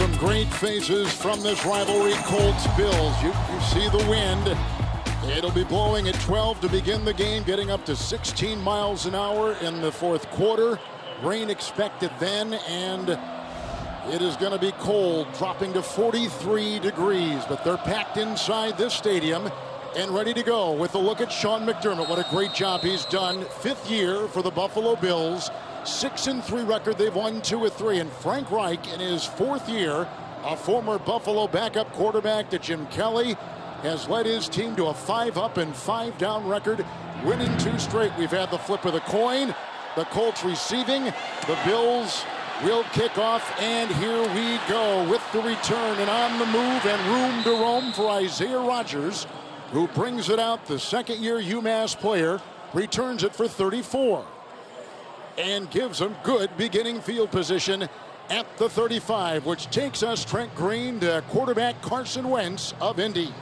Some great faces from this rivalry, Colts-Bills. You see the wind. It'll be blowing at 12 to begin the game, getting up to 16 miles an hour in the fourth quarter. Rain expected then, and it is going to be cold, dropping to 43 degrees. But they're packed inside this stadium and ready to go with a look at Sean McDermott. What a great job he's done. 5th year for the Buffalo Bills. 6-3 record. They've won 2 of 3. And Frank Reich, in his 4th year, a former Buffalo backup quarterback to Jim Kelly, has led his team to a 5-up and 5-down record, winning 2 straight. We've had the flip of the coin. The Colts receiving. The Bills will kick off, and here we go with the return and on the move and room to roam for Isaiah Rodgers, who brings it out. The second-year UMass player returns it for 34 and gives them good beginning field position at the 35, which takes us, Trent Green, to quarterback Carson Wentz of Indy.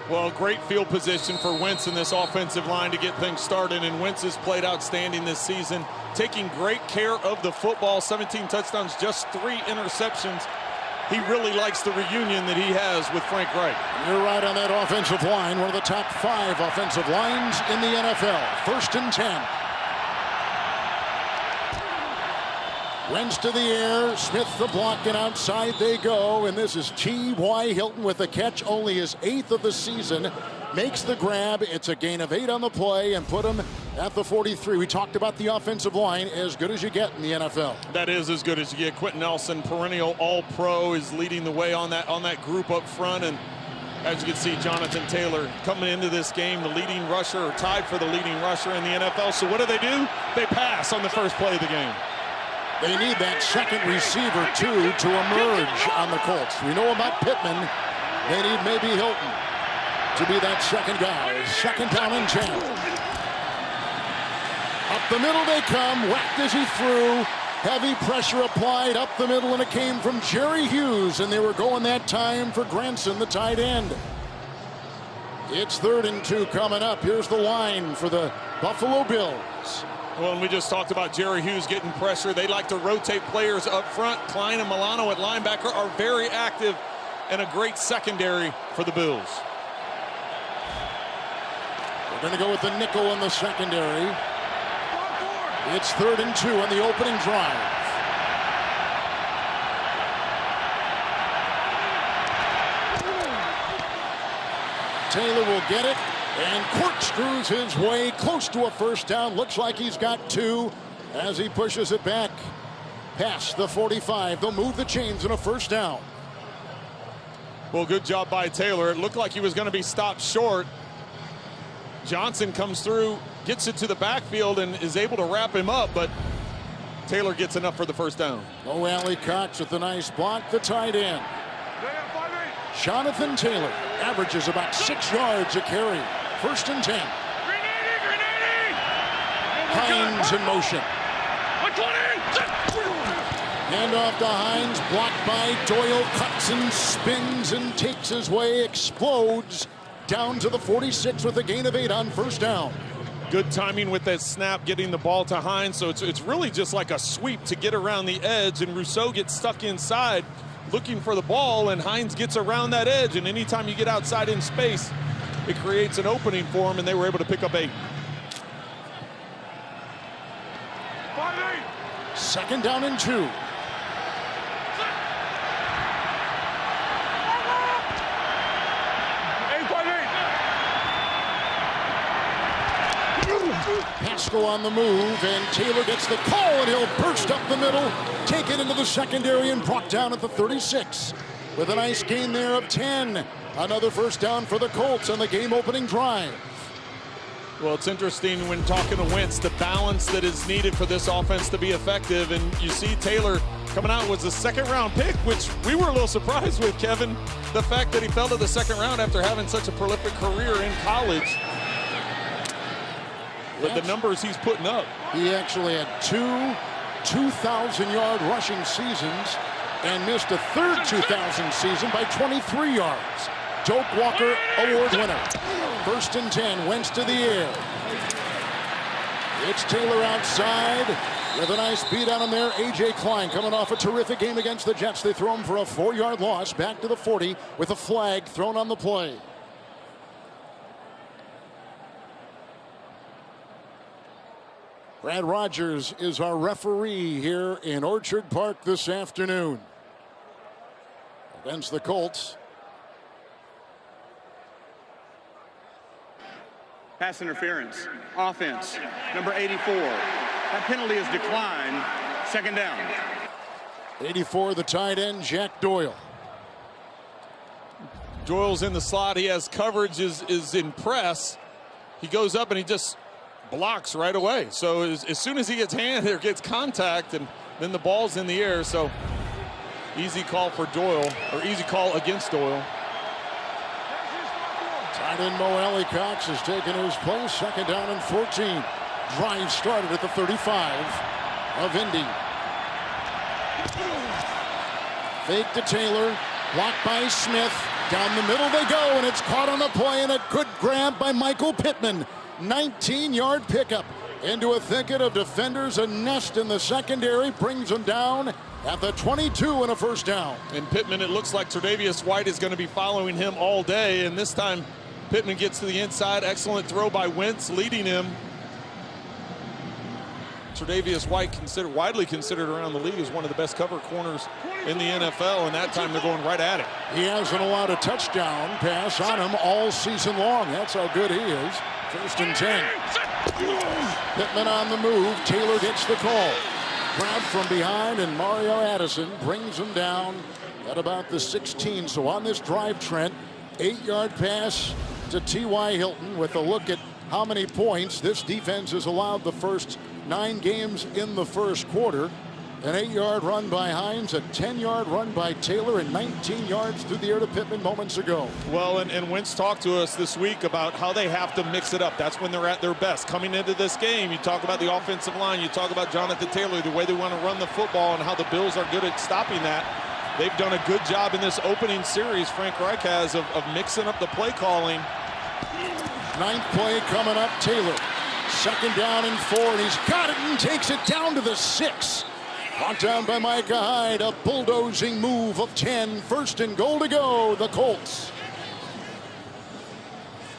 Well, great field position for Wentz in this offensive line to get things started, and Wentz has played outstanding this season, taking great care of the football. 17 touchdowns, just 3 interceptions. He really likes the reunion that he has with Frank Reich. You're right on that offensive line, one of the top 5 offensive lines in the NFL. 1st and 10. Wentz to the air, Smith the block, and outside they go. And this is T.Y. Hilton with the catch, only his 8th of the season. Makes the grab. It's a gain of 8 on the play and put him at the 43. We talked about the offensive line, as good as you get in the NFL. That is as good as you get. Quentin Nelson, perennial All-Pro, is leading the way on that group up front. And as you can see, Jonathan Taylor coming into this game, the leading rusher, or tied for the leading rusher in the NFL. So what do? They pass on the first play of the game. They need that second receiver, too, to emerge on the Colts. We know about Pittman. They need maybe Hilton to be that second guy. 2nd down and 10. Up the middle they come. Whacked as he threw. Heavy pressure applied up the middle, and it came from Jerry Hughes. And they were going that time for Granson, the tight end. It's 3rd and 2 coming up. Here's the line for the Buffalo Bills. Well, and we just talked about Jerry Hughes getting pressure. They like to rotate players up front. Klein and Milano at linebacker are very active, and a great secondary for the Bills. We're going to go with the nickel in the secondary. It's 3rd and 2 on the opening drive. Taylor will get it and corkscrews his way close to a 1st down. Looks like he's got 2 as he pushes it back past the 45. They'll move the chains in a 1st down. Well, good job by Taylor. It looked like he was going to be stopped short. Johnson comes through, gets it to the backfield, and is able to wrap him up, but Taylor gets enough for the 1st down. Oh, Allie Cox with a nice block, the tight end. Jonathan Taylor averages about 6 yards a carry. 1st and 10. Hines in motion. Hand off to Hines, blocked by Doyle, cuts and spins and takes his way, explodes down to the 46 with a gain of 8 on 1st down. Good timing with that snap, getting the ball to Hines, so it's really just like a sweep to get around the edge, and Rousseau gets stuck inside looking for the ball, and Hines gets around that edge, and anytime you get outside in space, it creates an opening for him, and they were able to pick up 8. 2nd down and 2. Pascal on the move, and Taylor gets the call, and he'll burst up the middle, take it into the secondary, and brought down at the 36 with a nice gain there of 10. Another 1st down for the Colts on the game-opening drive. Well, it's interesting when talking to Wentz, the balance that is needed for this offense to be effective, and you see Taylor coming out was a 2nd-round pick, which we were a little surprised with, Kevin. The fact that he fell to the 2nd round after having such a prolific career in college. But the numbers he's putting up. He actually had 2 2,000-yard rushing seasons and missed a 3rd 2,000 season by 23 yards. Doak Walker Award winner. 1st and 10, Wentz to the air. It's Taylor outside. With a nice beat on him there, A.J. Klein coming off a terrific game against the Jets. They throw him for a 4-yard loss back to the 40 with a flag thrown on the play. Brad Rogers is our referee here in Orchard Park this afternoon against the Colts. Pass interference, offense, number 84. That penalty is declined. Second down. 84, the tight end, Jack Doyle. Doyle's in the slot. He has coverage, is in press. He goes up and he just blocks right away. So as soon as he gets gets contact, and then the ball's in the air. So easy call for Doyle, or easy call against Doyle. Tight end Mo Alley-Cox has taken his place. Second down and 14. Drive started at the 35 of Indy. Fake to Taylor. Blocked by Smith. Down the middle they go, and it's caught on the play, and a good grab by Michael Pittman. 19-yard pickup into a thicket of defenders. A nest in the secondary brings them down at the 22 and a first down. And Pittman, it looks like Tre'Davious White is going to be following him all day, and this time Pittman gets to the inside. Excellent throw by Wentz, leading him. Tre'Davious White, widely considered around the league as one of the best cover corners in the NFL, and that time they're going right at it. He hasn't allowed a touchdown pass on him all season long. That's how good he is. First and 10. Pittman on the move. Taylor gets the call. Grab from behind, and Mario Addison brings him down at about the 16. So on this drive, Trent, 8-yard pass to T.Y. Hilton with a look at how many points this defense has allowed the first 9 games in the first quarter. An 8-yard run by Hines, a 10-yard run by Taylor, and 19 yards through the air to Pittman moments ago. Well, and Wentz talked to us this week about how they have to mix it up. That's when they're at their best. Coming into this game, you talk about the offensive line, you talk about Jonathan Taylor, the way they want to run the football, and how the Bills are good at stopping that. They've done a good job in this opening series, Frank Reich has, of mixing up the play calling. 9th play coming up, Taylor. Second down and 4, and he's got it and takes it down to the 6. Brought down by Micah Hyde, a bulldozing move of 10. First and goal to go, the Colts.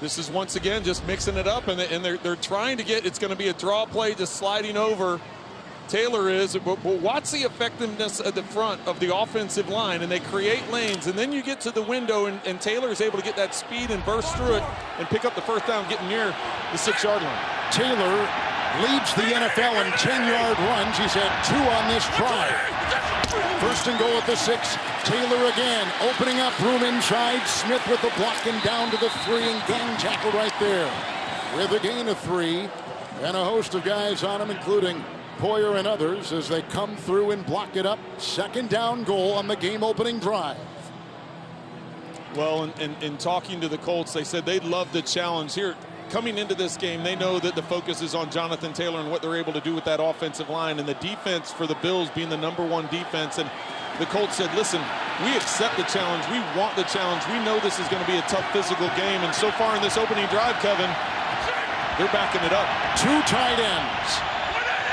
This is once again just mixing it up, and they're trying to get, it's going to be a draw play, just sliding over. Taylor is, but watch the effectiveness at the front of the offensive line, and they create lanes, and then you get to the window, and Taylor is able to get that speed and burst through it and pick up the first down, getting near the 6-yard line. Taylor leads the NFL in 10-yard runs. He's had 2 on this drive. First and goal at the 6. Taylor again, opening up room inside. Smith with the block and down to the 3, and gang tackle right there. With a gain of 3, and a host of guys on him, including Poyer and others, as they come through and block it up. Second down goal on the game-opening drive. Well, in talking to the Colts, they said they'd love the challenge here. Coming into this game, they know that the focus is on Jonathan Taylor and what they're able to do with that offensive line, and the defense for the Bills being the #1 defense. And the Colts said, listen, we accept the challenge. We want the challenge. We know this is going to be a tough physical game. And so far in this opening drive, Kevin, they're backing it up. 2 tight ends.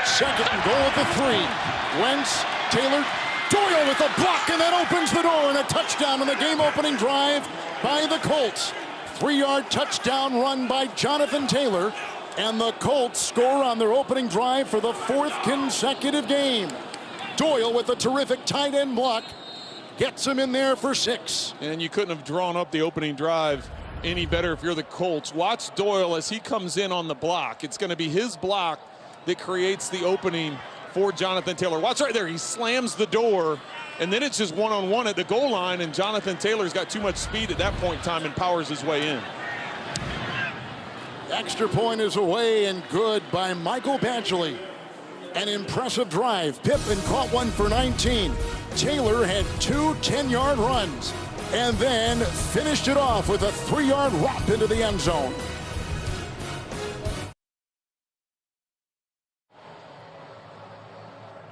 Second and goal at the 3. Wentz, Taylor, Doyle with a block, and that opens the door, and a touchdown on the game-opening drive by the Colts. 3-yard touchdown run by Jonathan Taylor, and the Colts score on their opening drive for the 4th consecutive game. Doyle with a terrific tight end block gets him in there for 6. And you couldn't have drawn up the opening drive any better if you're the Colts. Watch Doyle as he comes in on the block. It's going to be his block that creates the opening for Jonathan Taylor. Watch right there. He slams the door, and then it's just one-on-one at the goal line, and Jonathan Taylor's got too much speed at that point in time and powers his way in. Extra point is away and good by Michael Badgley. An impressive drive. Pittman caught one for 19. Taylor had 2 10-yard runs and then finished it off with a 3-yard romp into the end zone.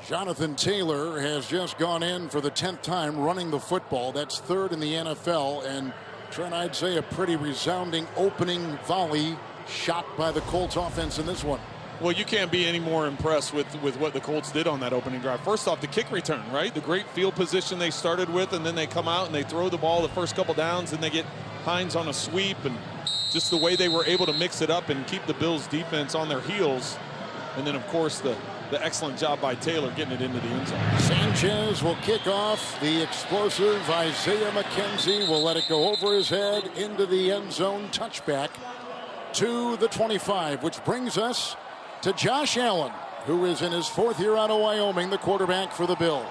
Jonathan Taylor has just gone in for the 10th time running the football. That's 3rd in the NFL, and Trent, I'd say a pretty resounding opening volley shot by the Colts offense in this one. Well, you can't be any more impressed with what the Colts did on that opening drive. First off, the kick return, right? The great field position they started with, and then they come out and they throw the ball the first couple downs, and they get Hines on a sweep, and just the way they were able to mix it up and keep the Bills' defense on their heels. And then, of course, the excellent job by Taylor getting it into the end zone. Sanchez will kick off. The explosive Isaiah McKenzie will let it go over his head into the end zone. Touchback to the 25, which brings us to Josh Allen, who is in his 4th year out of Wyoming, the quarterback for the Bills.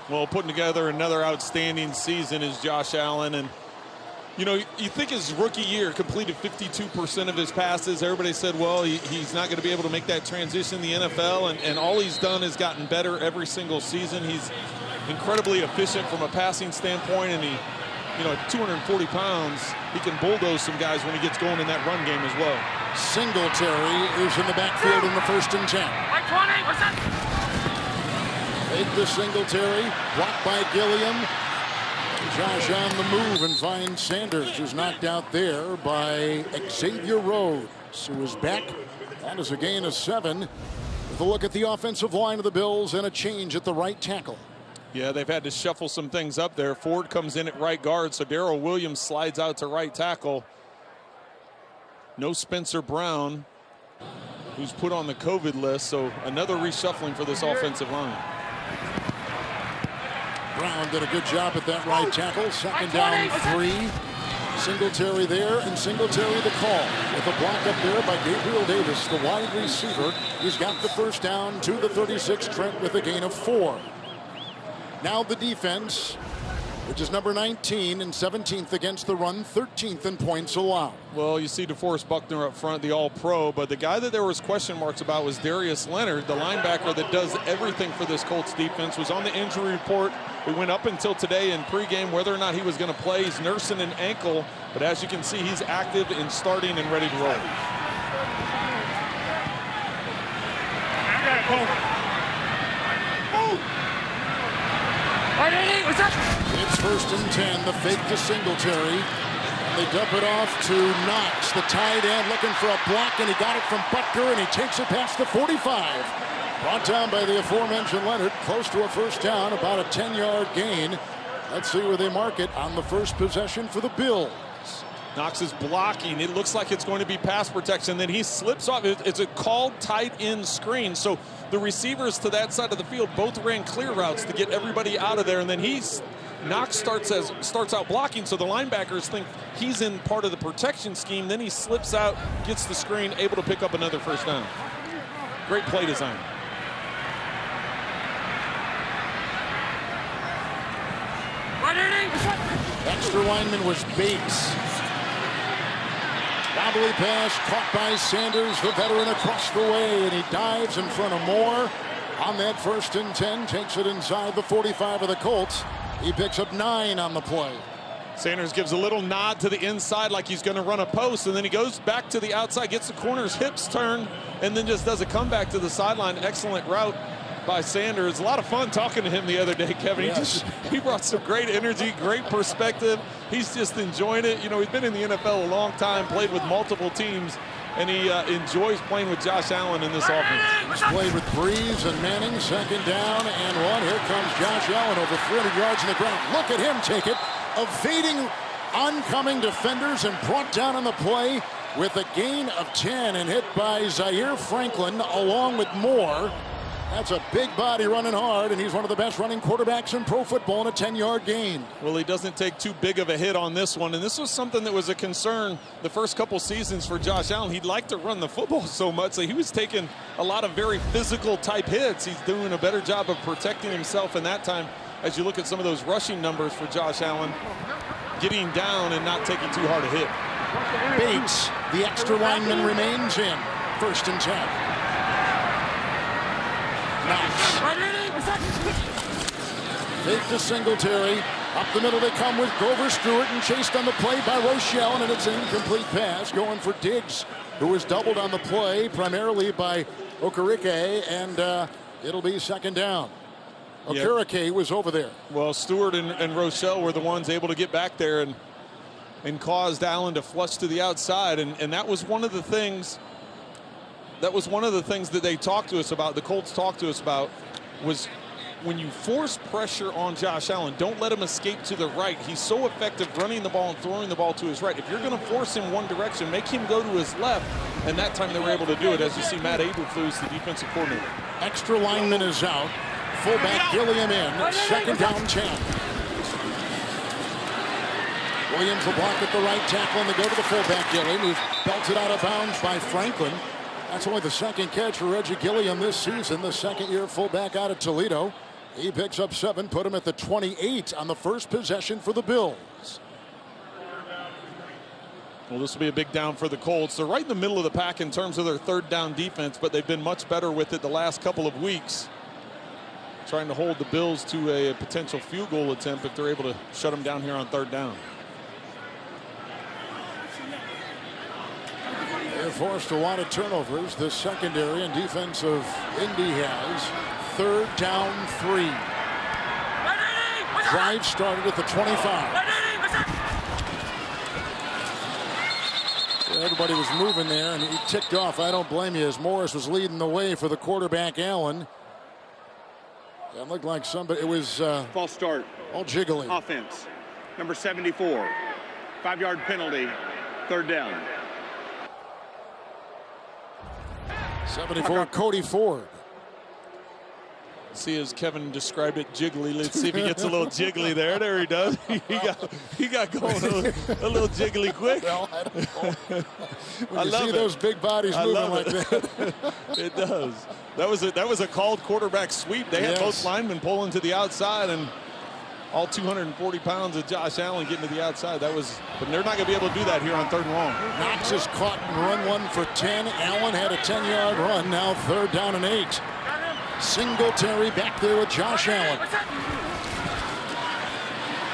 Well, putting together another outstanding season is Josh Allen. And, you know, you think his rookie year completed 52% of his passes. Everybody said, well, he's not going to be able to make that transition in the NFL. And all he's done is gotten better every single season. He's incredibly efficient from a passing standpoint. And he, you know, at 240 pounds, he can bulldoze some guys when he gets going in that run game as well. Singletary is in the backfield in the 1st and 10. Fake to Singletary, blocked by Gilliam. Josh on the move and finds Sanders, who's knocked out there by Xavier Rhodes, who is back. That is a gain of 7. With a look at the offensive line of the Bills and a change at the right tackle. Yeah, they've had to shuffle some things up there. Ford comes in at right guard, so Darrell Williams slides out to right tackle. No Spencer Brown, who's put on the COVID list, so another reshuffling for this offensive line. Brown did a good job at that right tackle. 2nd down 3. Singletary there, and Singletary the call. With a block up there by Gabriel Davis, the wide receiver. He's got the 1st down to the 36. Trent with a gain of 4. Now the defense, which is number 19 and 17th against the run, 13th in points allowed. Well, you see DeForest Buckner up front, the all-pro, but the guy that there was question marks about was Darius Leonard, the linebacker that does everything for this Colts defense, was on the injury report. We went up until today in pregame whether or not he was going to play. He's nursing an ankle, but as you can see, he's active and starting and ready to roll. It's 1st and 10. The fake to Singletary. And they dump it off to Knox, the tight end, looking for a block, and he got it from Butker, and he takes it past the 45. Brought down by the aforementioned Leonard, close to a 1st down, about a 10-yard gain. Let's see where they mark it on the first possession for the Bills. Knox is blocking. It looks like it's going to be pass protection. Then he slips off. It's a called tight end screen. So the receivers to that side of the field both ran clear routes to get everybody out of there. And then Knox starts out blocking. So the linebackers think he's in part of the protection scheme. Then he slips out, gets the screen, able to pick up another 1st down. Great play design. Extra lineman was Bates. Wobbly pass caught by Sanders, the veteran, across the way, and he dives in front of Moore on that 1st and 10. Takes it inside the 45 of the Colts. He picks up 9 on the play. Sanders gives a little nod to the inside like he's going to run a post, and then he goes back to the outside, gets the corner's hips turned, and then just does a comeback to the sideline. Excellent route by Sanders. A lot of fun talking to him the other day, Kevin. Yes. He brought some great energy, great perspective. He's just enjoying it. You know, he's been in the NFL a long time, played with multiple teams, and he enjoys playing with Josh Allen in this offense. He's played with Breeze and Manning. 2nd down and 1. Here comes Josh Allen, over 300 yards on the ground. Look at him take it. Evading oncoming defenders and brought down on the play with a gain of 10 and hit by Zaire Franklin along with Moore. That's a big body running hard, and he's one of the best running quarterbacks in pro football in a 10-yard gain. Well, he doesn't take too big of a hit on this one, and this was something that was a concern the first couple seasons for Josh Allen. He'd like to run the football so much that he was taking a lot of very physical type hits. He's doing a better job of protecting himself in that time. As you look at some of those rushing numbers for Josh Allen, getting down and not taking too hard a hit. Bates, the extra lineman, remains in. 1st and 10. Knox. Fake to Singletary. Up the middle they come with Grover Stewart, and chased on the play by Rochelle, and it's an incomplete pass going for Diggs, who was doubled on the play primarily by Okereke, and it'll be 2nd down. Okereke was over there. Well, Stewart and Rochelle were the ones able to get back there and caused Allen to flush to the outside, and that was one of the things that was one of the things that they talked to us about, the Colts talked to us about, was when you force pressure on Josh Allen, don't let him escape to the right. He's so effective running the ball and throwing the ball to his right. If you're going to force him one direction, make him go to his left. And that time they were able to do it, as you see Matt Eberflus, the defensive coordinator. Extra lineman is out. Fullback Gilliam in. Second down 10. Williams will block at the right tackle, and they go to the fullback Gilliam, who's belted out of bounds by Franklin. That's only the second catch for Reggie Gilliam this season, the second-year fullback out of Toledo. He picks up 7, put him at the 28 on the first possession for the Bills. Well, this will be a big down for the Colts. They're right in the middle of the pack in terms of their third down defense, but they've been much better with it the last couple of weeks, trying to hold the Bills to a potential field goal attempt if they're able to shut them down here on third down. They've forced a lot of turnovers. The secondary and defense of Indy has. Third down 3. Drive started at the 25. Everybody was moving there, and he ticked off. I don't blame you, as Morris was leading the way for the quarterback, Allen. That looked like somebody. It was false start. All jiggly. Offense. Number 74. 5-yard penalty. Third down. 74, Cody Ford. See, as Kevin described it, jiggly. Let's see if he gets a little jiggly there. There he does. he got going a little jiggly quick. Well, I don't know. When you see those big bodies moving like that. It does. That was a called quarterback sweep. They had both linemen pulling to the outside, and all 240 pounds of Josh Allen getting to the outside. But they're not going to be able to do that here on third and long. Knox is caught and run 1 for 10. Allen had a 10-yard run. Now third down and 8. Singletary back there with Josh Allen.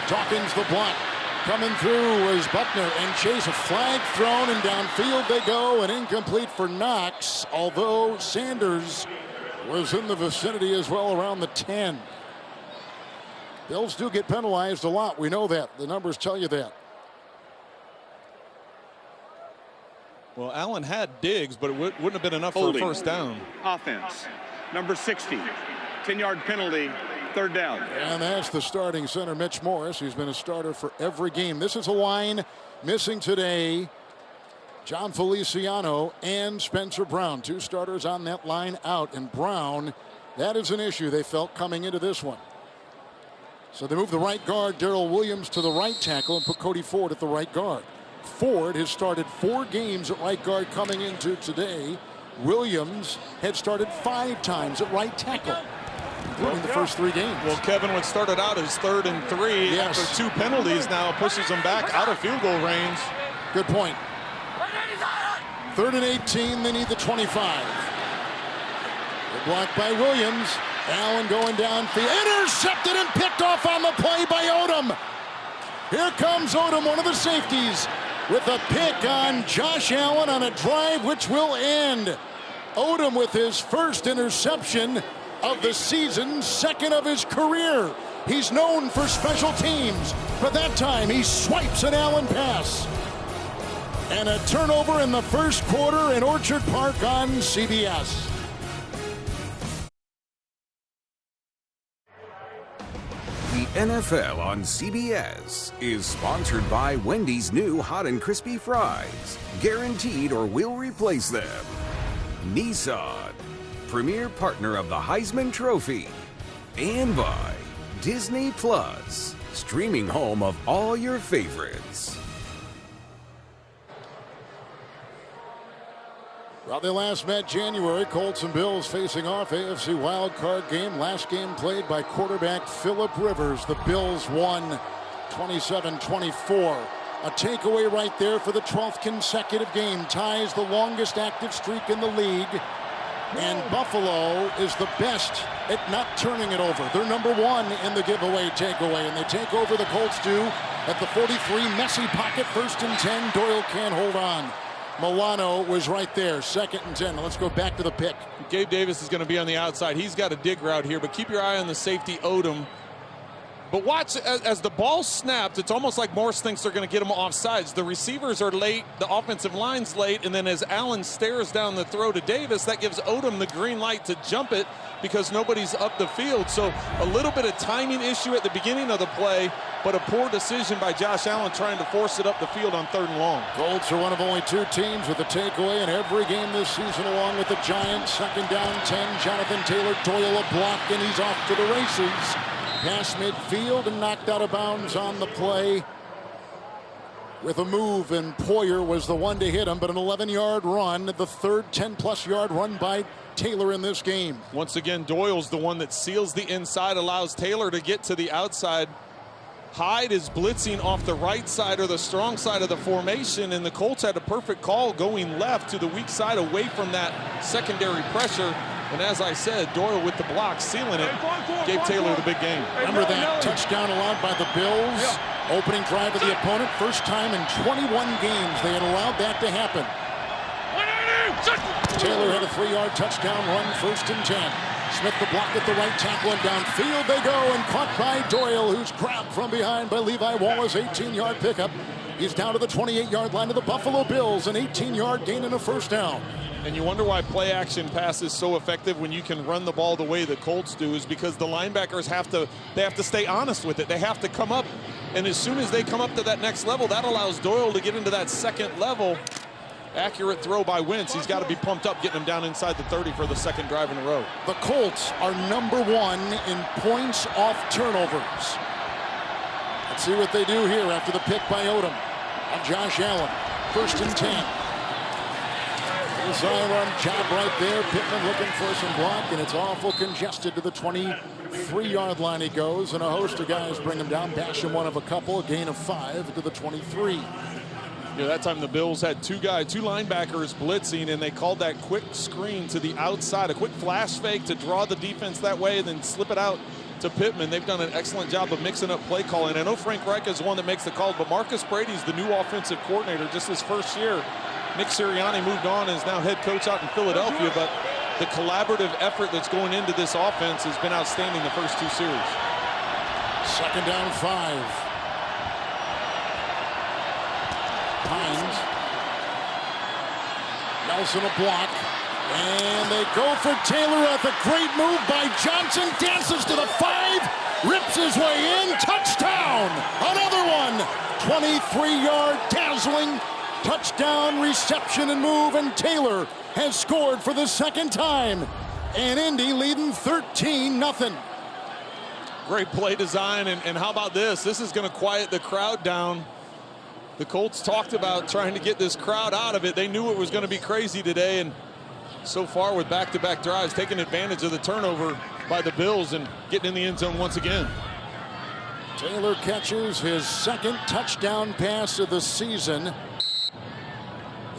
Dawkins the block. Coming through was Buckner and Chase. A flag thrown, and downfield they go, and incomplete for Knox, although Sanders was in the vicinity as well, around the 10. Bills do get penalized a lot. We know that. The numbers tell you that. Well, Allen had Diggs, but it wouldn't have been enough for a first down. Offense. Number 60. 10-yard penalty. Third down. And that's the starting center, Mitch Morris. He's been a starter for every game. This is a line missing today. John Feliciano and Spencer Brown. 2 starters on that line out. And Brown, that is an issue they felt coming into this one. So they move the right guard, Darrell Williams, to the right tackle and put Cody Ford at the right guard. Ford has started 4 games at right guard coming into today. Williams had started 5 times at right tackle, including the first 3 games. Well, Kevin, what started out as 3rd and 3 after 2 penalties now pushes them back out of field goal range. Good point. 3rd and 18, they need the 25. Good block by Williams. Allen going downfield. Intercepted and picked off on the play by Odom. Here comes Odom, one of the safeties, with a pick on Josh Allen on a drive which will end. Odom with his first interception of the season, 2nd of his career. He's known for special teams, but that time he swipes an Allen pass. And a turnover in the first quarter in Orchard Park on CBS. The NFL on CBS is sponsored by Wendy's new hot and crispy fries. Guaranteed or we'll replace them. Nissan, premier partner of the Heisman Trophy. And by Disney Plus, streaming home of all your favorites. Well, they last met January. Colts and Bills facing off, AFC wildcard game. Last game played by quarterback Phillip Rivers. The Bills won 27-24. A takeaway right there for the 12th consecutive game. Ties the longest active streak in the league. And Buffalo is the best at not turning it over. They're number 1 in the giveaway takeaway. And they take over, the Colts do, at the 43. Messy pocket, 1st and 10. Doyle can't hold on. Milano was right there, 2nd and 10. Now let's go back to the pick. Gabe Davis is going to be on the outside. He's got a dig route here, but keep your eye on the safety, Odom. But watch, as the ball snapped, it's almost like Morse thinks they're going to get him offsides. The receivers are late, the offensive line's late, and then as Allen stares down the throw to Davis, that gives Odom the green light to jump it because nobody's up the field. So a little bit of timing issue at the beginning of the play, but a poor decision by Josh Allen trying to force it up the field on 3rd and long. Colts are one of only 2 teams with a takeaway in every game this season, along with the Giants. 2nd down, 10. Jonathan Taylor, Doyle a block, and he's off to the races. Past midfield and knocked out of bounds on the play with a move, and Poyer was the one to hit him, but an 11-yard run, the 3rd 10-plus yard run by Taylor in this game. Once again, Doyle's the one that seals the inside, allows Taylor to get to the outside. Hyde is blitzing off the right side or the strong side of the formation, and the Colts had a perfect call going left to the weak side away from that secondary pressure. And as I said, Doyle with the block, sealing it, gave Taylor the big game. Remember that touchdown allowed by the Bills? Yeah. Opening drive of the opponent. First time in 21 games they had allowed that to happen. Taylor had a 3-yard touchdown run, 1st and 10. Smith the block at the right tackle, and downfield they go, and caught by Doyle, who's grabbed from behind by Levi Wallace. 18-yard pickup. He's down to the 28-yard line of the Buffalo Bills. An 18-yard gain and a 1st down. And you wonder why play action pass is so effective when you can run the ball the way the Colts do, is because the linebackers have to stay honest with it. They have to come up, and as soon as they come up to that next level, that allows Doyle to get into that 2nd level. Accurate throw by Wentz. He's got to be pumped up, getting him down inside the 30 for the 2nd drive in a row. The Colts are number 1 in points off turnovers. Let's see what they do here after the pick by Odom on Josh Allen. 1st and 10. Design run job right there. Pittman looking for some block, and it's awful congested to the 23-yard line he goes, and a host of guys bring him down. Basham one of a couple, a gain of 5 to the 23. Yeah, that time the Bills had 2 linebackers blitzing, and they called that quick screen to the outside, a quick flash fake to draw the defense that way and then slip it out to Pittman. They've done an excellent job of mixing up play calling. I know Frank Reich is the one that makes the calls, but Marcus Brady's the new offensive coordinator, just his 1st year. Nick Sirianni moved on and is now head coach out in Philadelphia, but the collaborative effort that's going into this offense has been outstanding the first 2 series. 2nd down, 5. Hines. Nelson a block. And they go for Taylor at the great move by Johnson. Dances to the 5. Rips his way in. Touchdown. Another one. 23-yard dazzling touchdown reception and move. And Taylor has scored for the 2nd time. And Indy leading 13-0. Great play design. And how about this? This is going to quiet the crowd down. The Colts talked about trying to get this crowd out of it. They knew it was going to be crazy today, and so far with back-to-back drives, taking advantage of the turnover by the Bills and getting in the end zone once again. Taylor catches his 2nd touchdown pass of the season.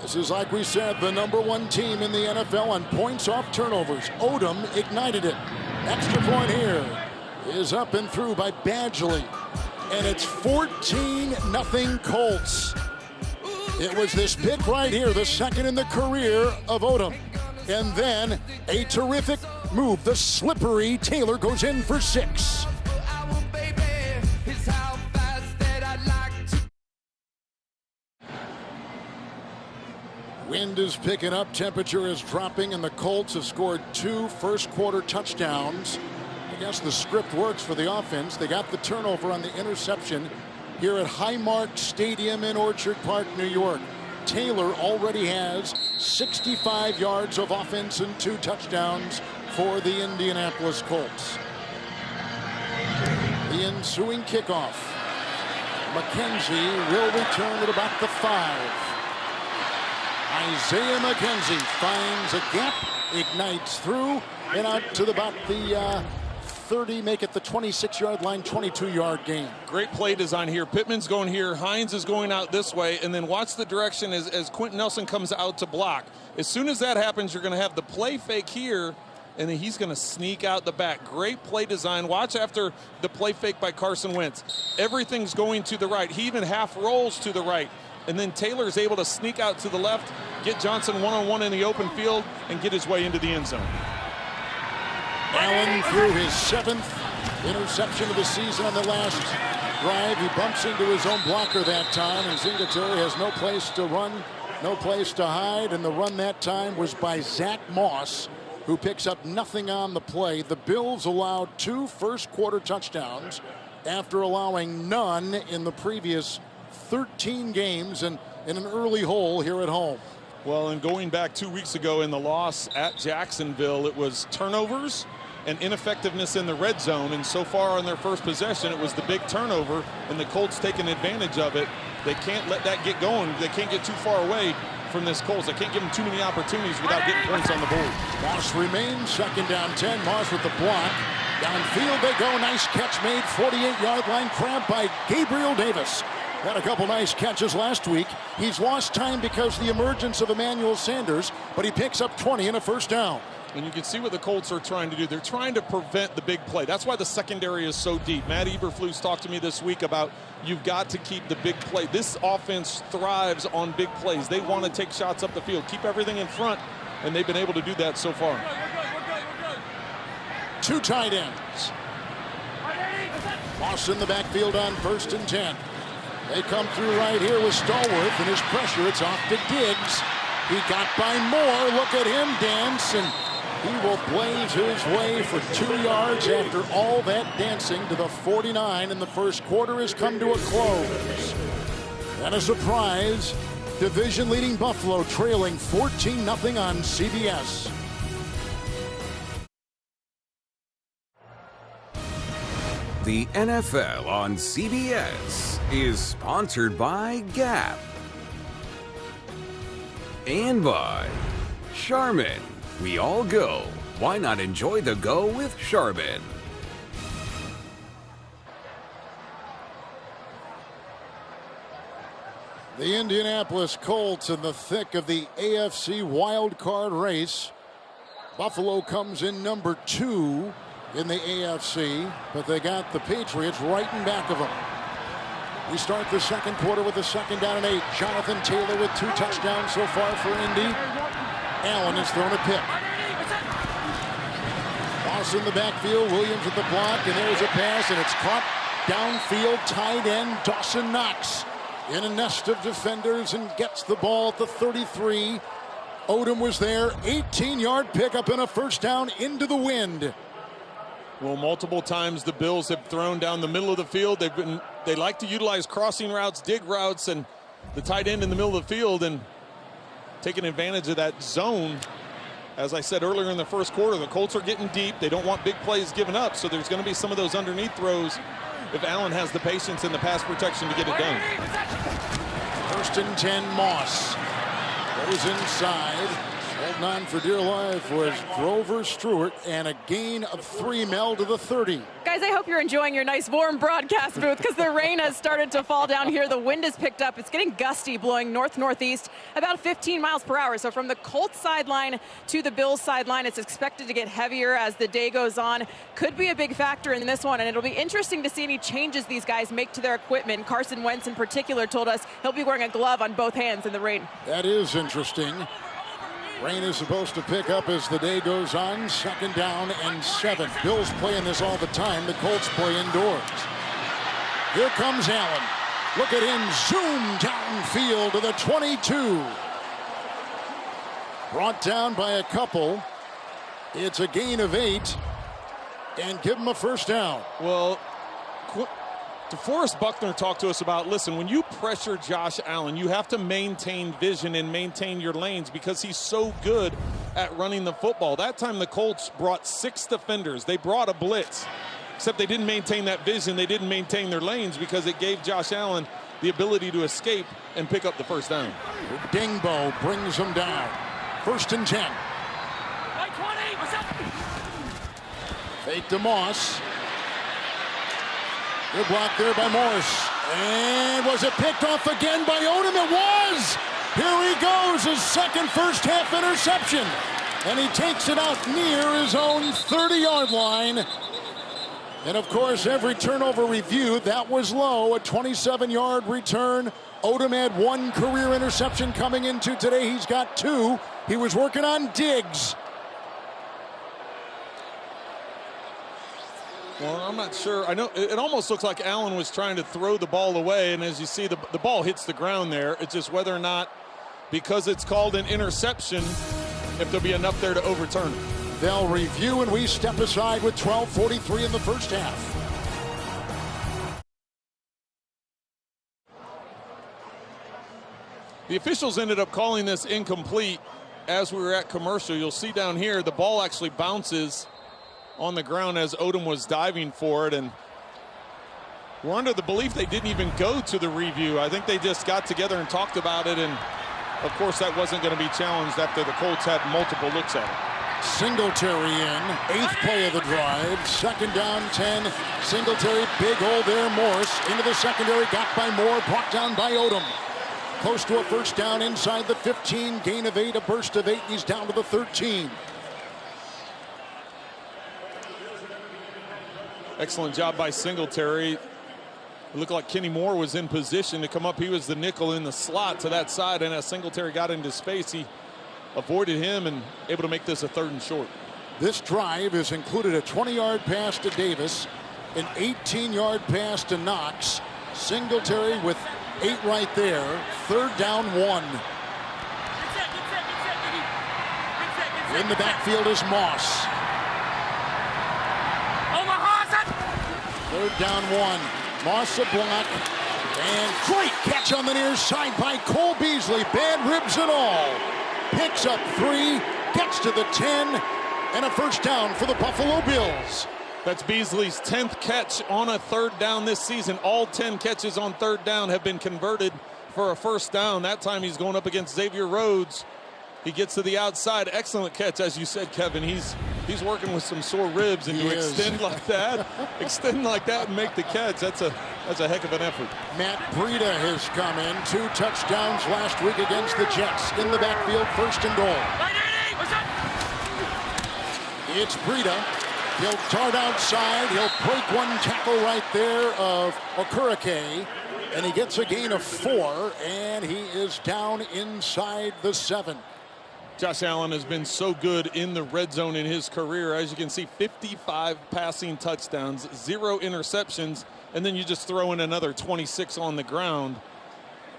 This is, like we said, the number 1 team in the NFL on points off turnovers. Odom ignited it. Extra point here is up and through by Badgley. And it's 14-0 Colts. It was this pick right here, the 2nd in the career of Odom. And then a terrific move. The slippery Taylor goes in for 6. Wind is picking up, temperature is dropping, and the Colts have scored 2 first-quarter touchdowns. I guess the script works for the offense. They got the turnover on the interception here at Highmark Stadium in Orchard Park, New York. Taylor already has 65 yards of offense and 2 touchdowns for the Indianapolis Colts. The ensuing kickoff. McKenzie will return at about the 5. Isaiah McKenzie finds a gap, ignites through, and out to about the 30, make it the 26-yard line, 22-yard gain. Great play design here. Pittman's going here. Hines is going out this way. And then watch the direction as Quentin Nelson comes out to block. As soon as that happens, you're going to have the play fake here, and then he's going to sneak out the back. Great play design. Watch after the play fake by Carson Wentz. Everything's going to the right. He even half rolls to the right. And then Taylor's able to sneak out to the left, get Johnson one-on-one in the open field, and get his way into the end zone. Allen through his 7th interception of the season on the last drive. He bumps into his own blocker that time, and Singletary has no place to run, no place to hide, and the run that time was by Zach Moss, who picks up nothing on the play. The Bills allowed 2 first-quarter touchdowns after allowing none in the previous 13 games, and in an early hole here at home. Well, and going back 2 weeks ago in the loss at Jacksonville, it was turnovers and ineffectiveness in the red zone, and so far on their first possession, it was the big turnover, and the Colts taking advantage of it. They can't let that get going. They can't get too far away from this Colts. They can't give them too many opportunities without getting points on the board. Moss remains, 2nd down 10. Moss with the block. Downfield they go. Nice catch made, 48-yard line, grabbed by Gabriel Davis. Had a couple nice catches last week. He's lost time because of the emergence of Emmanuel Sanders, but he picks up 20 and a first down. And you can see what the Colts are trying to do. They're trying to prevent the big play. That's why the secondary is so deep. Matt Eberflus talked to me this week about you've got to keep the big play. This offense thrives on big plays. They want to take shots up the field, keep everything in front, and they've been able to do that so far. We're good. 2 tight ends. Moss in the backfield on 1st and 10. They come through right here with Stallworth, and his pressure, it's off to Diggs. He got by Moore. Look at him dance, and he will blaze his way for 2 yards after all that dancing to the 49, and the first quarter has come to a close. And a surprise, division-leading Buffalo trailing 14-0 on CBS. The NFL on CBS is sponsored by Gap and by Charmin. We all go. Why not enjoy the go with Charmin? The Indianapolis Colts in the thick of the AFC wild card race. Buffalo comes in number 2 in the AFC, but they got the Patriots right in back of them. We start the second quarter with a 2nd down and 8. Jonathan Taylor with 2 touchdowns so far for Indy. Allen has thrown a pick. Moss in the backfield, Williams with the block, and there's a pass, and it's caught downfield. Tight end Dawson Knox in a nest of defenders and gets the ball at the 33. Odom was there, 18-yard pickup and a first down into the wind. Well, multiple times the Bills have thrown down the middle of the field. They like to utilize crossing routes, dig routes, and the tight end in the middle of the field, and taking advantage of that zone. As I said earlier in the first quarter, the Colts are getting deep. They don't want big plays given up, so there's going to be some of those underneath throws if Allen has the patience and the pass protection to get it done. 1st and 10, Moss goes inside. Holding on for dear life was Grover Stewart, and a gain of 3. Mel to the 30. Guys, I hope you're enjoying your nice warm broadcast booth, because the rain has started to fall down here. The wind has picked up. It's getting gusty, blowing north-northeast, about 15 miles per hour. So from the Colts sideline to the Bills sideline, it's expected to get heavier as the day goes on. Could be a big factor in this one, and it'll be interesting to see any changes these guys make to their equipment. Carson Wentz in particular told us he'll be wearing a glove on both hands in the rain. That is interesting. Rain is supposed to pick up as the day goes on. 2nd down and 7. Bills playing this all the time. The Colts play indoors. Here comes Allen. Look at him zoom downfield to the 22. Brought down by a couple. It's a gain of 8. And give him a first down. Well, DeForest Buckner talked to us about, listen, when you pressure Josh Allen, you have to maintain vision and maintain your lanes because he's so good at running the football. That time the Colts brought 6 defenders. They brought a blitz, except they didn't maintain that vision. They didn't maintain their lanes because it gave Josh Allen the ability to escape and pick up the first down. Dingbo brings them down. 1st and 10. Fake to Moss. Good block there by Morris. And was it picked off again by Odom? It was! Here he goes, his second first-half interception. And he takes it out near his own 30-yard line. And, of course, every turnover reviewed, that was low. A 27-yard return. Odom had 1 career interception coming into today. He's got 2. He was working on Diggs. Well, I'm not sure. I know it almost looks like Allen was trying to throw the ball away, and as you see, the ball hits the ground there. It's just whether or not, because it's called an interception, if there'll be enough there to overturn it. They'll review, and we step aside with 12:43 in the first half. The officials ended up calling this incomplete as we were at commercial. You'll see down here, the ball actually bounces on the ground as Odom was diving for it, and we're under the belief they didn't even go to the review. I think they just got together and talked about it, and of course that wasn't going to be challenged after the Colts had multiple looks at it. Singletary in, 8th play of the drive, 2nd down, 10. Singletary, big hole there. Morse into the secondary, got by Moore, brought down by Odom. Close to a first down inside the 15, gain of 8, a burst of 8, and he's down to the 13. Excellent job by Singletary. It looked like Kenny Moore was in position to come up. He was the nickel in the slot to that side, and as Singletary got into space, he avoided him and able to make this a 3rd and short. This drive has included a 20-yard pass to Davis, an 18-yard pass to Knox. Singletary with 8 right there. 3rd down, 1. In the backfield is Moss. 3rd down, 1. Moss a block, and great catch on the near side by Cole Beasley. Bad ribs and all. Picks up 3, gets to the 10, and a first down for the Buffalo Bills. That's Beasley's 10th catch on a 3rd down this season. All 10 catches on 3rd down have been converted for a first down. That time he's going up against Xavier Rhodes. He gets to the outside. Excellent catch, as you said, Kevin. He's working with some sore ribs, and to extend like that, and make the catch, that's a heck of an effort. Matt Breida has come in, 2 touchdowns last week against the Jets. In the backfield, 1st and goal. It's Breida. He'll dart outside. He'll break 1 tackle right there of Okurike, and he gets a gain of 4, and he is down inside the 7. Josh Allen has been so good in the red zone in his career. As you can see, 55 passing touchdowns, 0 interceptions, and then you just throw in another 26 on the ground.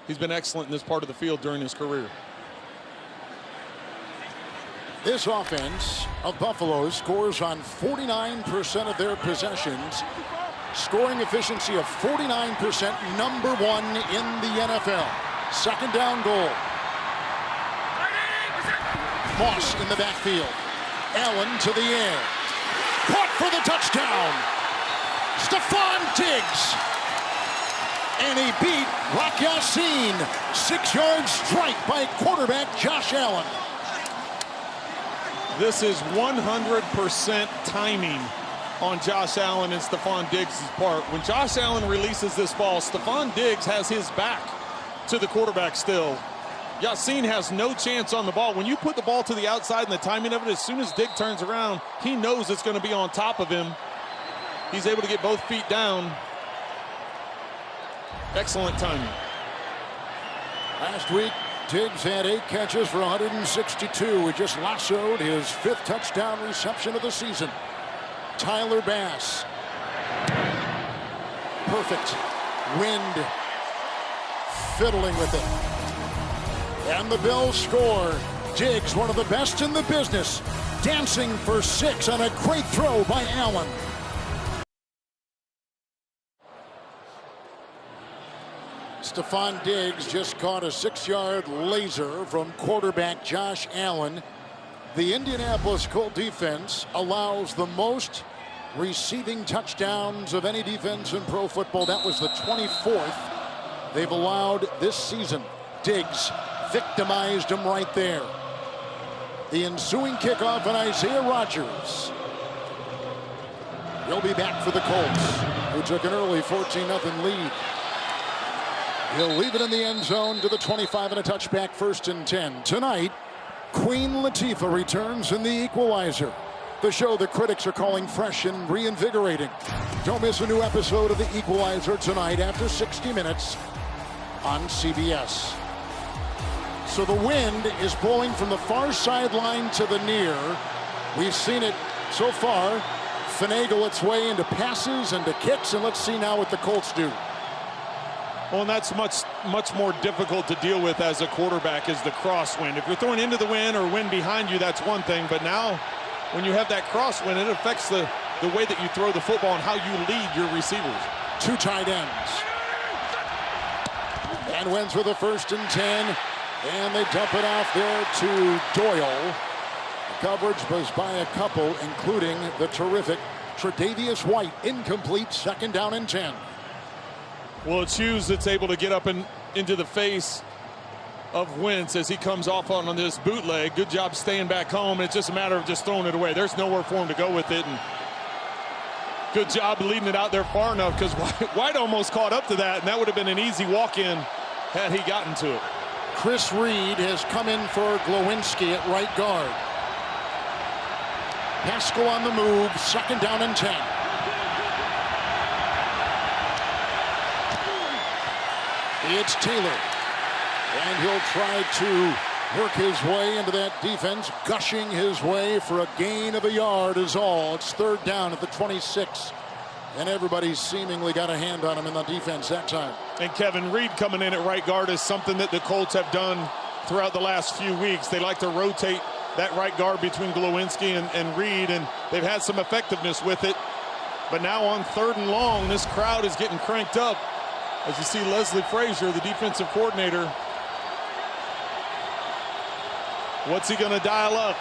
He's been excellent in this part of the field during his career. This offense of Buffalo scores on 49% of their possessions. Scoring efficiency of 49%, number 1 in the NFL. 2nd down goal. Moss in the backfield. Allen to the air. Caught for the touchdown. Stephon Diggs. And he beat Rock Yassin. 6-yard strike by quarterback Josh Allen. This is 100% timing on Josh Allen and Stephon Diggs' part. When Josh Allen releases this ball, Stephon Diggs has his back to the quarterback still. Yassin has no chance on the ball. When you put the ball to the outside and the timing of it, as soon as Diggs turns around, he knows it's going to be on top of him. He's able to get both feet down. Excellent timing. Last week, Diggs had 8 catches for 162. He just lassoed his 5th touchdown reception of the season. Tyler Bass. Perfect. Wind fiddling with it. And the Bills score. Diggs, one of the best in the business, dancing for 6 on a great throw by Allen. Stephon Diggs just caught a 6-yard laser from quarterback Josh Allen. The Indianapolis Colts defense allows the most receiving touchdowns of any defense in pro football. That was the 24th they've allowed this season. Diggs victimized him right there. The ensuing kickoff, and Isaiah Rodgers will be back for the Colts, who took an early 14-0 lead. He'll leave it in the end zone to the 25 and a touchback, 1st and 10. Tonight, Queen Latifah returns in the equalizer. The show the critics are calling fresh and reinvigorating. Don't miss a new episode of the Equalizer tonight after 60 minutes on CBS. So the wind is blowing from the far sideline to the near. We've seen it so far finagle its way into passes and to kicks, and let's see now what the Colts do. Well, and that's much more difficult to deal with as a quarterback is the crosswind. If you're throwing into the wind or wind behind you, that's one thing. But now, when you have that crosswind, it affects the way that you throw the football and how you lead your receivers. 2 tight ends. And wins with a 1st and 10. And they dump it off there to Doyle. The coverage was by a couple, including the terrific Tre'Davious White. Incomplete, 2nd down and 10. Well, it's Hughes that's able to get up and into the face of Wentz as he comes off on this bootleg. Good job staying back home. It's just a matter of just throwing it away. There's nowhere for him to go with it. And good job leading it out there far enough, because White almost caught up to that, and that would have been an easy walk-in had he gotten to it. Chris Reed has come in for Glowinski at right guard. Pascal on the move, 2nd down and 10. It's Taylor, and he'll try to work his way into that defense, gushing his way for a gain of a yard is all. It's 3rd down at the 26, and everybody's seemingly got a hand on him in the defense that time. And Kevin, Reed coming in at right guard is something that the Colts have done throughout the last few weeks. They like to rotate that right guard between Glowinski and Reed, and they've had some effectiveness with it. But now on 3rd and long, this crowd is getting cranked up. As you see Leslie Frazier, the defensive coordinator. What's he going to dial up?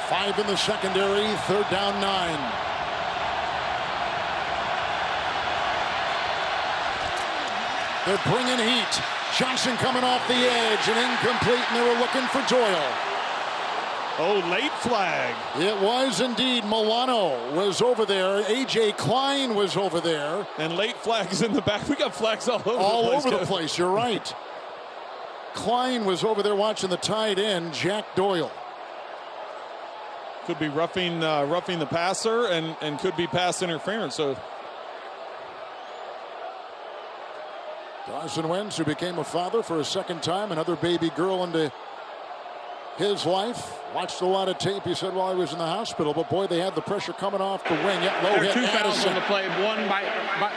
5 in the secondary, 3rd down 9. They're bringing heat. Johnson coming off the edge and incomplete, and they were looking for Doyle. Oh, late flag. It was indeed. Milano was over there. A.J. Klein was over there. And late flags in the back. We got flags all over the place. You're right. Klein was over there watching the tight end, Jack Doyle. Could be roughing the passer and could be pass interference. So Carson Wentz, who became a father for a 2nd time, another baby girl into his life. Watched a lot of tape, he said, while he was in the hospital. But boy, they had the pressure coming off the wing. Yep, low hit. 2 fouls on the play. 1 by.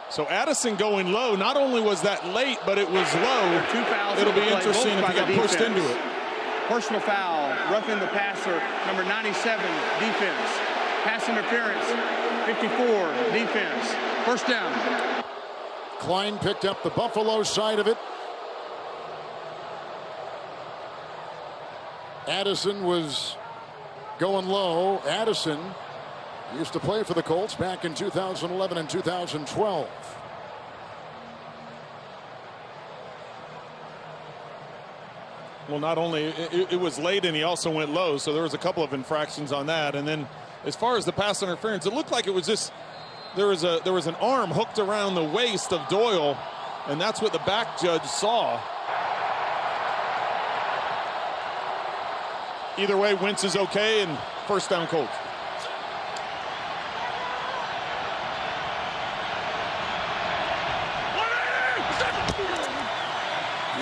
So Addison going low. Not only was that late, but it was low. 2 fouls. It'll be interesting if he got pushed into it. Personal foul, roughing the passer, number 97, defense. Pass interference, 54, defense. 1st down. Klein picked up the Buffalo side of it. Addison was going low. Addison used to play for the Colts back in 2011 and 2012. Well, not only it was late, and he also went low, so there was a couple of infractions on that. And then as far as the pass interference, it looked like it was just there was an arm hooked around the waist of Doyle, and that's what the back judge saw. Either way, Wentz is okay, and 1st down Colts.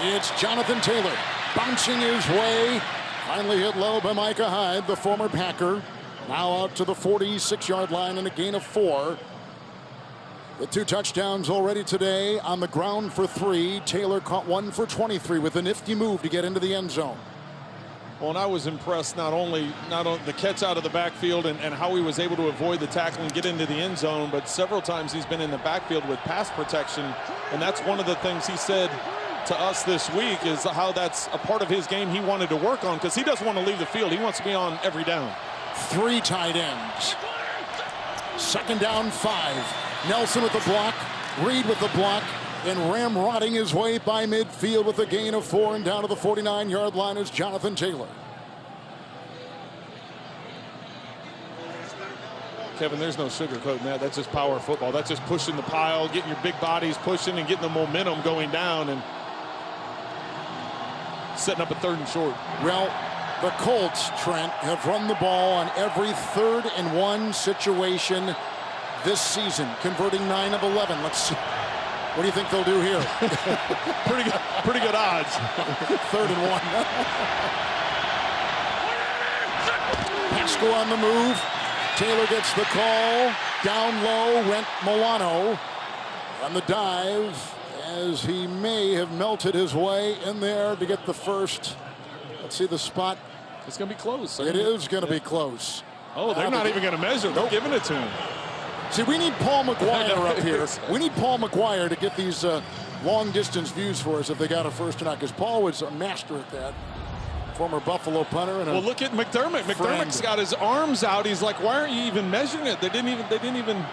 It's Jonathan Taylor bouncing his way. Finally hit low by Micah Hyde, the former Packer. Now out to the 46-yard line and a gain of 4. The 2 touchdowns already today on the ground for 3. Taylor caught 1 for 23 with a nifty move to get into the end zone. Well, and I was impressed not only the catch out of the backfield and how he was able to avoid the tackle and get into the end zone, but several times he's been in the backfield with pass protection. And that's one of the things he said to us this week, is how that's a part of his game he wanted to work on, because he doesn't want to leave the field. He wants to be on every down. 3 tight ends. 2nd down 5. Nelson with the block. Reed with the block. And ramrodding his way by midfield with a gain of 4, and down to the 49-yard line is Jonathan Taylor. Kevin, there's no sugarcoating that. That's just power football. That's just pushing the pile, getting your big bodies pushing and getting the momentum going down and setting up a 3rd and short. Well, the Colts, Trent, have run the ball on every 3rd and 1 situation this season, converting 9 of 11. Let's see. What do you think they'll do here? pretty good odds. 3rd and 1. Pascal on the move. Taylor gets the call. Down low went Milano on the dive, as he may have melted his way in there to get the first. Let's see the spot. It's going to be close. It is going to be close. Oh, they're not even going to measure. They're giving it to him. See, we need Paul McGuire up here. We need Paul McGuire to get these long-distance views for us if they got a first or not, because Paul was a master at that. Former Buffalo punter. And well, look at McDermott. McDermott's got his arms out. He's like, why aren't you even measuring it? They didn't even.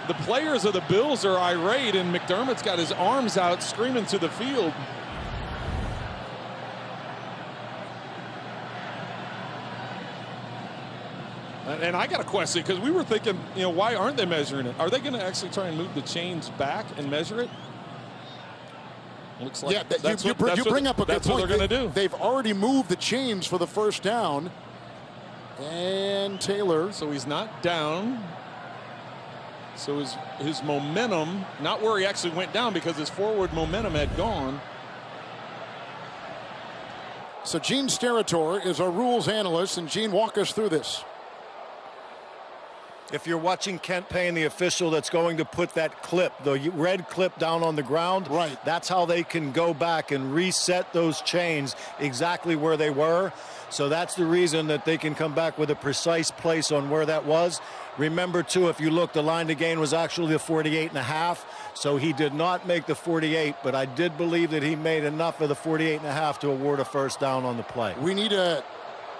The players of the Bills are irate, and McDermott's got his arms out, screaming to the field. And I got a question, because we were thinking, why aren't they measuring it? Are they going to actually try and move the chains back and measure it? Looks like you bring up a good point. That's what they're going to do. They've already moved the chains for the first down. And Taylor. So he's not down. So his momentum, not where he actually went down, because his forward momentum had gone. So Gene Steratore is our rules analyst, and Gene, walk us through this. If you're watching Kent Payne, the official that's going to put that clip, the red clip down on the ground, right, that's how they can go back and reset those chains exactly where they were. So that's the reason that they can come back with a precise place on where that was. Remember, too, if you look, the line to gain was actually the 48.5. So he did not make the 48, but I did believe that he made enough of the 48.5 to award a first down on the play. We need a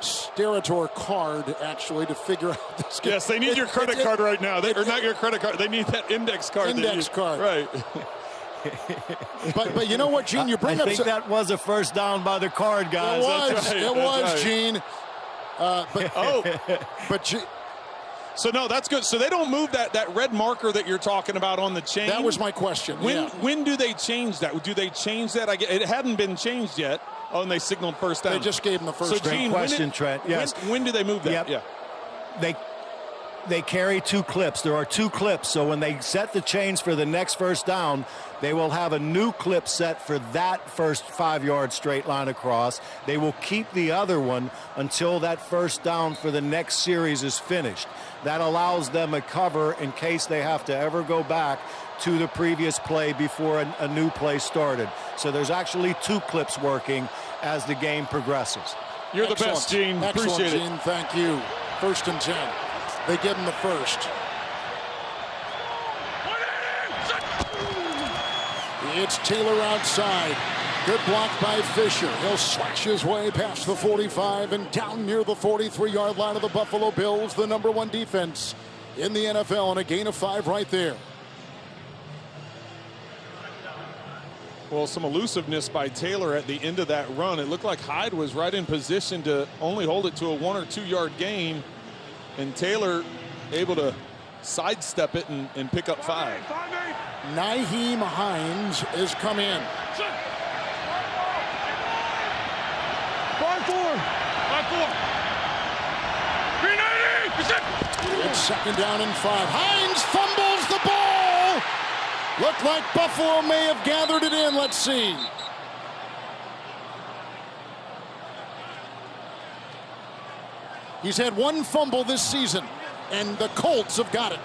Steratore card, actually, to figure out this game. Yes, they need your credit card right now. Or not your credit card. They need that index card. Index card. Right. But you know what, Gene? You bring I up. think that was a first down by the card, guys. It was, Gene. So no, that's good. So they don't move that red marker that you're talking about on the chain. That was my question. When do they change that? Do they change that? It hadn't been changed yet. Oh, and they signaled first down. They just gave him the first down. Great question, Trent. Yes. When do they move that? Yep. Yeah. They carry two clips. There are two clips. So when they set the chains for the next first down, they will have a new clip set for that first 5-yard straight line across. They will keep the other one until that first down for the next series is finished. That allows them a cover in case they have to ever go back to the previous play before a new play started. So there's actually two clips working as the game progresses. You're the best, Gene. Excellent, Appreciate Gene. it. Thank you. 1st and 10. They give him the first. It's Taylor outside. Good block by Fisher. He'll slash his way past the 45 and down near the 43-yard line of the Buffalo Bills, the #1 defense in the NFL, and a gain of 5 right there. Well, some elusiveness by Taylor at the end of that run. It looked like Hyde was right in position to only hold it to a 1 or 2 yard gain, and Taylor able to sidestep it and pick up 5. Nyheim Hines has come in. 5-4. It's 2nd down and 5. Hines fumbles the ball. Looked like Buffalo may have gathered it in. Let's see. He's had 1 fumble this season, and the Colts have got it.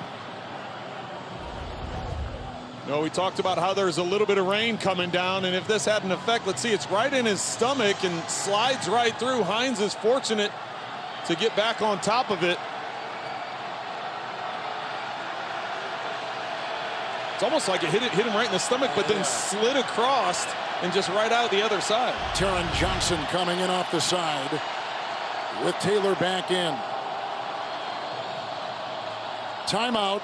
No, we talked about how there's a little bit of rain coming down, and if this had an effect, let's see, it's right in his stomach and slides right through. Hines is fortunate to get back on top of it. It's almost like it hit him right in the stomach, but then slid across and just right out the other side. Taron Johnson coming in off the side with Taylor back in. Timeout.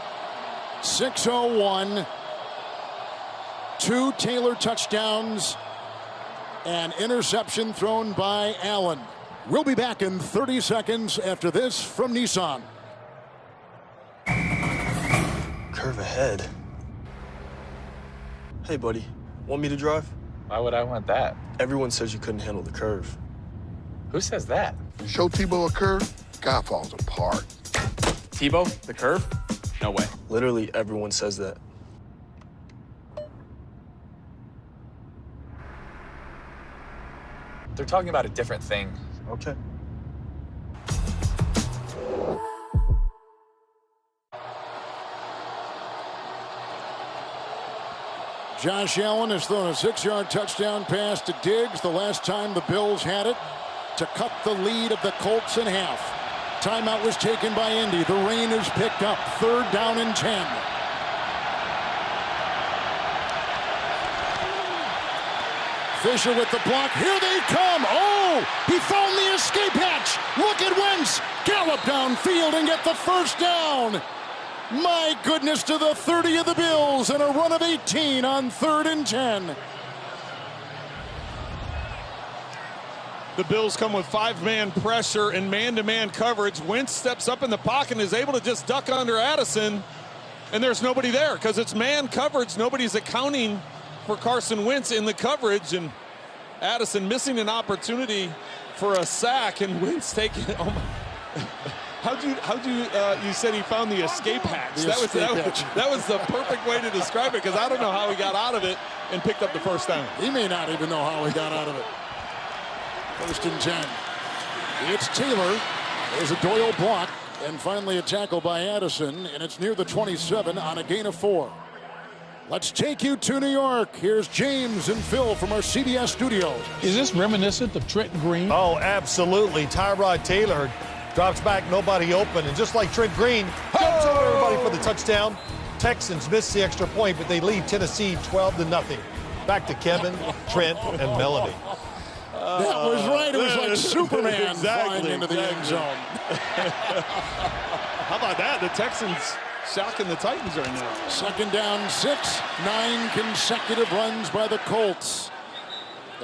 6:01. 2 Taylor touchdowns. An interception thrown by Allen. We'll be back in 30 seconds after this from Nissan. Curve ahead. Hey, buddy, want me to drive? Why would I want that? Everyone says you couldn't handle the curve. Who says that? Show Tebow a curve, guy falls apart. Tebow, the curve? No way. Literally, everyone says that. They're talking about a different thing. Okay. Josh Allen has thrown a 6-yard touchdown pass to Diggs the last time the Bills had it to cut the lead of the Colts in half. Timeout was taken by Indy. The rain is picked up. 3rd down and 10. Fisher with the block. Here they come. Oh, he found the escape hatch. Look at Wentz. Gallop downfield and get the first down. My goodness, to the 30 of the Bills and a run of 18 on 3rd and 10. The Bills come with 5-man pressure and man-to-man coverage. Wentz steps up in the pocket and is able to just duck under Addison, and there's nobody there because it's man coverage. Nobody's accounting for Carson Wentz in the coverage, and Addison missing an opportunity for a sack, and Wentz taking it. Oh my. You said he found the escape hatch. That was the perfect way to describe it, because I don't know how he got out of it and picked up the first down. He may not even know how he got out of it. 1st and 10. It's Taylor. There's a Doyle block, and finally a tackle by Addison, and it's near the 27 on a gain of 4. Let's take you to New York. Here's James and Phil from our CBS studios. Is this reminiscent of Trent Green? Oh, absolutely. Tyrod Taylor drops back, nobody open, and just like Trent Green, jumps over everybody for the touchdown. Texans miss the extra point, but they lead Tennessee 12-0. Back to Kevin, Trent, and Melanie. That was right. It was like Superman flying into the end zone. How about that? The Texans shocking the Titans right now. 2nd down 6. 9 consecutive runs by the Colts.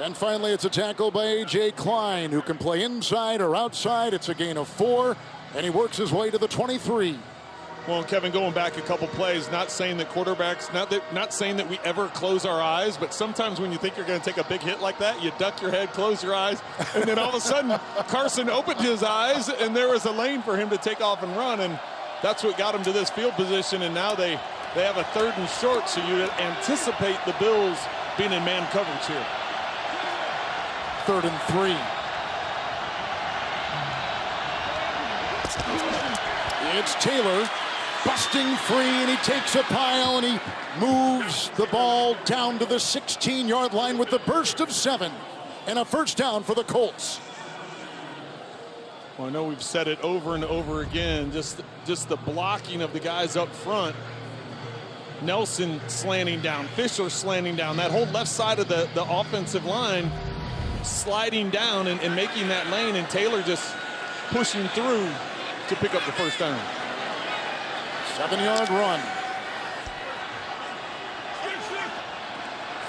And finally, it's a tackle by A.J. Klein, who can play inside or outside. It's a gain of 4, and he works his way to the 23. Well, Kevin, going back a couple plays, not saying that quarterbacks, not saying that we ever close our eyes, but sometimes when you think you're going to take a big hit like that, you duck your head, close your eyes, and then all of a sudden, Carson opened his eyes, and there was a lane for him to take off and run, and that's what got him to this field position, and now they have a 3rd and short, so you anticipate the Bills being in man coverage here. 3rd and 3. It's Taylor busting free, and he takes a pile, and he moves the ball down to the 16-yard line with the burst of 7 and a 1st down for the Colts. Well, I know we've said it over and over again, just the blocking of the guys up front. Nelson slanting down, Fisher slanting down, that whole left side of the offensive line sliding down and making that lane, and Taylor just pushing through to pick up the 1st down. 7-yard run.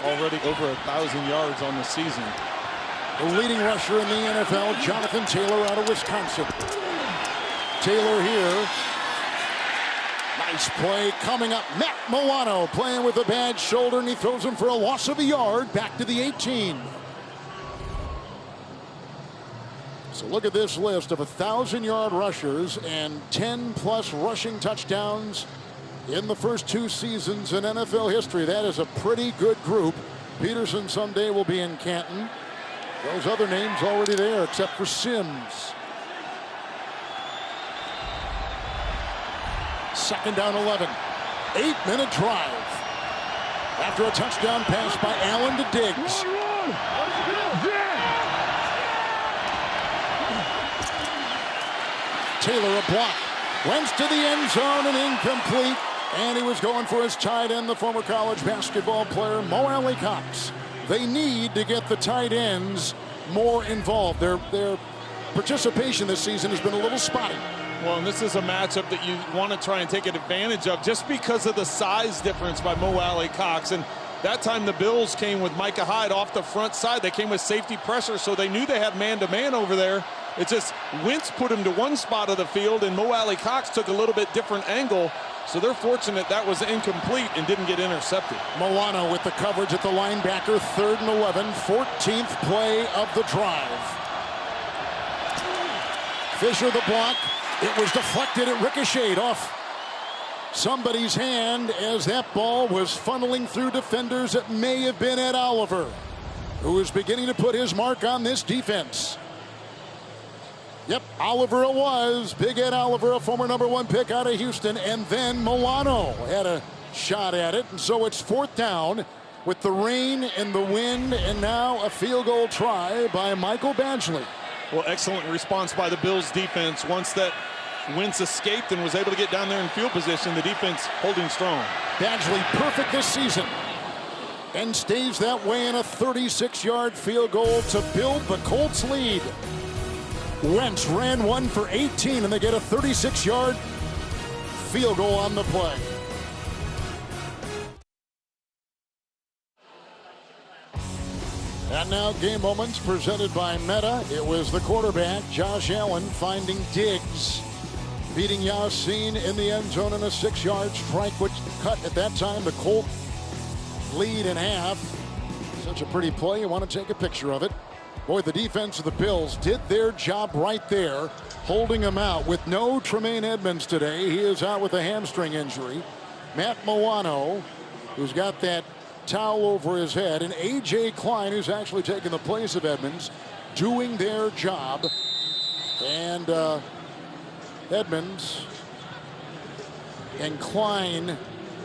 Already over 1,000 yards on the season. The leading rusher in the NFL, Jonathan Taylor out of Wisconsin. Taylor here. Nice play coming up. Matt Milano playing with a bad shoulder, and he throws him for a loss of a yard back to the 18. So look at this list of 1,000-yard rushers and 10-plus rushing touchdowns in the first 2 seasons in NFL history. That is a pretty good group. Peterson someday will be in Canton. Those other names already there, except for Sims. 2nd down 11. 8-minute drive. After a touchdown pass by Allen to Diggs. Taylor a block. Wentz to the end zone and incomplete. And he was going for his tight end, the former college basketball player, Mo Alley-Cox. They need to get the tight ends more involved. Their participation this season has been a little spotty. Well, and this is a matchup that you want to try and take advantage of just because of the size difference by Mo Alley-Cox. And that time the Bills came with Micah Hyde off the front side. They came with safety pressure, so they knew they had man-to-man over there. It's just Wentz put him to one spot of the field, and Mo Alley-Cox took a little bit different angle. So they're fortunate that was incomplete and didn't get intercepted. Milano with the coverage at the linebacker. 3rd and 11. 14th play of the drive. Fisher the block. It was deflected. It ricocheted off somebody's hand as that ball was funneling through defenders. It may have been Ed Oliver, who is beginning to put his mark on this defense. Yep, Oliver it was. Big Ed Oliver, a former #1 pick out of Houston. And then Milano had a shot at it. And so it's 4th down with the rain and the wind, and now a field goal try by Michael Badgley. Well, excellent response by the Bills defense. Once that Wentz escaped and was able to get down there in field position, the defense holding strong. Badgley perfect this season and stays that way in a 36-yard field goal to build the Colts lead. Wentz ran one for 18, and they get a 36-yard field goal on the play. And now game moments presented by Meta. It was the quarterback, Josh Allen, finding Diggs, beating Yasin in the end zone in a 6-yard strike, which cut at that time the Colt lead in half. Such a pretty play. You want to take a picture of it. Boy, the defense of the Bills did their job right there, holding him out with no Tremaine Edmonds today. He is out with a hamstring injury. Matt Milano, who's got that towel over his head, and A.J. Klein, who's actually taking the place of Edmonds, doing their job. And Edmonds and Klein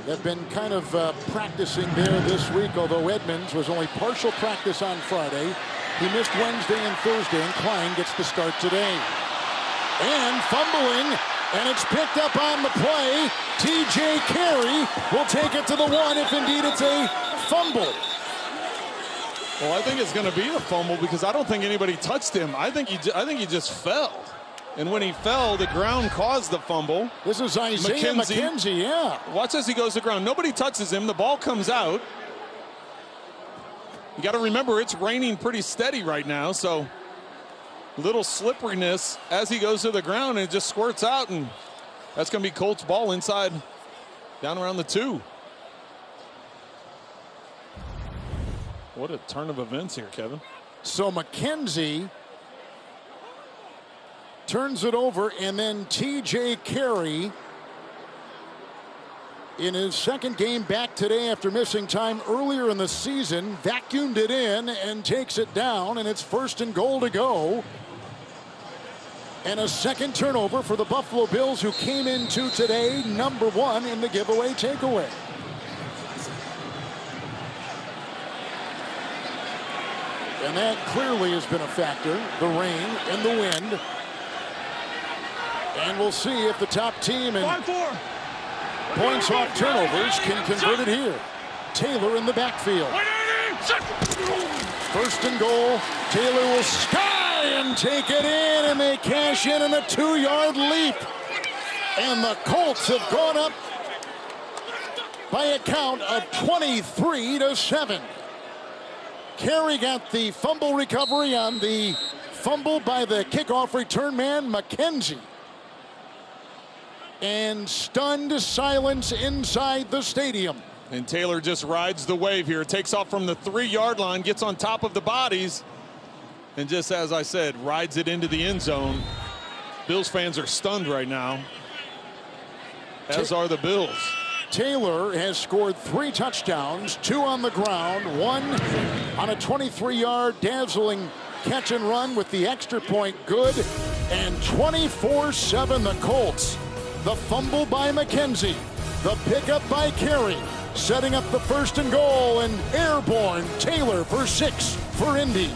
have been kind of practicing there this week, although Edmonds was only partial practice on Friday. He missed Wednesday and Thursday, and Klein gets the start today. And fumbling, and it's picked up on the play. T.J. Carey will take it to the 1 if indeed it's a fumble. Well, I think it's going to be a fumble because I don't think anybody touched him. I think he just fell. And when he fell, the ground caused the fumble. This is Isaiah McKenzie, yeah. Watch as he goes to the ground. Nobody touches him. The ball comes out. You got to remember, it's raining pretty steady right now, so little slipperiness as he goes to the ground, and it just squirts out, and that's going to be Colts ball inside, down around the 2. What a turn of events here, Kevin. So McKenzie turns it over, and then T.J. Carey, in his second game back today after missing time earlier in the season, vacuumed it in and takes it down, and it's 1st and goal to go. And a second turnover for the Buffalo Bills, who came into today number 1 in the giveaway takeaway. And that clearly has been a factor, the rain and the wind. And we'll see if the top team in points off turnovers can convert it here. Taylor in the backfield. 1st and goal. Taylor will sky and take it in, and they cash in a 2-yard leap. And the Colts have gone up by a count of 23-7. Carey got the fumble recovery on the fumble by the kickoff return man, McKenzie. And stunned silence inside the stadium. And Taylor just rides the wave here. Takes off from the 3-yard line, gets on top of the bodies, and just as I said, rides it into the end zone. Bills fans are stunned right now, as are the Bills. Taylor has scored 3 touchdowns, 2 on the ground, 1 on a 23-yard dazzling catch and run with the extra point good, and 24-7 the Colts. The fumble by McKenzie, the pickup by Carey, setting up the 1st and goal, and airborne Taylor for 6 for Indy.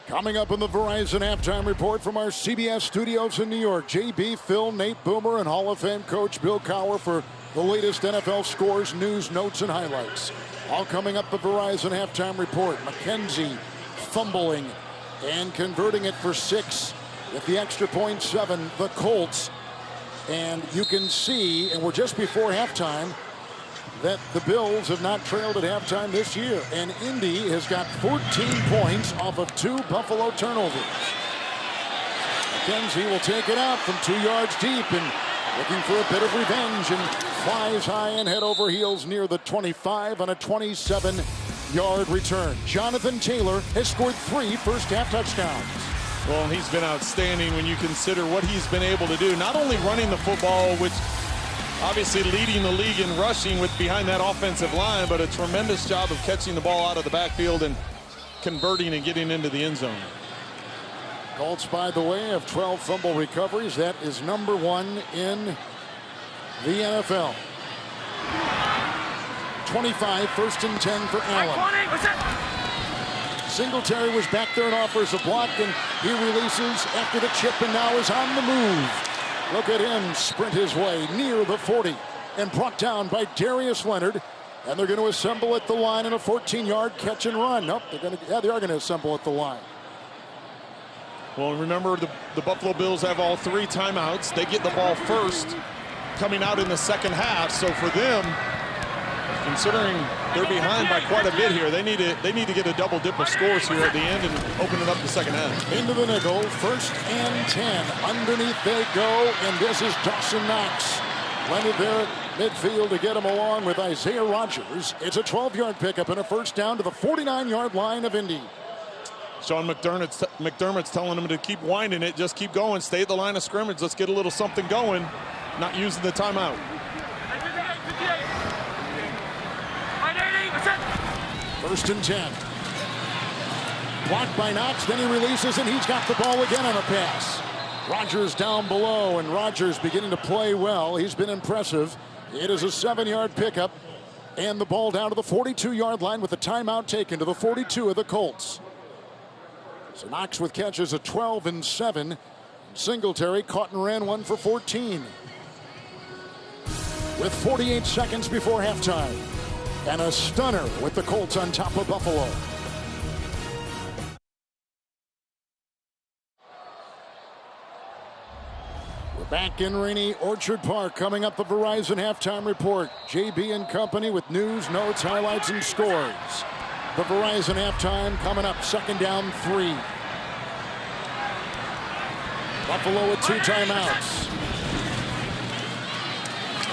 Coming up in the Verizon halftime report from our CBS studios in New York, JB, Phil, Nate Boomer, and Hall of Fame coach Bill Cowher for the latest NFL scores, news, notes, and highlights. All coming up the Verizon halftime report. McKenzie fumbling and converting it for 6 with the extra point 7, the Colts. And you can see, and we're just before halftime, that the Bills have not trailed at halftime this year. And Indy has got 14 points off of 2 Buffalo turnovers. McKenzie will take it out from 2 yards deep and looking for a bit of revenge, and flies high and head over heels near the 25 on a 27-yard return. Jonathan Taylor has scored 3 first-half touchdowns. Well, he's been outstanding when you consider what he's been able to do. Not only running the football, which obviously leading the league in rushing with behind that offensive line, but a tremendous job of catching the ball out of the backfield and converting and getting into the end zone. Colts, by the way, have 12 fumble recoveries. That is number 1 in the NFL. 25, 1st and 10 for Allen. Singletary was back there and offers a block, and he releases after the chip and now is on the move. Look at him sprint his way near the 40 and brought down by Darius Leonard. And they're going to assemble at the line in a 14-yard catch and run. Nope, they are going to assemble at the line. Well, remember, the Buffalo Bills have all 3 timeouts. They get the ball first coming out in the second half. So for them, considering they're behind by quite a bit here, they need to get a double dip of scores here at the end and open it up the second half. Into the nickel, 1st and 10. Underneath they go, and this is Dawson Knox. Landed there at midfield to get him along with Isaiah Rodgers. It's a 12-yard pickup and a first down to the 49-yard line of Indy. Sean McDermott's telling him to keep winding it, just keep going, stay at the line of scrimmage, let's get a little something going, not using the timeout. 1st and 10. Blocked by Knox, then he releases, and he's got the ball again on a pass. Rodgers down below, and Rodgers beginning to play well. He's been impressive. It is a 7-yard pickup, and the ball down to the 42-yard line with the timeout taken to the 42 of the Colts. So Knox with catches of 12 and 7. Singletary caught and ran 1 for 14. With 48 seconds before halftime. And a stunner with the Colts on top of Buffalo. We're back in rainy Orchard Park. Coming up, the Verizon halftime report. JB and company with news, notes, highlights, and scores. The Verizon halftime coming up, 2nd down 3. Buffalo with 2 timeouts.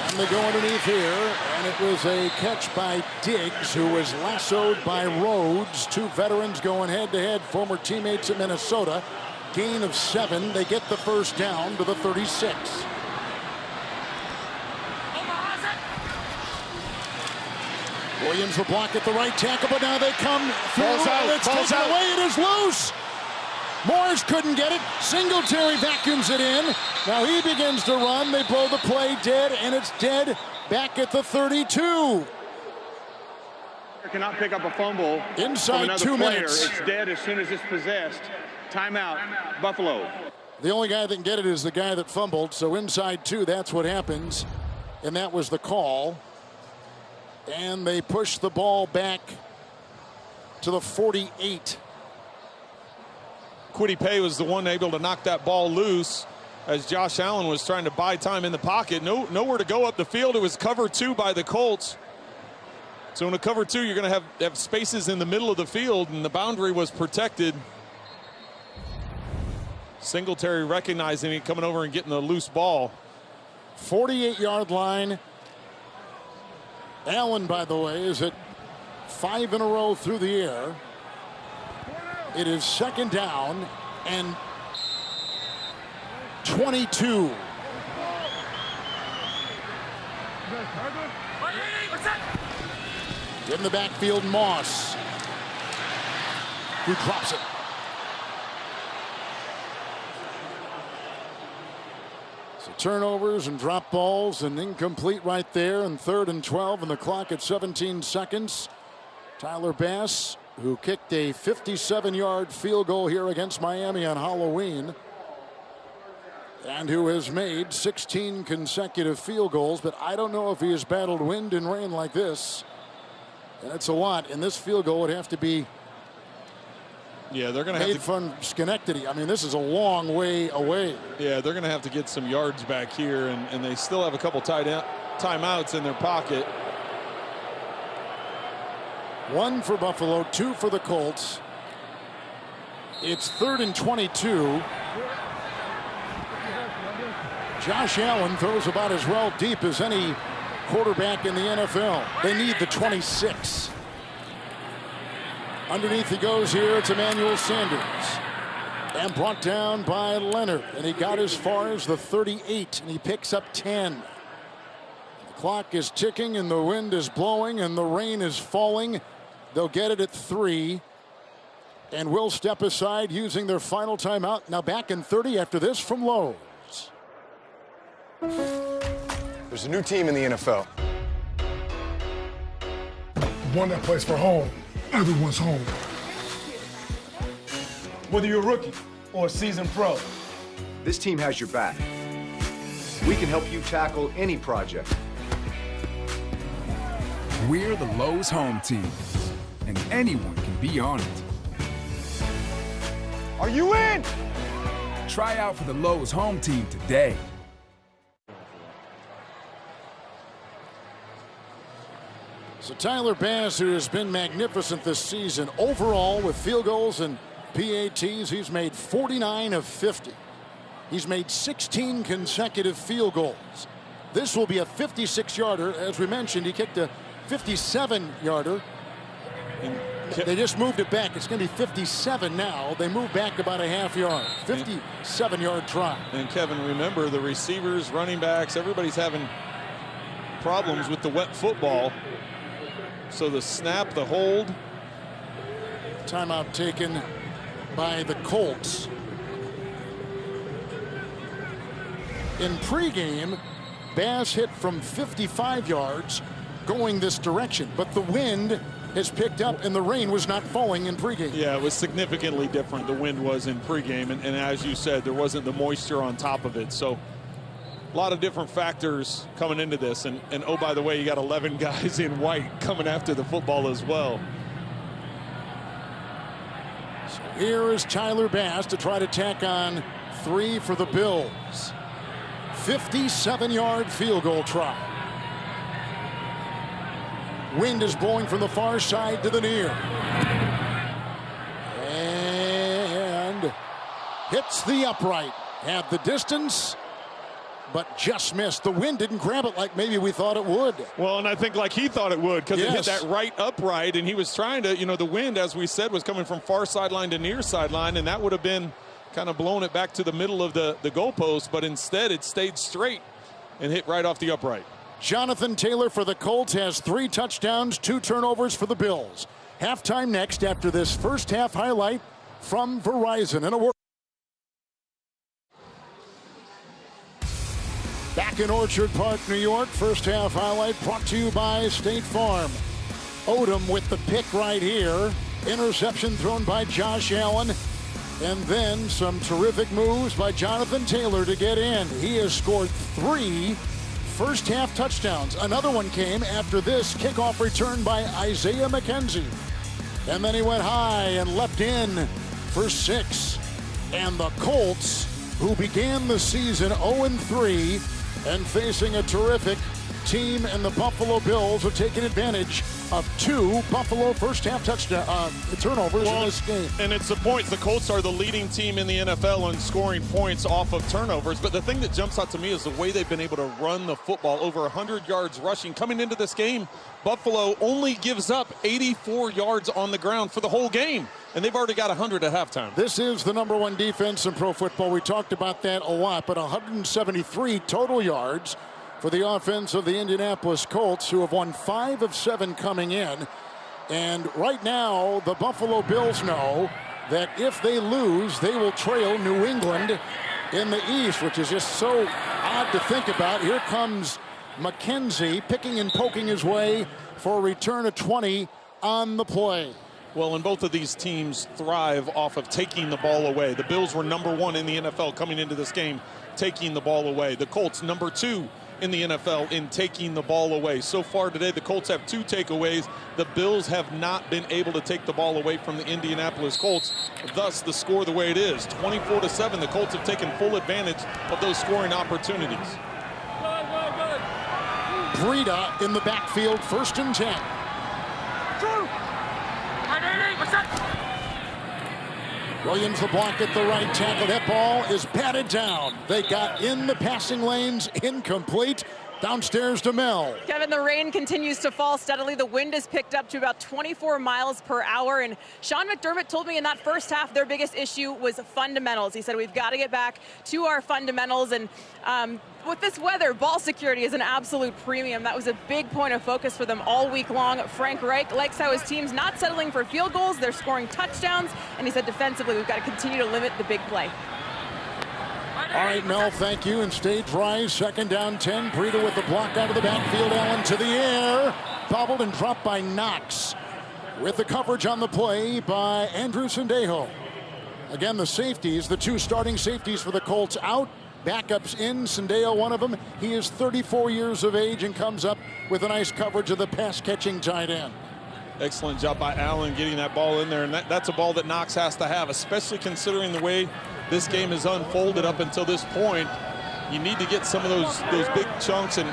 And they go underneath here, and it was a catch by Diggs, who was lassoed by Rhodes. 2 veterans going head-to-head, former teammates at Minnesota. Gain of 7. They get the first down to the 36. Williams will block at the right tackle, but now they come through. It's taken away. It is loose. Morris couldn't get it. Singletary vacuums it in. Now he begins to run. They blow the play dead, and it's dead back at the 32. Cannot pick up a fumble inside 2 minutes. It's dead as soon as it's possessed. Timeout, Buffalo. The only guy that can get it is the guy that fumbled. So inside 2, that's what happens. And that was the call. And they push the ball back to the 48. Kwity Paye was the one able to knock that ball loose as Josh Allen was trying to buy time in the pocket. Nowhere to go up the field. It was cover 2 by the Colts. So in a cover 2, you're going to have spaces in the middle of the field, and the boundary was protected. Singletary recognizing it, coming over and getting the loose ball. 48-yard line. Allen, by the way, is at 5 in a row through the air. It is 2nd down and 22. In the backfield, Moss, who drops it. So turnovers and drop balls and incomplete right there, and 3rd and 12, and the clock at 17 seconds. Tyler Bass, who kicked a 57-yard field goal here against Miami on Halloween, and who has made 16 consecutive field goals, but I don't know if he has battled wind and rain like this. And it's a lot, and this field goal would have to be they're going to made from Schenectady. I mean, this is a long way away. Yeah, they're going to have to get some yards back here, and they still have a couple timeouts in their pocket. 1 for Buffalo, 2 for the Colts. It's 3rd and 22. Josh Allen throws about as well deep as any quarterback in the NFL. They need the 26. Underneath he goes here. It's Emmanuel Sanders. And brought down by Leonard. And he got as far as the 38, and he picks up 10. The clock is ticking, and the wind is blowing, and the rain is falling. They'll get it at 3. And will step aside using their final timeout. Now back in 30 after this from Lowe's. The There's a new team in the NFL. One that plays for home. Everyone's home. Whether you're a rookie or a seasoned pro, This team has your back. We can help you tackle any project. We're the Lowe's home team, and anyone can be on it. are you in? Try out for the Lowe's home team today. So Tyler Bass, who has been magnificent this season overall with field goals and PATs, he's made 49 of 50. He's made 16 consecutive field goals. This will be a 56-yarder. As we mentioned, he kicked a 57-yarder. They just moved it back. It's going to be 57 now. They moved back about a half yard. 57-yard try. And Kevin, remember the receivers, running backs, everybody's having problems with the wet football. So the snap, the hold. Timeout taken by the Colts. In pregame, Bass hit from 55 yards going this direction, but the wind has picked up and the rain was not falling in pregame. Yeah, it was significantly different. The wind was in pregame, and as you said, there wasn't the moisture on top of it. So a lot of different factors coming into this. And oh, by the way, you got 11 guys in white coming after the football as well. So here is Tyler Bass to try to tack on 3 for the Bills. 57-yard field goal try. Wind is blowing from the far side to the near. And hits the upright. Had the distance, but just missed. The wind didn't grab it like maybe we thought it would. Well, and I think like he thought it would, because it hit that right upright, and he was trying to, you know, the wind, as we said, was coming from far sideline to near sideline, and that would have been kind of blown it back to the middle of the goalpost, but instead it stayed straight and hit right off the upright. Jonathan Taylor for the Colts has 3 touchdowns, 2 turnovers for the Bills. Halftime next after this first half highlight from Verizon. Back in Orchard Park, New York, first half highlight brought to you by State Farm. Odom with the pick right here. Interception thrown by Josh Allen. And then some terrific moves by Jonathan Taylor to get in. He has scored 3 first half touchdowns. Another one came after this kickoff return by Isaiah McKenzie. And then he went high and leapt in for 6. And the Colts, who began the season 0-3 and facing a terrific team, and the Buffalo Bills have taken advantage of 2 Buffalo first half touchdown turnovers in this game. And it's the points. The Colts are the leading team in the NFL in scoring points off of turnovers. But the thing that jumps out to me is the way they've been able to run the football. Over 100 yards rushing. Coming into this game, Buffalo only gives up 84 yards on the ground for the whole game. And they've already got 100 at halftime. This is the #1 defense in pro football. We talked about that a lot, but 173 total yards for the offense of the Indianapolis Colts, who have won 5 of 7 coming in. And right now, the Buffalo Bills know that if they lose, they will trail New England in the East, which is just so odd to think about. Here comes McKenzie picking and poking his way for a return of 20 on the play. Well, and both of these teams thrive off of taking the ball away. The Bills were #1 in the NFL coming into this game, taking the ball away. The Colts #2 in the NFL in taking the ball away. So far today, the Colts have 2 takeaways. The Bills have not been able to take the ball away from the Indianapolis Colts. Thus, the score the way it is, 24-7. The Colts have taken full advantage of those scoring opportunities. Breida in the backfield, 1st and 10. Williams the block at the right tackle. That ball is batted down. They got in the passing lanes, incomplete. Downstairs to Mel. Kevin, the rain continues to fall steadily. The wind has picked up to about 24 miles per hour. And Sean McDermott told me in that first half their biggest issue was fundamentals. He said, we've got to get back to our fundamentals. And with this weather, ball security is an absolute premium. That was a big point of focus for them all week long. Frank Reich likes how his team's not settling for field goals. They're scoring touchdowns. And he said defensively, we've got to continue to limit the big play. All right, Mel, thank you. And stage rise, 2nd down 10. Breida with the block out of the backfield. Allen to the air. Bobbled and dropped by Knox. With the coverage on the play by Andrew Sendejo. Again, the safeties, the 2 starting safeties for the Colts out. Backups in. Sendejo, one of them. He is 34 years of age and comes up with a nice coverage of the pass-catching tight end. Excellent job by Allen getting that ball in there, and that's a ball that Knox has to have, especially considering the way this game has unfolded up until this point. You need to get some of those big chunks and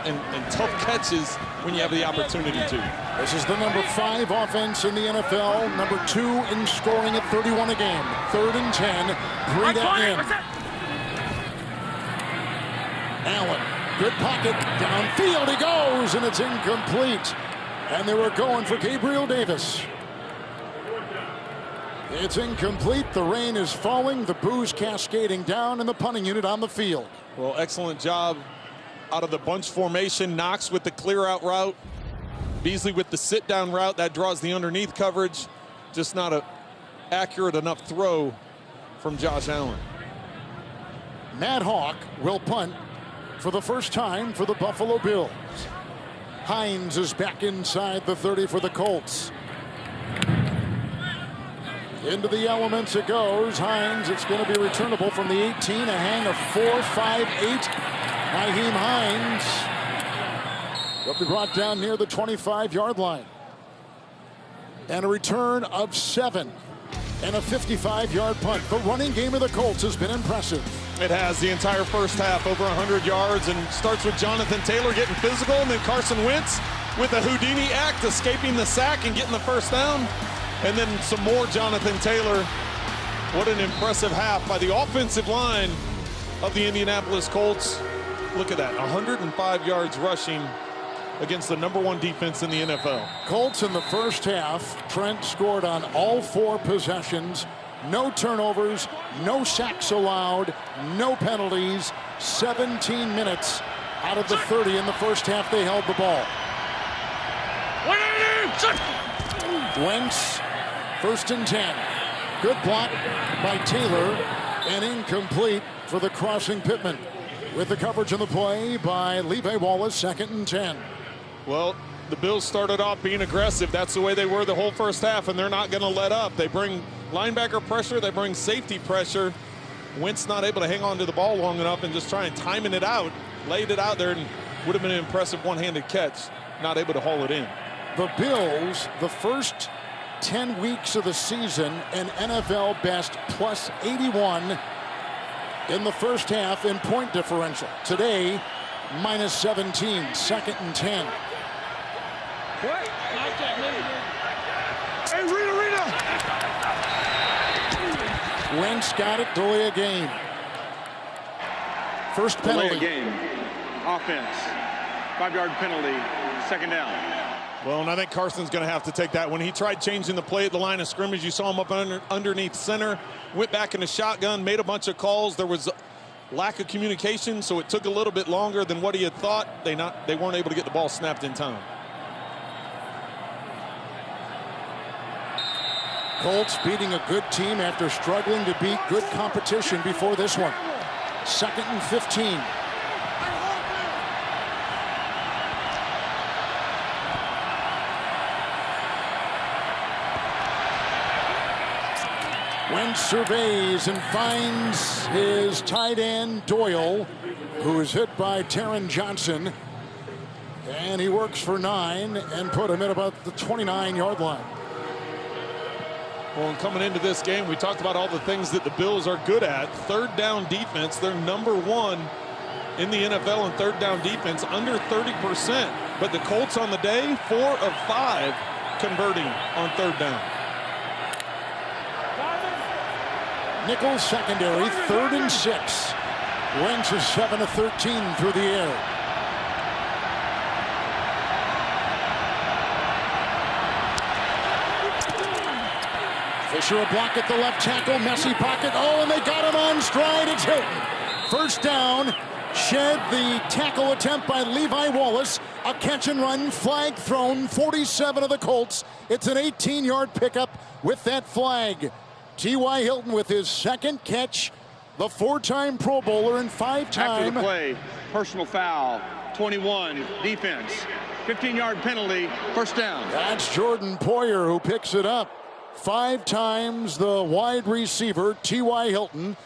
tough catches when you have the opportunity to. This is the number 5 offense in the NFL, number 2 in scoring at 31 a game. 3rd and 10, Breida in. Allen, good pocket, downfield he goes, and it's incomplete. And they were going for Gabriel Davis. It's incomplete. The rain is falling, the booze cascading down, and the punting unit on the field. Well, excellent job out of the bunch formation. Knox with the clear out route. Beasley with the sit down route. That draws the underneath coverage. Just not an accurate enough throw from Josh Allen. Matt Hawk will punt for the first time for the Buffalo Bills. Hines is back inside the 30 for the Colts. Into the elements it goes. Hines, it's going to be returnable from the 18. A hang of 4.58. Nyheim Hines will be brought down near the 25-yard line. And a return of 7. And a 55-yard punt. The running game of the Colts has been impressive. It has the entire first half, over 100 yards, and starts with Jonathan Taylor getting physical, and then Carson Wentz with a Houdini act, escaping the sack and getting the first down. And then some more Jonathan Taylor. What an impressive half by the offensive line of the Indianapolis Colts. Look at that, 105 yards rushing against the number 1 defense in the NFL. Colts in the first half, Trent scored on all 4 possessions. No turnovers, no sacks allowed, no penalties. 17 minutes out of the 30 in the first half they held the ball. Wentz, 1st and 10. Good block by Taylor and incomplete for the crossing Pittman. With the coverage on the play by Levi Wallace, 2nd and 10. Well, the Bills started off being aggressive. That's the way they were the whole first half, and they're not going to let up. They bring linebacker pressure, they bring safety pressure. Wentz not able to hang on to the ball long enough and just trying timing it out, laid it out there, and would have been an impressive one-handed catch. Not able to haul it in. The Bills, the first 10 weeks of the season, an NFL best plus 81 in the first half in point differential. Today, minus 17, 2nd and 10. Hey, Rita! Wentz got it, delay a game. First penalty. Delay a game. Offense. 5-yard penalty. 2nd down. Well, and I think Carson's going to have to take that. When he tried changing the play at the line of scrimmage, you saw him up underneath center, went back in the shotgun, made a bunch of calls. There was lack of communication, so it took a little bit longer than what he had thought. They weren't able to get the ball snapped in time. Colts beating a good team after struggling to beat good competition before this one. 2nd and 15. Wentz surveys and finds his tight end Doyle, who is hit by Taron Johnson. And he works for 9 and put him at about the 29-yard line. Well, and coming into this game, we talked about all the things that the Bills are good at. 3rd down defense, they're number 1 in the NFL in 3rd down defense, under 30%. But the Colts on the day, 4 of 5 converting on 3rd down. Nickel secondary, 3rd and 6. Wentz is 7 of 13 through the air. Fisher a block at the left tackle, messy pocket. Oh, and they got him on stride. It's Hilton. First down. Shed the tackle attempt by Levi Wallace. A catch and run, flag thrown, 47 of the Colts. It's an 18-yard pickup with that flag. T.Y. Hilton with his 2nd catch the 4-time Pro Bowler and 5-time. After the play, personal foul, 21, defense. 15-yard penalty, first down. That's Jordan Poyer who picks it up. 5 times the wide receiver, T.Y. Hilton,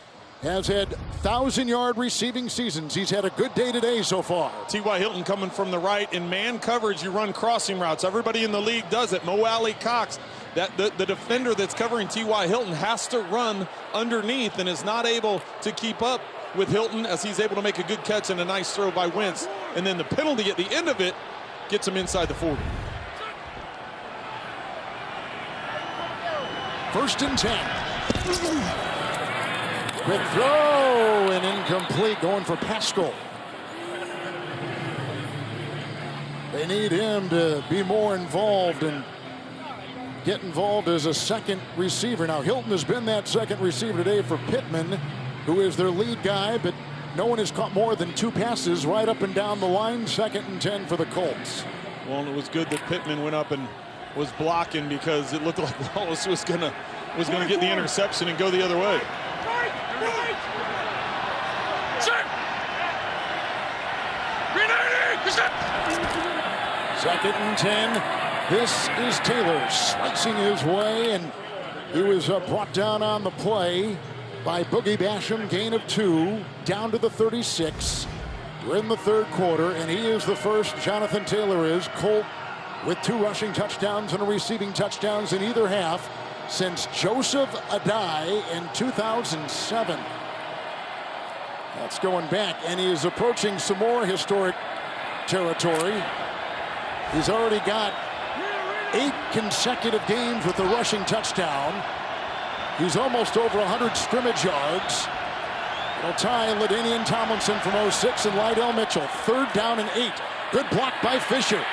has had 1,000-yard receiving seasons. He's had a good day today so far. T.Y. Hilton coming from the right. In man coverage, you run crossing routes. Everybody in the league does it. Mo Alley Cox, the defender that's covering T.Y. Hilton has to run underneath and is not able to keep up with Hilton as he's able to make a good catch and a nice throw by Wentz. And then the penalty at the end of it gets him inside the 40. 1st and 10. Quick throw and incomplete, going for Pascal. They need him to be more involved and get involved as a second receiver. Now, Hilton has been that second receiver today for Pittman, who is their lead guy, but no one has caught more than 2 passes right up and down the line. 2nd and 10 for the Colts. Well, it was good that Pittman went up and was blocking because it looked like Wallace was gonna get the interception and go the other way. 2nd and 10. This is Taylor slicing his way, and he was brought down on the play by Boogie Basham. Gain of 2, down to the 36. We're in the 3rd quarter, and he is the first. Jonathan Taylor is Colt with 2 rushing touchdowns and a receiving touchdowns in either half since Joseph Adai in 2007. That's going back, and he is approaching some more historic territory. He's already got 8 consecutive games with a rushing touchdown. He's almost over 100 scrimmage yards. It'll tie LaDainian Tomlinson from 06 and Lydell Mitchell. 3rd down and 8. Good block by Fisher.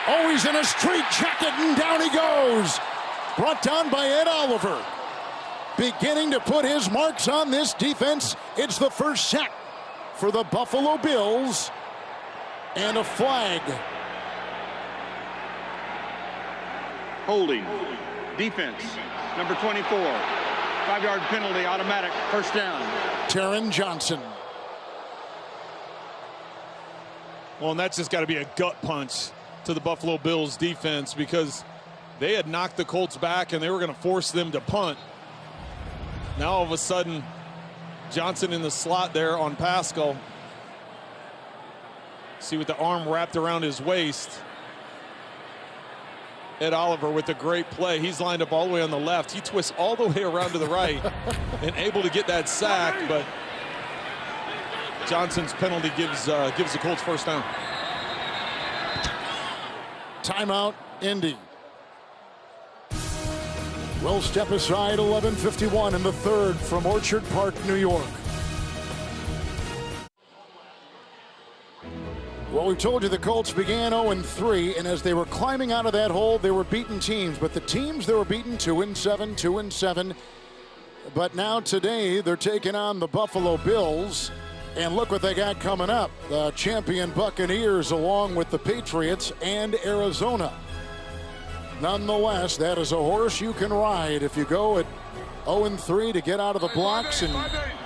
Oh, he's in a straight jacket, and down he goes. Brought down by Ed Oliver. Beginning to put his marks on this defense. It's the first sack for the Buffalo Bills. And a flag. Holding, defense, number 24. 5-yard penalty, automatic, first down. Taron Johnson. Well, and that's just got to be a gut punch to the Buffalo Bills defense because they had knocked the Colts back and they were going to force them to punt. Now all of a sudden, Johnson in the slot there on Pascal. See with the arm wrapped around his waist. Ed Oliver with a great play. He's lined up all the way on the left. He twists all the way around to the right and able to get that sack, but Johnson's penalty gives the Colts first down. Timeout, Indy. We'll step aside. 11:51 in the 3rd from Orchard Park, New York. Well, we told you the Colts began 0-3, and as they were climbing out of that hole, they were beating teams. But the teams they were beaten 2-7, 2-7. But now today, they're taking on the Buffalo Bills. And look what they got coming up. The champion Buccaneers along with the Patriots and Arizona. Nonetheless, that is a horse you can ride if you go at 0-3 to get out of the blocks and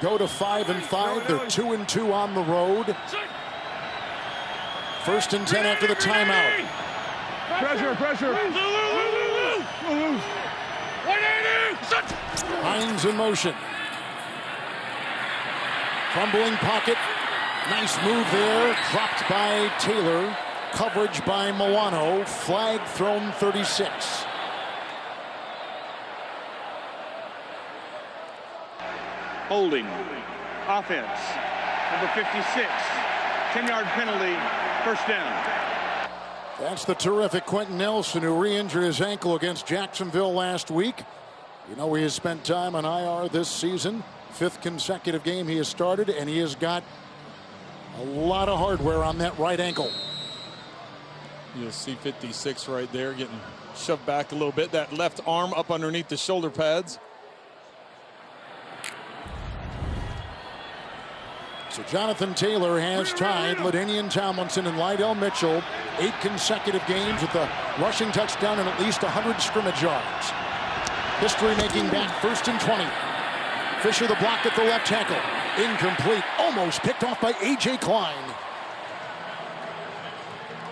go to 5-5. They're 2-2 on the road. 1st and 10 after the timeout. Pressure. Hines in motion. Crumbling pocket. Nice move there. Dropped by Taylor. Coverage by Milano. Flag thrown 36. Holding, offense, number 56. 10-yard penalty, first down. That's the terrific Quentin Nelson, who re-injured his ankle against Jacksonville last week. You know, he has spent time on IR this season. 5th consecutive game he has started, and he has got a lot of hardware on that right ankle. You'll see 56 right there getting shoved back a little bit. That left arm up underneath the shoulder pads. So Jonathan Taylor has tied LaDainian Tomlinson and Lydell Mitchell 8 consecutive games with a rushing touchdown and at least 100 scrimmage yards. History making back 1st and 20. Fisher the block at the left tackle. Incomplete. Almost picked off by A.J. Klein.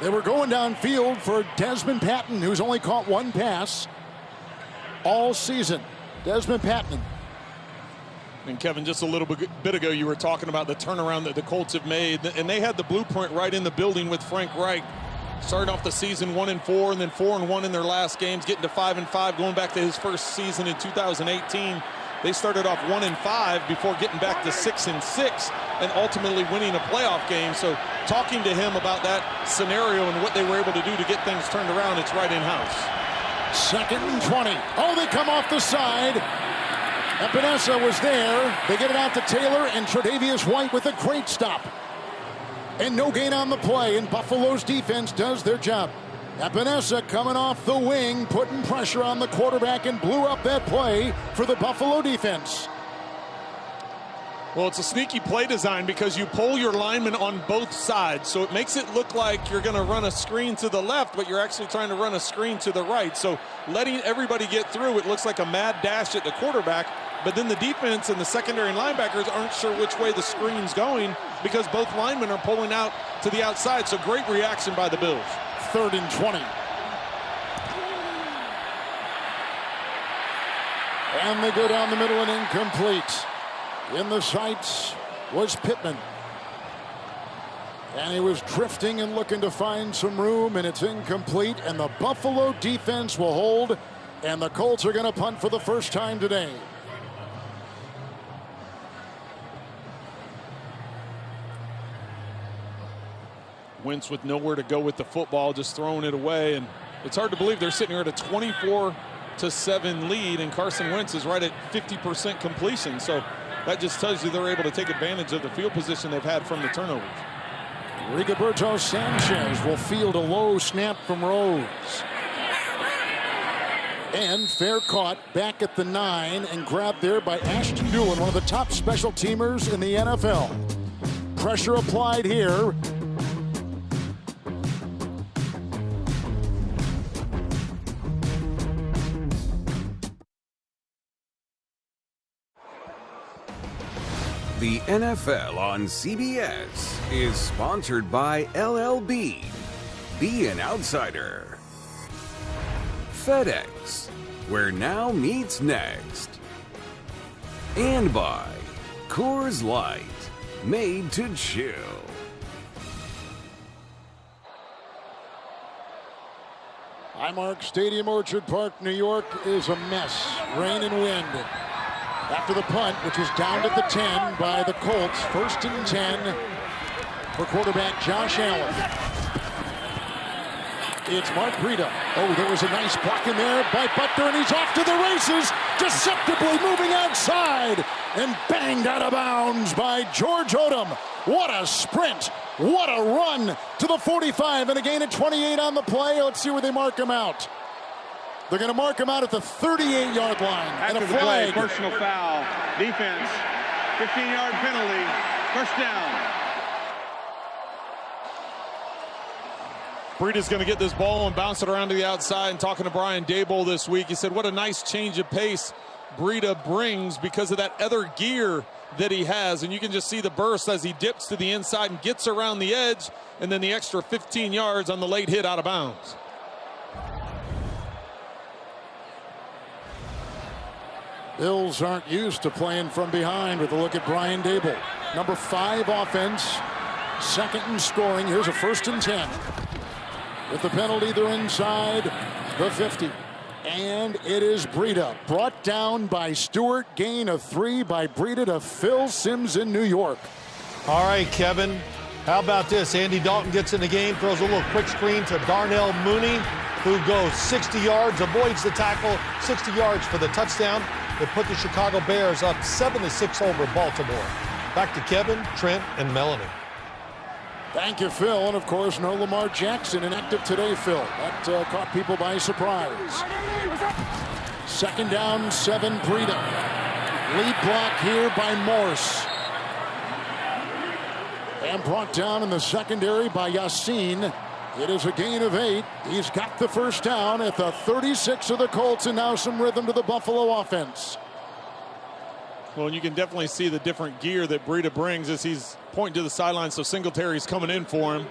They were going downfield for Desmond Patton, who's only caught one pass all season. Desmond Patton. And Kevin, just a little bit ago, you were talking about the turnaround that the Colts have made, and they had the blueprint right in the building with Frank Reich. Starting off the season 1-4, and then 4-1 in their last games, getting to 5-5, going back to his first season in 2018. They started off 1-5 before getting back to 6-6 and ultimately winning a playoff game. So talking to him about that scenario and what they were able to do to get things turned around, it's right in-house. 2nd and 20. Oh, they come off the side. Epinesa was there. They get it out to Taylor, and Tre'Davious White with a great stop. And no gain on the play, and Buffalo's defense does their job. Epinesa coming off the wing, putting pressure on the quarterback, and blew up that play for the Buffalo defense. Well, it's a sneaky play design because you pull your linemen on both sides, so it makes it look like you're going to run a screen to the left, but you're actually trying to run a screen to the right. So letting everybody get through, it looks like a mad dash at the quarterback, but then the defense and the secondary linebackers aren't sure which way the screen's going because both linemen are pulling out to the outside. So great reaction by the Bills. 3rd and 20. And they go down the middle and incomplete. In the sights was Pittman. And he was drifting and looking to find some room, and it's incomplete. And the Buffalo defense will hold, and the Colts are going to punt for the first time today. Wentz with nowhere to go with the football, just throwing it away. And it's hard to believe they're sitting here at a 24-7 lead, and Carson Wentz is right at 50% completion. So that just tells you they're able to take advantage of the field position they've had from the turnovers. Rigoberto Sanchez will field a low snap from Rose. And fair caught back at the 9 and grabbed there by Ashton Dulin, one of the top special teamers in the NFL. Pressure applied here. The NFL on CBS is sponsored by LLB. Be an outsider. FedEx, where now meets next. And by Coors Light, made to chill. Highmark Stadium, Orchard Park, New York is a mess. Rain and wind. After the punt, which is down to the 10 by the Colts. 1st and 10 for quarterback Josh Allen. It's Mark Breida. Oh, there was a nice block in there by Butler, and he's off to the races. Deceptively moving outside and banged out of bounds by George Odom. What a sprint. What a run to the 45 and a gain of 28 on the play. Let's see where they mark him out. They're going to mark him out at the 38-yard line. After and a the flag. play, personal foul, defense, 15-yard penalty, 1st down. Breida's going to get this ball and bounce it around to the outside. And talking to Brian Daboll this week, he said what a nice change of pace Breida brings because of that other gear that he has. And you can just see the burst as he dips to the inside and gets around the edge, and then the extra 15 yards on the late hit out of bounds. Bills aren't used to playing from behind with a look at Brian Daboll. Number 5 offense, 2nd and scoring. Here's a 1st and 10. With the penalty, they're inside the 50. And it is Breida. Brought down by Stewart. Gain of 3 by Breida to Phil Simms in New York. All right, Kevin. How about this? Andy Dalton gets in the game, throws a little quick screen to Darnell Mooney, who goes 60 yards, avoids the tackle, 60 yards for the touchdown. They put the Chicago Bears up 7-6 over Baltimore. Back to Kevin, Trent, and Melanie. Thank you, Phil. And, of course, no Lamar Jackson inactive today, Phil. That caught people by surprise. 2nd down, 7, Breida. Lead block here by Morse. And brought down in the secondary by Yassine. It is a gain of 8. He's got the 1st down at the 36 of the Colts, and now some rhythm to the Buffalo offense. Well, you can definitely see the different gear that Breida brings as he's pointing to the sideline, so Singletary's coming in for him.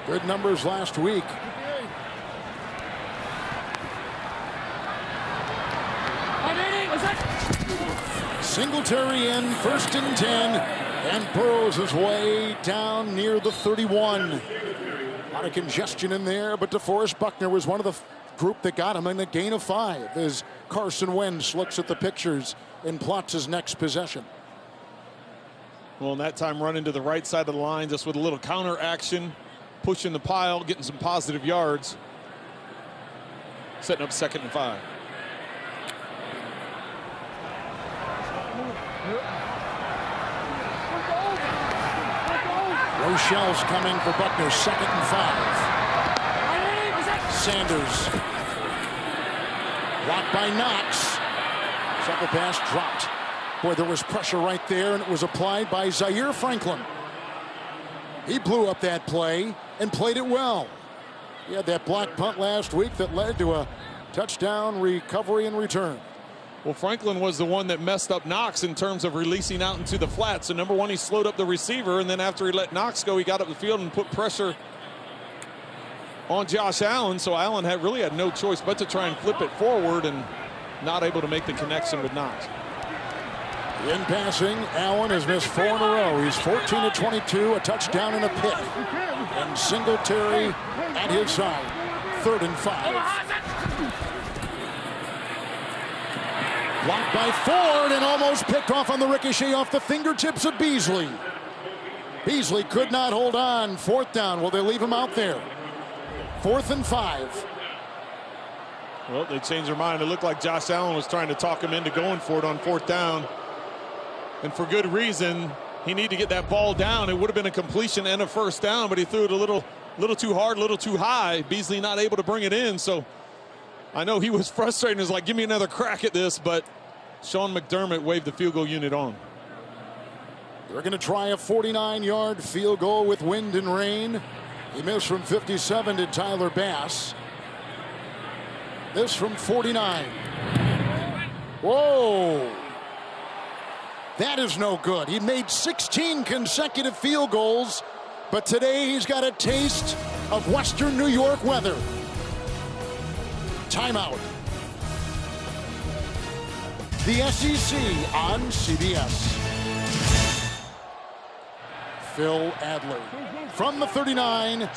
Good numbers last week. Singletary in, 1st and 10, and burrows his way down near the 31. A lot of congestion in there, but DeForest Buckner was one of the group that got him in a gain of 5 as Carson Wentz looks at the pictures and plots his next possession. Well, and that time running to the right side of the line just with a little counter action, pushing the pile, getting some positive yards, setting up 2nd and 5. Rochelle's coming for Buckner, 2nd and 5. Sanders. Blocked by Knox. Second pass dropped. Boy, there was pressure right there, and it was applied by Zaire Franklin. He blew up that play and played it well. He had that block punt last week that led to a touchdown recovery and return. Well, Franklin was the one that messed up Knox in terms of releasing out into the flat. So number one, he slowed up the receiver, and then after he let Knox go, he got up the field and put pressure on Josh Allen. So Allen really had no choice but to try and flip it forward, and not able to make the connection with Knox. In passing, Allen has missed 4 in a row. He's 14 of 22, a touchdown and a pick. And Singletary at his side, 3rd and 5. Blocked by Ford and almost picked off on the ricochet off the fingertips of Beasley. Beasley could not hold on. 4th down. Will they leave him out there? 4th and 5. Well, they changed their mind. It looked like Josh Allen was trying to talk him into going for it on 4th down. And for good reason. He needed to get that ball down. It would have been a completion and a 1st down, but he threw it a little too hard, a little too high. Beasley not able to bring it in. So I know he was frustrated. He was like, give me another crack at this, but Sean McDermott waved the field goal unit on. They're going to try a 49-yard field goal with wind and rain. He missed from 57 to Tyler Bass. This from 49. Whoa. That is no good. He made 16 consecutive field goals, but today he's got a taste of Western New York weather. Timeout. The SEC on CBS. Phil Adler from the 39.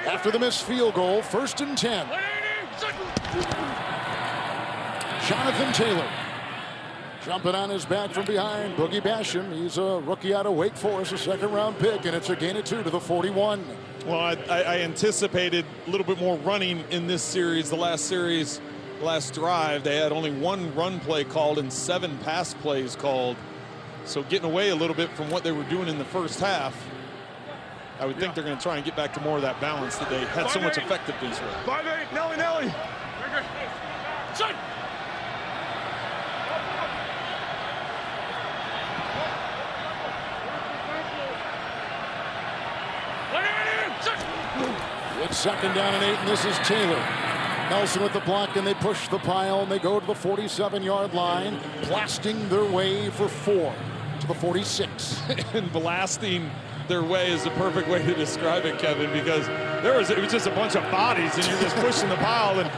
After the missed field goal, 1st and 10. Jonathan Taylor jumping on his back from behind. Boogie Basham, he's a rookie out of Wake Forest, a 2nd-round pick, and it's a gain of 2 to the 41. Well, I anticipated a little bit more running in this series. The last drive, they had only 1 run play called and 7 pass plays called. So getting away a little bit from what they were doing in the first half, I would think they're going to try and get back to more of that balance that they had so much effectiveness with. 5-8, Nelly. Shut. It's 2nd down and 8, and this is Taylor. Nelson with the block, and they push the pile, and they go to the 47-yard line, blasting their way for 4 to the 46. And blasting their way is the perfect way to describe it, Kevin, because it was just a bunch of bodies, and you're just pushing the pile, and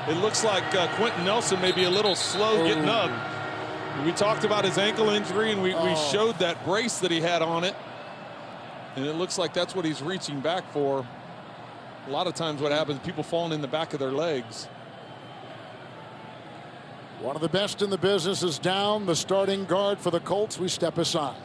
it looks like Quentin Nelson may be a little slow getting up. We talked about his ankle injury, and we showed that brace that he had on it, and it looks like that's what he's reaching back for. A lot of times what happens, people falling in the back of their legs. One of the best in the business is down. The starting guard for the Colts. We step aside.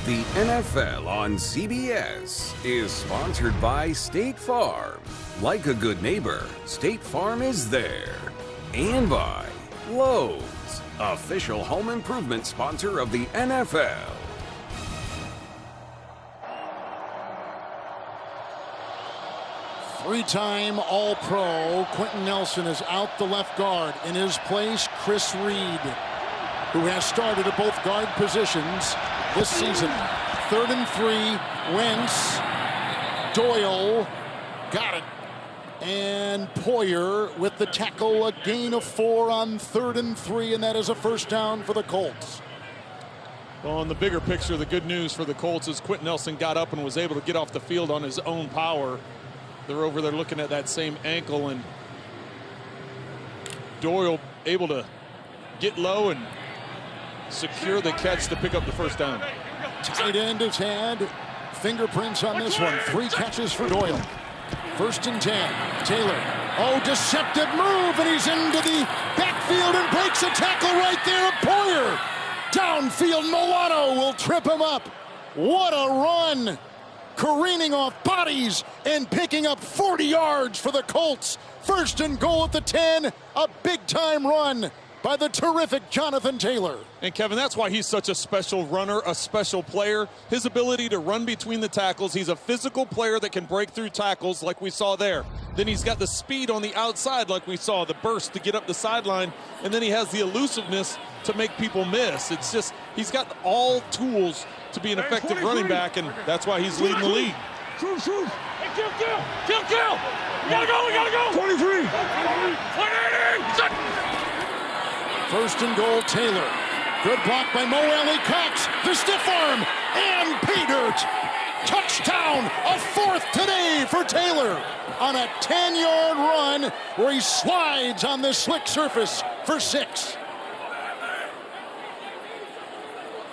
The NFL on CBS is sponsored by State Farm. Like a good neighbor, State Farm is there. And by Lowe's, official home improvement sponsor of the NFL. Three-time All-Pro Quentin Nelson is out the left guard. In his place, Chris Reed, who has started at both guard positions this season. 3rd and 3. Wentz, Doyle, got it. And Poyer with the tackle, a gain of 4 on 3rd and 3, and that is a first down for the Colts. Well, in the bigger picture, the good news for the Colts is Quentin Nelson got up and was able to get off the field on his own power. They're over there looking at that same ankle, and Doyle able to get low and secure the catch to pick up the first down. Tight end has had fingerprints on this one. 3 catches for Doyle. 1st and 10. Taylor. Oh, deceptive move, and he's into the backfield and breaks a tackle right there of Poyer. Downfield, Milano will trip him up. What a run. Careening off bodies and picking up 40 yards for the Colts. 1st and goal at the 10. A big-time run by the terrific Jonathan Taylor. And Kevin, that's why he's such a special runner, a special player. His ability to run between the tackles. He's a physical player that can break through tackles like we saw there. Then he's got the speed on the outside like we saw, the burst to get up the sideline. And then he has the elusiveness to make people miss. It's just, he's got all tools to be an effective running back, and that's why he's leading the league. Shoot. Hey, kill. We gotta go. 23. 1st and goal, Taylor. Good block by Mo Alley Cox. The stiff arm and pay dirt. Touchdown, a 4th today for Taylor on a 10-yard run where he slides on this slick surface for 6.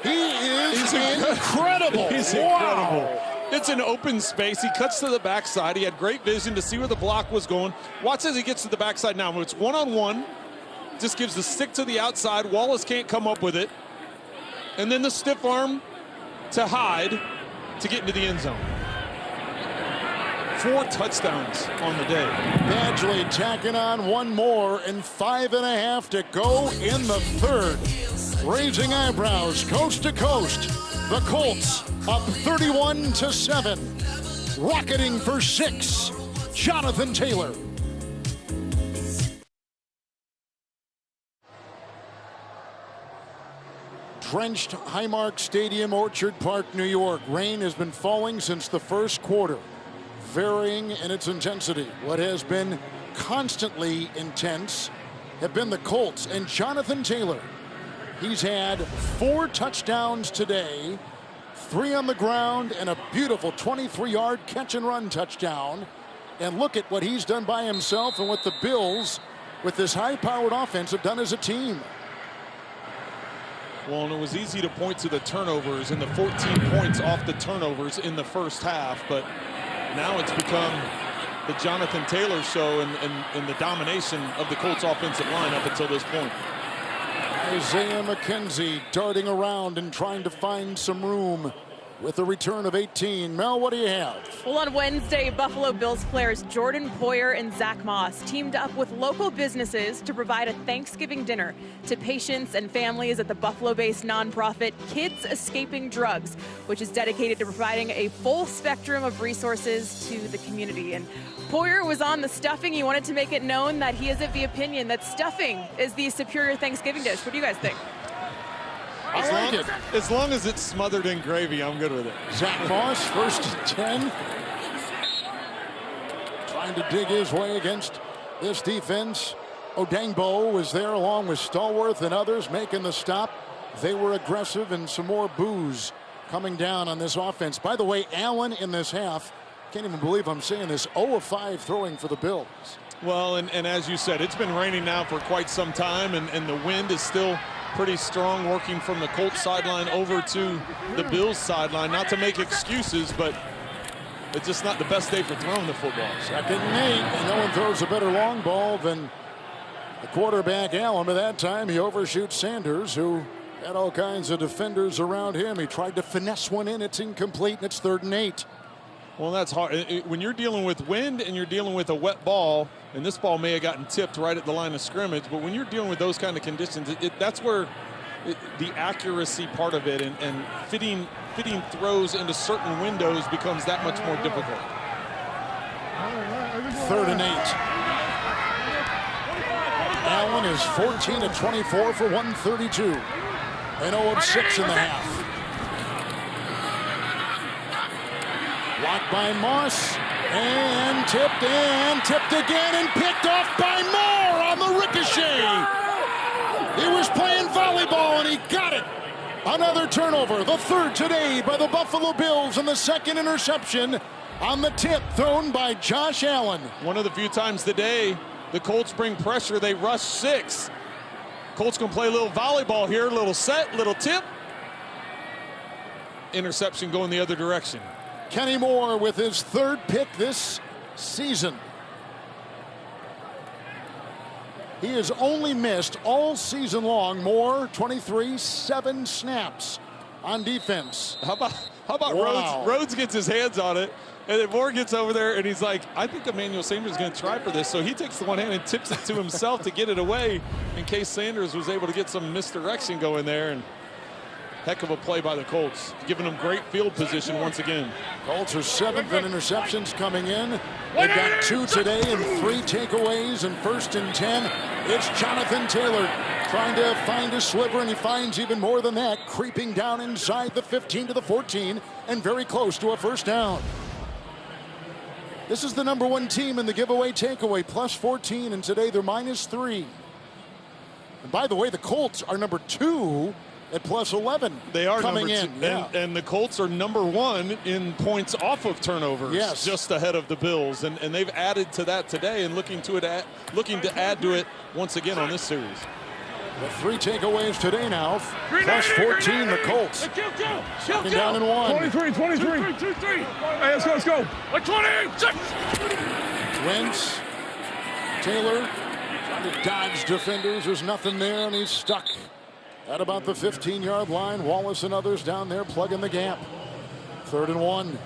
He is incredible. He's incredible. It's an open space. He cuts to the backside. He had great vision to see where the block was going. Watch as he gets to the backside now. It's one-on-one. Just gives the stick to the outside. Wallace can't come up with it. And then the stiff arm to Hyde to get into the end zone. 4 touchdowns on the day. Badgley tacking on 1 more and 5.5 to go in the 3rd. Raising eyebrows coast to coast. The Colts up 31-7. Rocketing for 6. Jonathan Taylor. Drenched Highmark Stadium, Orchard Park, New York. Rain has been falling since the 1st quarter, varying in its intensity. What has been constantly intense have been the Colts and Jonathan Taylor. He's had 4 touchdowns today, 3 on the ground, and a beautiful 23-yard catch-and-run touchdown. And look at what he's done by himself and what the Bills, with this high-powered offense, have done as a team. Well, and it was easy to point to the turnovers and the 14 points off the turnovers in the first half, but now it's become the Jonathan Taylor show and the domination of the Colts offensive line up until this point. Isaiah McKenzie darting around and trying to find some room with the return of 18. Mel, what do you have? Well, on Wednesday, Buffalo Bills players Jordan Poyer and Zach Moss teamed up with local businesses to provide a Thanksgiving dinner to patients and families at the Buffalo-based nonprofit Kids Escaping Drugs, which is dedicated to providing a full spectrum of resources to the community. And Poyer was on the stuffing. He wanted to make it known that he is of the opinion that stuffing is the superior Thanksgiving dish. What do you guys think? As long as it's smothered in gravy, I'm good with it. Zach Moss, 1st and 10. Trying to dig his way against this defense. Odangbo was there along with Stallworth and others making the stop. They were aggressive, and some more boos coming down on this offense. By the way, Allen in this half, can't even believe I'm saying this, 0 of 5 throwing for the Bills. Well, and as you said, it's been raining now for quite some time, and the wind is still pretty strong, working from the Colts sideline over to the Bills sideline. Not to make excuses, but it's just not the best day for throwing the football. 2nd and 8, and no one throws a better long ball than the quarterback Allen. By that time, he overshoots Sanders, who had all kinds of defenders around him. He tried to finesse one in. It's incomplete, and it's 3rd and 8. Well, that's hard. When you're dealing with wind and you're dealing with a wet ball, and this ball may have gotten tipped right at the line of scrimmage, but when you're dealing with those kind of conditions, that's where the accuracy part of it and fitting throws into certain windows becomes that much more difficult. 3rd and 8. Allen is 14 of 24 for 132. And 0 of 6 in the half. Blocked by Moss. And tipped again and picked off by Moore on the ricochet. He was playing volleyball and he got it. Another turnover, the third today by the Buffalo Bills, and the second interception on the tip thrown by Josh Allen. One of the few times today the Colts bring pressure, they rush 6. Colts can play a little volleyball here, little set, little tip. Interception going the other direction. Kenny Moore with his third pick this season. He has only missed all season long. Moore, 23, 7 snaps on defense. How about Wow. Rhodes gets his hands on it, and then Moore gets over there, and he's like, I think Emmanuel Sanders is going to try for this. So he takes the one hand and tips it to himself to get it away in case Sanders was able to get some misdirection going there. And heck of a play by the Colts, giving them great field position once again. Colts are 7th in interceptions coming in. They've got 2 today and 3 takeaways, and 1st and 10. It's Jonathan Taylor trying to find a sliver, and he finds even more than that, creeping down inside the 15 to the 14 and very close to a first down. This is the #1 team in the giveaway takeaway, plus 14, and today they're -3. And by the way, the Colts are #2 at plus 11. They are coming number 2, in. Yeah. and the Colts are #1 in points off of turnovers. Yes. Just ahead of the Bills, and they've added to that today and looking to add to it once again on this series. The 3 takeaways today now, plus 14 the Colts. Second down and 1. 23. Hey, let's go. 26. Wentz, Taylor trying to dodge defenders. There's nothing there, and he's stuck at about the 15-yard line. Wallace and others down there plugging the gap. 3rd and 1.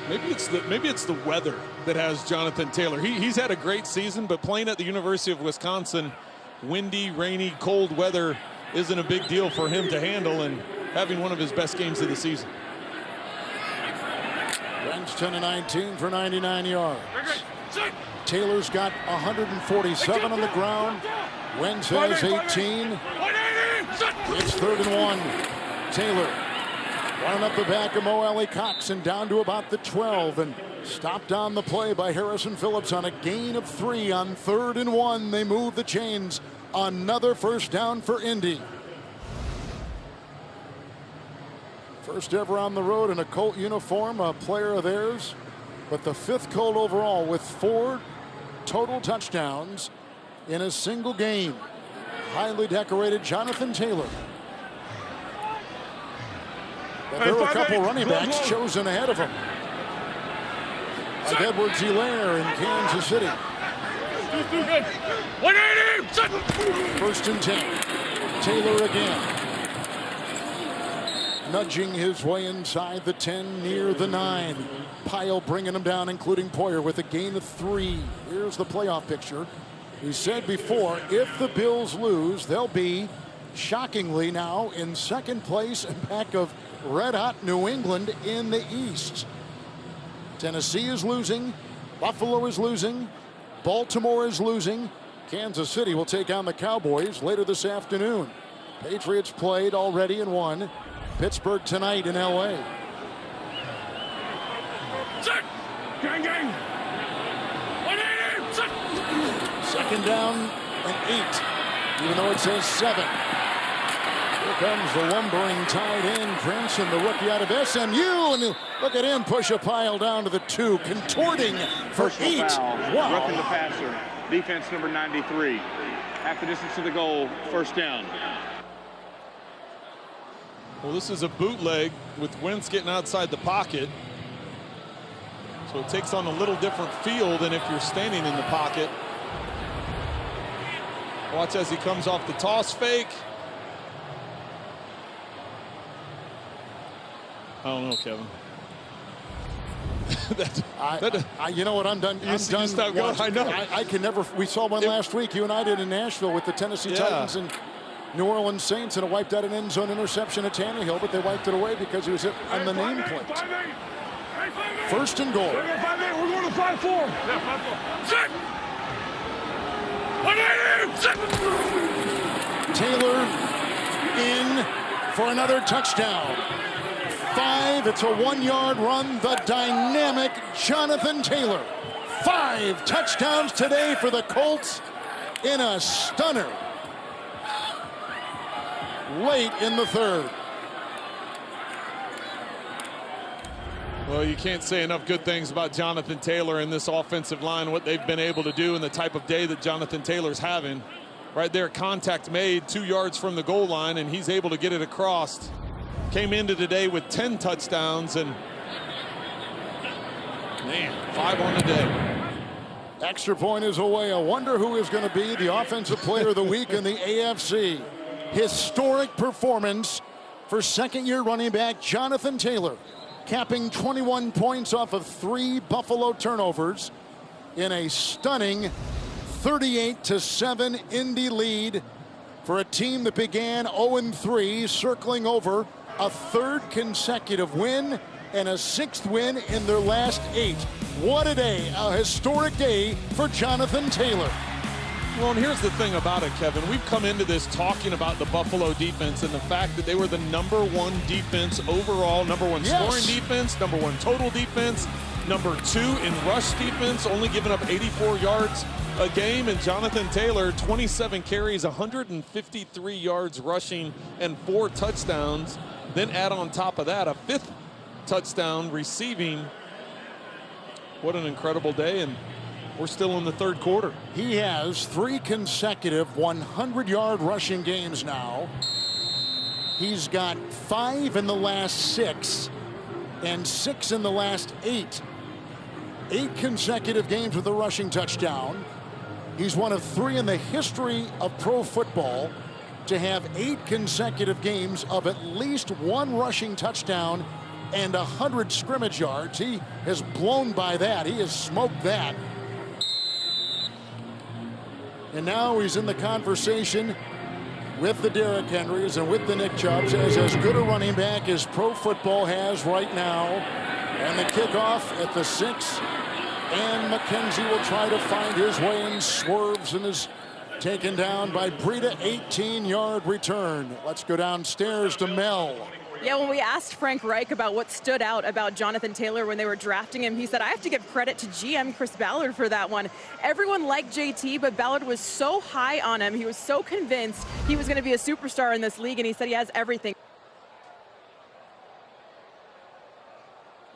Maybe it's the weather that has Jonathan Taylor. He's had a great season, but playing at the University of Wisconsin, windy, rainy, cold weather isn't a big deal for him to handle, and having one of his best games of the season. Wentz 10 of 19 for 99 yards. Taylor's got 147 on the ground. Wentz has 18. It's 3rd and 1. Taylor running up the back of Mo Alley Cox and down to about the 12, and stopped on the play by Harrison Phillips on a gain of 3 on 3rd and 1. They move the chains. Another first down for Indy. First ever on the road in a Colt uniform, a player of theirs, but the 5th Colt overall with 4 total touchdowns in a single game. Highly decorated Jonathan Taylor. But there were a couple running backs chosen ahead of him. Like Edwards-Helaire in Kansas City. 1st and 10. Taylor again. Nudging his way inside the 10, near the 9. Pyle bringing him down, including Poyer, with a gain of 3. Here's the playoff picture. We said before, if the Bills lose, they'll be, shockingly now, in 2nd place and back of red-hot New England in the East. Tennessee is losing. Buffalo is losing. Baltimore is losing. Kansas City will take on the Cowboys later this afternoon. Patriots played already and won. Pittsburgh tonight in L.A. Gang. 2nd down and 8, even though it says 7. Here comes the lumbering tight end, Cranston, the rookie out of SMU, and look at him push a pile down to the 2, contorting for 8. Wow. Roughing the passer, defense number 93. Half the distance to the goal, first down. Well, this is a bootleg with Wentz getting outside the pocket. So it takes on a little different feel than if you're standing in the pocket. Watch as he comes off the toss fake. I don't know, Kevin. You know what? I'm done. I'm done. I know. I can never. We saw one last week. You and I did in Nashville with the Tennessee Titans and New Orleans Saints, and it wiped out an end zone interception at Tannehill, but they wiped it away because he was hit on the nameplate. 1st and goal. We're going to 5-4. Yeah, 5-4. Taylor in for another touchdown. 5, it's a 1-yard run. The dynamic Jonathan Taylor. 5 touchdowns today for the Colts in a stunner late in the third. Well, you can't say enough good things about Jonathan Taylor and this offensive line, what they've been able to do and the type of day that Jonathan Taylor's having. Right there, contact made 2 yards from the goal line, and he's able to get it across. Came into today with 10 touchdowns, and man, 5 on the day. Extra point is away. I wonder who is going to be the offensive player of the week in the AFC. Historic performance for second-year running back Jonathan Taylor, capping 21 points off of 3 Buffalo turnovers in a stunning 38-7 Indy lead for a team that began 0-3, circling over a 3rd consecutive win and a 6th win in their last 8. What a day, a historic day for Jonathan Taylor. Well, and here's the thing about it, Kevin. We've come into this talking about the Buffalo defense and the fact that they were the #1 defense overall, #1 scoring defense, #1 total defense, #2 in rush defense, only giving up 84 yards a game. And Jonathan Taylor, 27 carries, 153 yards rushing, and 4 touchdowns. Then add on top of that a 5th touchdown receiving. What an incredible day, and we're still in the third quarter. He has 3 consecutive 100-yard rushing games now. He's got 5 in the last 6 and 6 in the last 8. 8 consecutive games with a rushing touchdown. He's one of 3 in the history of pro football to have 8 consecutive games of at least 1 rushing touchdown and 100 scrimmage yards. He has blown by that. He has smoked that. And now he's in the conversation with the Derrick Henrys and with the Nick Chubbs as good a running back as pro football has right now. And the kickoff at the 6. And McKenzie will try to find his way and swerves and is taken down by Breida. 18-yard return. Let's go downstairs to Mel. Yeah, when we asked Frank Reich about what stood out about Jonathan Taylor when they were drafting him, he said, I have to give credit to GM Chris Ballard for that one. Everyone liked JT, but Ballard was so high on him. He was so convinced he was going to be a superstar in this league, and he said he has everything.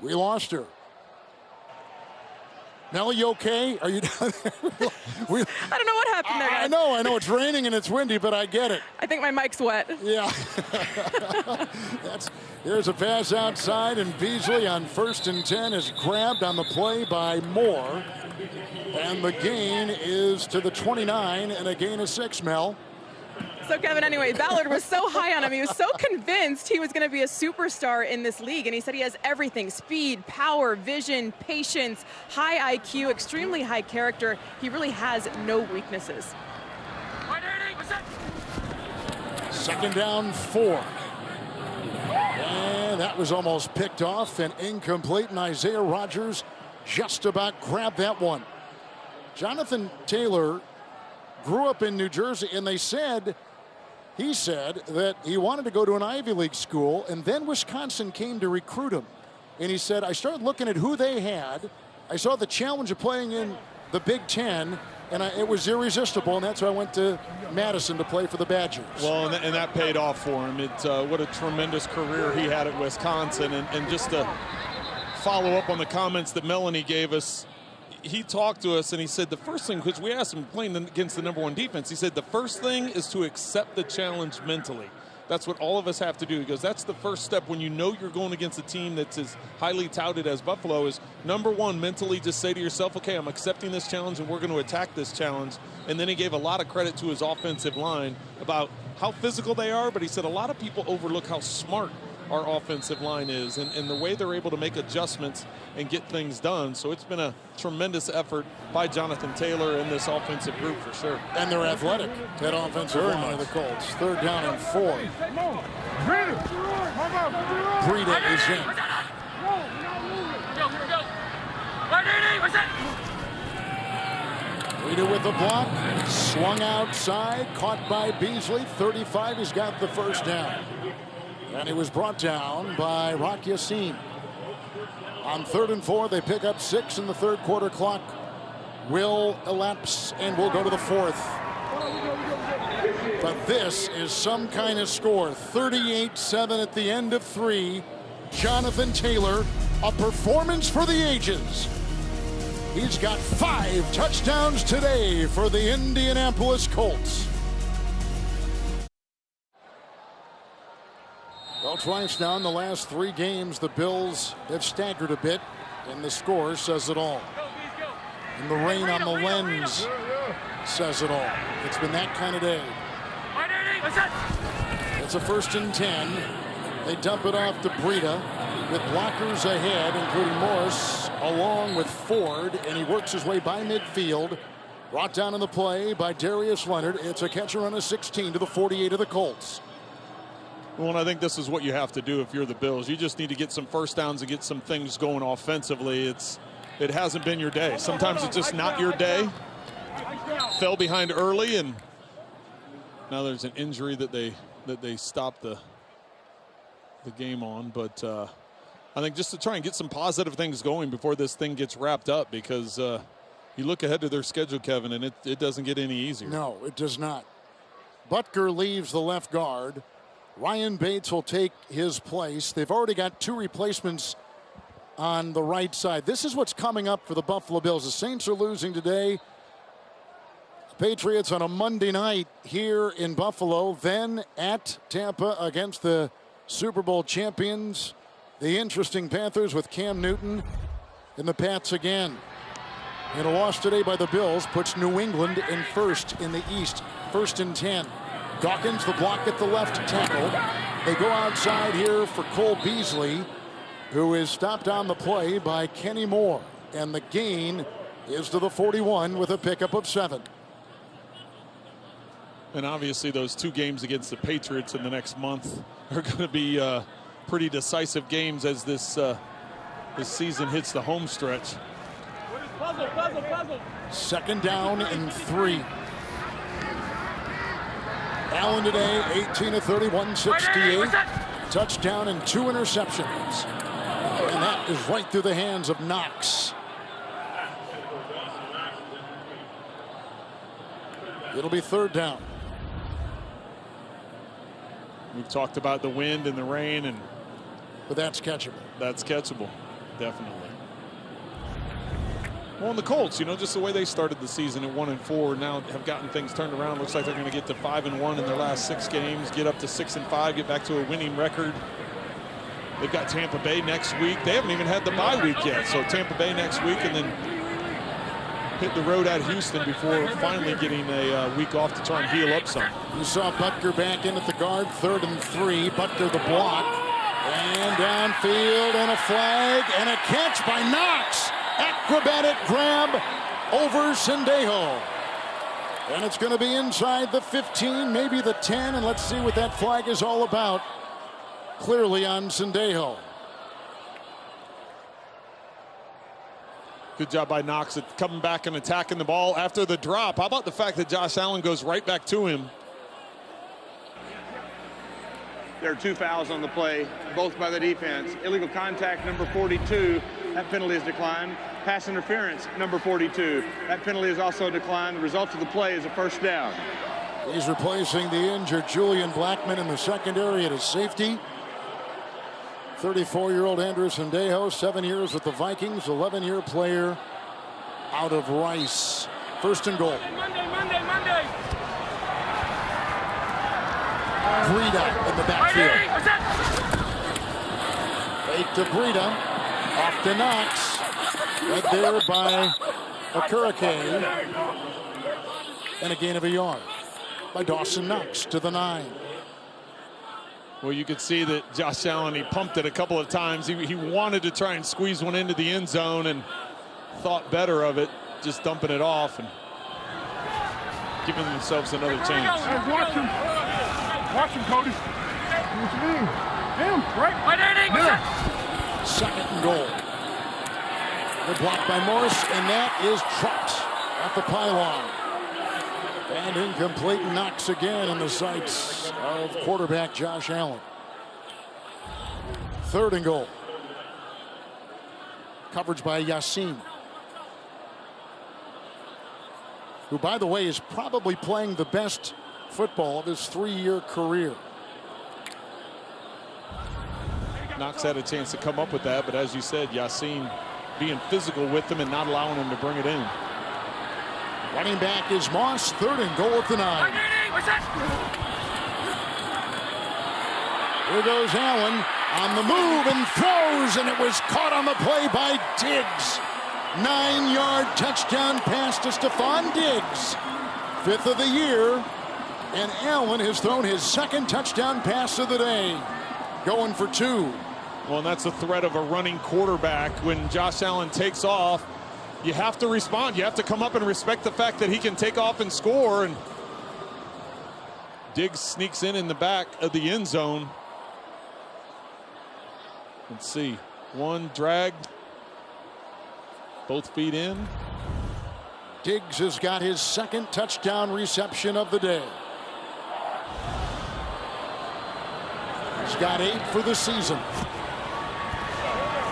We lost her. Mel, you okay? Are you down there? I don't know what happened there, guys. I know it's raining and it's windy, but I get it. I think my mic's wet. Yeah. Here's a pass outside, and Beasley on 1st and 10 is grabbed on the play by Moore. And the gain is to the 29 and a gain of 6, Mel. So, Kevin, anyway, Ballard was so high on him. He was so convinced he was going to be a superstar in this league. And he said he has everything: speed, power, vision, patience, high IQ, extremely high character. He really has no weaknesses. 2nd down, 4. And that was almost picked off and incomplete. And Isaiah Rodgers just about grabbed that one. Jonathan Taylor grew up in New Jersey, and he said that he wanted to go to an Ivy League school, and then Wisconsin came to recruit him. And he said, I started looking at who they had. I saw the challenge of playing in the Big Ten, and it was irresistible, and that's why I went to Madison to play for the Badgers. Well, and that paid off for him. What a tremendous career he had at Wisconsin. And just to follow up on the comments that Melanie gave us, he talked to us and he said the first thing, because we asked him playing against the #1 defense, he said the first thing is to accept the challenge mentally. That's what all of us have to do. He goes, that's the first step when you know you're going against a team that's as highly touted as Buffalo is. #1, mentally just say to yourself, okay, I'm accepting this challenge and we're going to attack this challenge. And then he gave a lot of credit to his offensive line about how physical they are, but he said a lot of people overlook how smart our offensive line is and the way they're able to make adjustments and get things done. So it's been a tremendous effort by Jonathan Taylor and this offensive group for sure. And they're athletic, that offensive line of the Colts. 3rd down and 4. Breida is in. Breida with the block, swung outside, caught by Beasley. 35, he's got the first down. And he was brought down by Rock Yassin. On 3rd and 4, they pick up 6 in the third quarter. Clock will elapse, and we'll go to the 4th. But this is some kind of score. 38-7 at the end of 3. Jonathan Taylor, a performance for the ages. He's got 5 touchdowns today for the Indianapolis Colts. Well, twice now in the last 3 games, the Bills have staggered a bit, and the score says it all. And the rain on the lens says it all. It's been that kind of day. It's a 1st and 10. They dump it off to Breida with blockers ahead, including Morris, along with Ford, and he works his way by midfield. Brought down in the play by Darius Leonard. It's a catch and run of 16 to the 48 of the Colts. Well, and I think this is what you have to do if you're the Bills. You just need to get some first downs and get some things going offensively. It hasn't been your day. Sometimes it's just not your day. Fell behind early, and now there's an injury that they stopped the game on. But I think just to try and get some positive things going before this thing gets wrapped up, because you look ahead to their schedule, Kevin, and it doesn't get any easier. No, it does not. Butker leaves the left guard. Ryan Bates will take his place. They've already got 2 replacements on the right side. This is what's coming up for the Buffalo Bills. The Saints are losing today. The Patriots on a Monday night here in Buffalo, then at Tampa against the Super Bowl champions, the interesting Panthers with Cam Newton, and the Pats again. And a loss today by the Bills puts New England in 1st in the East. 1st and 10. Dawkins, the block at the left tackle. They go outside here for Cole Beasley, who is stopped on the play by Kenny Moore. And the gain is to the 41 with a pickup of 7. And obviously those 2 games against the Patriots in the next month are going to be pretty decisive games as this season hits the home stretch. Puzzle. 2nd down and 3. Allen today, 18 of 30, 168. Touchdown and 2 interceptions. And that is right through the hands of Knox. It'll be 3rd down. We've talked about the wind and the rain, but that's catchable. That's catchable, definitely. Well, and the Colts, just the way they started the season at 1-4, now have gotten things turned around. Looks like they're going to get to 5-1 in their last 6 games, get up to 6-5, get back to a winning record. They've got Tampa Bay next week. They haven't even had the bye week yet, so Tampa Bay next week, and then hit the road at Houston before finally getting a week off to try and heal up some. You saw Butker back in at the guard, 3rd and 3. Butker the block, and downfield, and a flag, and a catch by Knox. Acrobatic grab over Sendejo. And it's going to be inside the 15, maybe the 10, and let's see what that flag is all about. Clearly on Sendejo. Good job by Knox at coming back and attacking the ball after the drop. How about the fact that Josh Allen goes right back to him? There are 2 fouls on the play, both by the defense. Illegal contact, number 42. That penalty is declined. Pass interference, number 42. That penalty is also declined. The result of the play is a 1st down. He's replacing the injured Julian Blackmon in the secondary at his safety. 34-year-old Andrew Sendejo, 7 years with the Vikings, 11-year player out of Rice. 1st and goal. Monday. Breida in the backfield. Fake to Breida. Off to Knox. Right there by Okereke. And a gain of a yard by Dawson Knox to the 9. Well, you could see that Josh Allen, he pumped it a couple of times. He wanted to try and squeeze one into the end zone and thought better of it, just dumping it off and giving themselves another chance. Hey, watch him, Cody. What you mean? Him, right? Yeah. 2nd and goal. The block by Morris, and that is trucked at the pylon. And incomplete, knocks again in the sights of quarterback Josh Allen. 3rd and goal. Coverage by Yassin, who, by the way, is probably playing the best football of his 3-year career. Knox had a chance to come up with that, but as you said, Yassin being physical with him and not allowing him to bring it in. Running back is Moss. 3rd and goal at the 9. Here goes Allen on the move and throws, and it was caught on the play by Diggs. 9-yard touchdown pass to Stephon Diggs. 5th of the year, and Allen has thrown his 2nd touchdown pass of the day. Going for 2. Well, and that's the threat of a running quarterback. When Josh Allen takes off, you have to respond. You have to come up and respect the fact that he can take off and score. And Diggs sneaks in the back of the end zone. Let's see. One dragged. Both feet in. Diggs has got his 2nd touchdown reception of the day. He's got 8 for the season.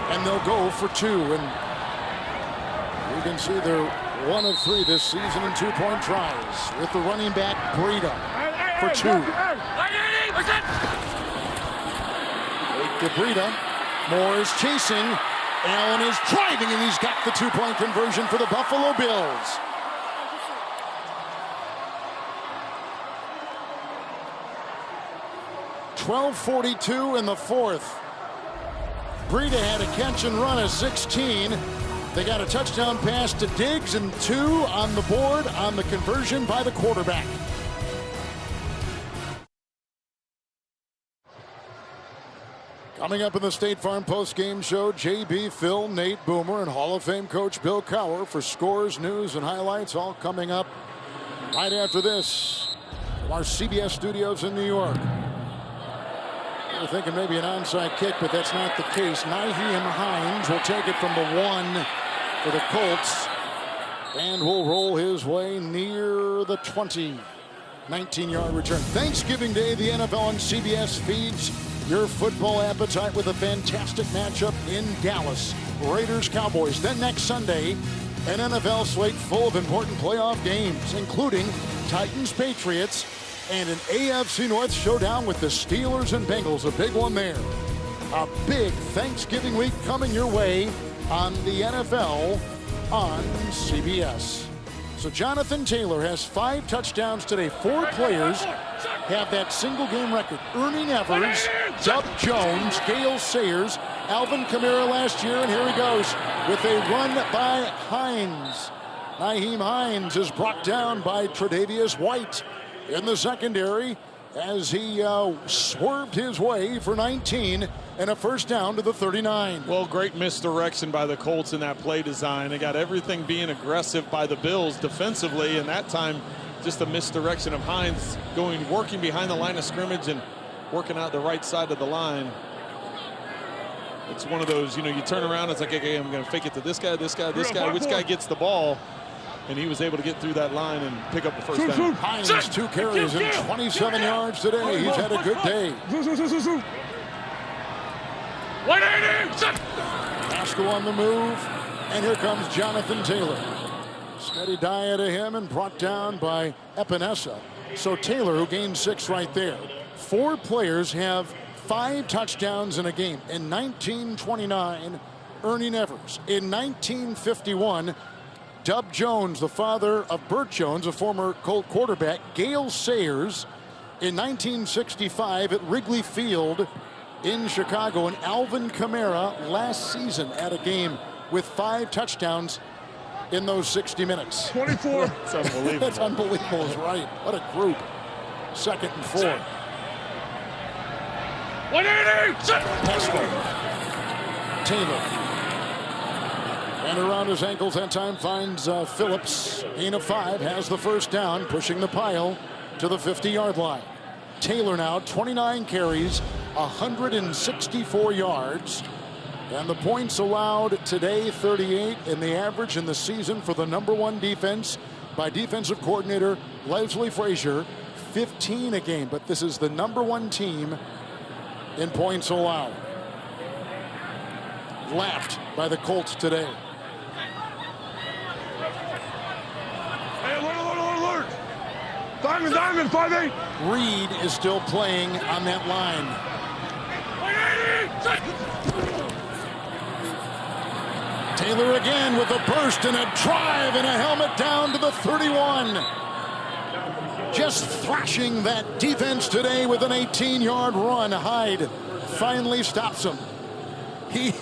And they'll go for 2. And you can see they're 1 of 3 this season in 2-point tries with the running back Breida for 2. 8 to Breida. Moore is chasing. Allen is driving, and he's got the 2-point conversion for the Buffalo Bills. .12:42 in the 4th. Breida had a catch and run of 16. They got a touchdown pass to Diggs and 2 on the board on the conversion by the quarterback. Coming up in the State Farm post-game show, JB, Phil, Nate Boomer, and Hall of Fame coach Bill Cowher for scores, news, and highlights, all coming up right after this from our CBS studios in New York. We're thinking maybe an onside kick, but that's not the case. Nyheim Hines will take it from the 1 for the Colts and will roll his way near the 20. 19-yard return. Thanksgiving Day, the NFL on CBS feeds your football appetite with a fantastic matchup in Dallas. Raiders, Cowboys. Then next Sunday, an NFL slate full of important playoff games, including Titans, Patriots, and an AFC North showdown with the Steelers and Bengals. A big one there. A big Thanksgiving week coming your way on the NFL on CBS. So Jonathan Taylor has 5 touchdowns today. 4 players have that single game record. Ernie Evers, Dub Jones, Gale Sayers, Alvin Kamara last year, and here he goes with a run by Hines. Nyheim Hines is brought down by Tre'Davious White in the secondary as he swerved his way for 19 and a first down to the 39. Well, great misdirection by the Colts in that play design. They got everything being aggressive by the Bills defensively, and that time just a misdirection of Hines working behind the line of scrimmage and working out the right side of the line. It's one of those, you turn around, it's like, okay, I'm going to fake it to this guy, this guy, this guy. Which guy gets the ball? And he was able to get through that line and pick up the first down. Hines, 2 carries and 27 yards today. He's had a good day. Pascal on the move, and here comes Jonathan Taylor. Steady diet of him and brought down by Epinesa. So Taylor, who gained 6 right there. 4 players have 5 touchdowns in a game. In 1929, Ernie Evers. In 1951, Dub Jones, the father of Burt Jones, a former Colt quarterback. Gale Sayers in 1965 at Wrigley Field in Chicago. And Alvin Kamara last season at a game with 5 touchdowns in those 60 minutes. 24. That's unbelievable. That's unbelievable is right. What a group. 2nd and 4. 180. Pascal. Taylor. And around his ankles that time finds Phillips. Gain of 5, has the first down, pushing the pile to the 50-yard line. Taylor now 29 carries, 164 yards, And the points allowed today, 38, and the average in the season for the #1 defense by defensive coordinator Leslie Frazier, 15 a game. But this is the #1 team in points allowed. Lapped by the Colts today. Hey, alert! Diamond, 5-8. Reed is still playing on that line. Taylor again with a burst and a drive and a helmet down to the 31. Just thrashing that defense today with an 18-yard run. Hyde finally stops him. He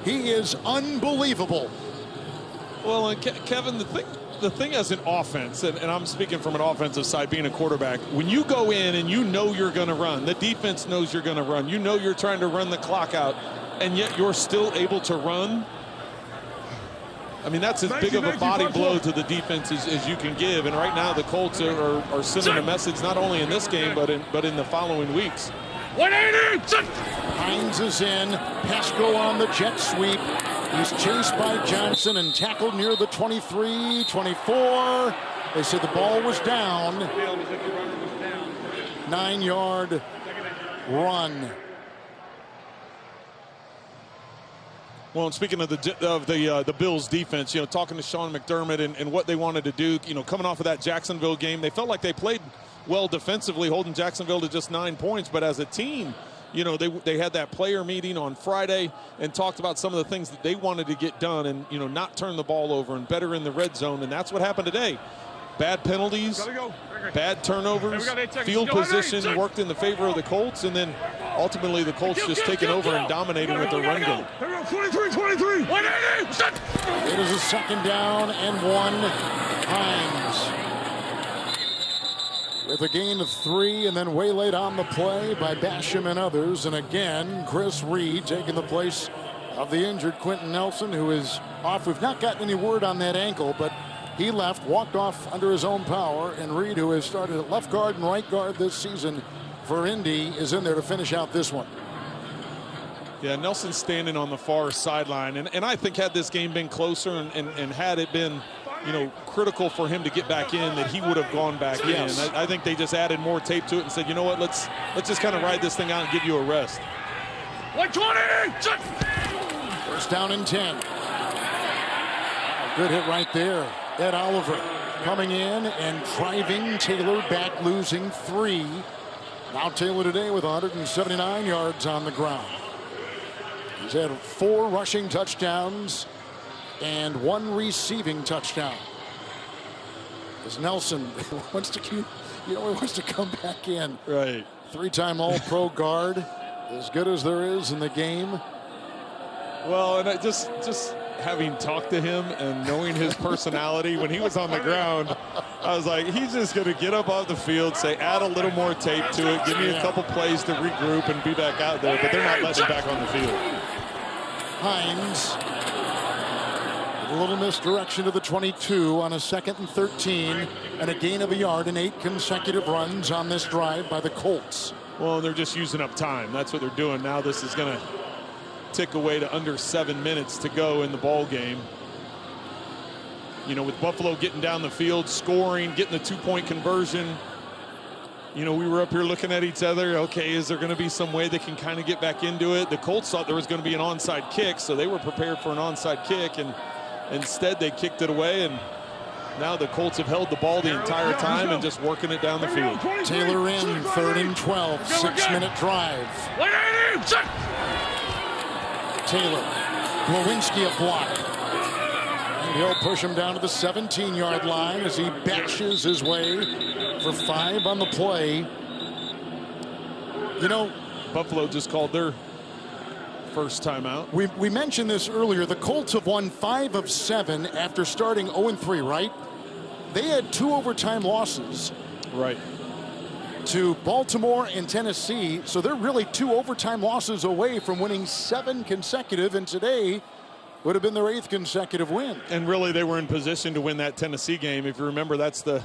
is unbelievable. Well, and Kevin, the thing as an offense, and I'm speaking from an offensive side, being a quarterback, when you go in and you know you're going to run, the defense knows you're going to run, you know you're trying to run the clock out, and yet you're still able to run. I mean, that's as big of a body blow to the defense as you can give. And right now, the Colts are sending a message not only in this game, but in the following weeks. 180! Hines is in. Pasco on the jet sweep. He's chased by Johnson and tackled near the 23, 24. They said the ball was down. 9-yard run. Well, and speaking of the Bills defense, you know, talking to Sean McDermott and what they wanted to do, you know, coming off of that Jacksonville game, they felt like they played well defensively, holding Jacksonville to just 9 points. But as a team, you know, they had that player meeting on Friday and talked about some of the things that they wanted to get done and, you know, not turn the ball over and better in the red zone. And that's what happened today. Bad penalties, bad turnovers, field position worked in the favor of the Colts, and then ultimately the Colts just taking over and dominating with their run game. 23, 180! It is a second down and 1. Hines with a gain of 3 and then waylaid on the play by Basham and others. And again, Chris Reed taking the place of the injured Quentin Nelson, who is off. We've not gotten any word on that ankle, but he left, walked off under his own power, and Reed, who has started at left guard and right guard this season for Indy, is in there to finish out this one. Yeah, Nelson's standing on the far sideline, and I think had this game been closer and had it been, you know, critical for him to get back in, that he would have gone back in. I think they just added more tape to it and said, you know what, let's just kind of ride this thing out and give you a rest. 120! First down and 10. Good hit right there. Ed Oliver coming in and driving Taylor back, losing 3. Now Taylor today with 179 yards on the ground. He's had 4 rushing touchdowns and 1 receiving touchdown. As Nelson wants to come back in. Right. 3-time All-Pro guard, as good as there is in the game. Well, and I just having talked to him and knowing his personality, when he was on the ground, I was like, he's just going to get up off the field, say, add a little more tape to it, give me a couple plays to regroup and be back out there, but they're not letting him back on the field. Hines, a little misdirection to the 22 on a 2nd and 13, and a gain of a yard in 8 consecutive runs on this drive by the Colts. Well, they're just using up time. That's what they're doing. Now this is going to tick away to under 7 minutes to go in the ball game. You know, with Buffalo getting down the field, scoring, getting the 2-point conversion, you know, we were up here looking at each other. Okay, is there going to be some way they can kind of get back into it? The Colts thought there was going to be an onside kick, so they were prepared for an onside kick, and instead they kicked it away, and now the Colts have held the ball the entire time and just working it down the field. Taylor in, 3rd and 12, 6-minute drive. Taylor, Glowinski a block. And he'll push him down to the 17-yard line as he bashes his way for 5 on the play. You know, Buffalo just called their first timeout. We mentioned this earlier. The Colts have won 5 of 7 after starting 0-3, right? They had 2 overtime losses. Right. To Baltimore and Tennessee, so they're really 2 overtime losses away from winning 7 consecutive, and today would have been their 8th consecutive win. And really, they were in position to win that Tennessee game. If you remember, that's the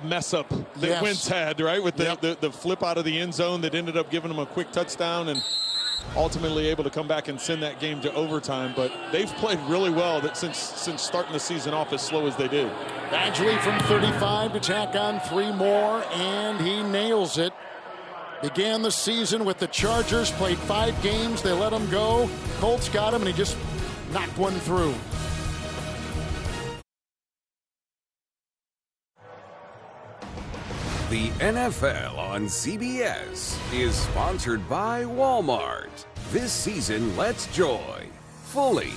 mess up that Wentz had, right? With the flip out of the end zone that ended up giving them a quick touchdown, and ultimately able to come back and send that game to overtime. But they've played really well since starting the season off as slow as they did. Badgley from 35 to tack on 3 more, and he nails it. Began the season with the Chargers, played 5 games. They let him go. Colts got him, and he just knocked one through. The NFL on CBS is sponsored by Walmart. This season, let's joy fully.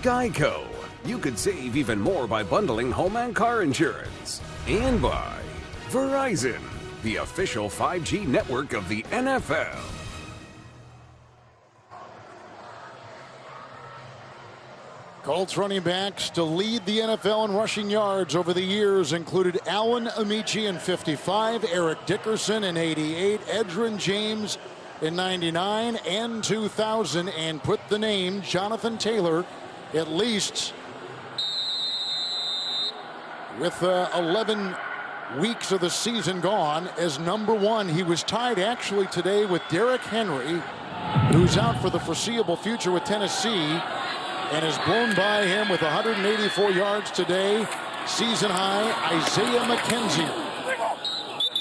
Geico. You could save even more by bundling home and car insurance. And by Verizon, the official 5G network of the NFL. Colts running backs to lead the NFL in rushing yards over the years included Allen Amici in 55, Eric Dickerson in 88, Edgerrin James in 99 and 2000, and put the name Jonathan Taylor, at least with 11 weeks of the season gone, as number 1. He was tied actually today with Derrick Henry, who's out for the foreseeable future with Tennessee, and is blown by him with 184 yards today. Season high. Isaiah McKenzie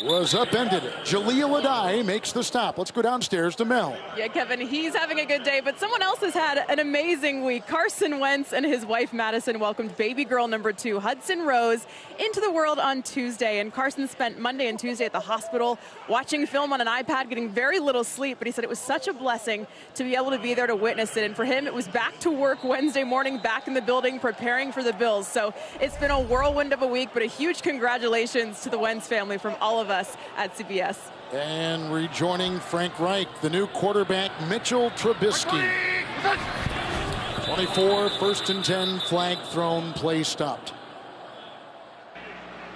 was upended. Jaleel Adai makes the stop. Let's go downstairs to Mel. Yeah, Kevin, he's having a good day, but someone else has had an amazing week. Carson Wentz and his wife Madison welcomed baby girl number 2, Hudson Rose, into the world on Tuesday. And Carson spent Monday and Tuesday at the hospital watching film on an iPad, getting very little sleep, but he said it was such a blessing to be able to be there to witness it. And for him, it was back to work Wednesday morning, back in the building, preparing for the Bills. So it's been a whirlwind of a week, but a huge congratulations to the Wentz family from all of us at CBS. And rejoining Frank Reich, the new quarterback, Mitchell Trubisky. 24, 1st and 10, flag thrown, play stopped.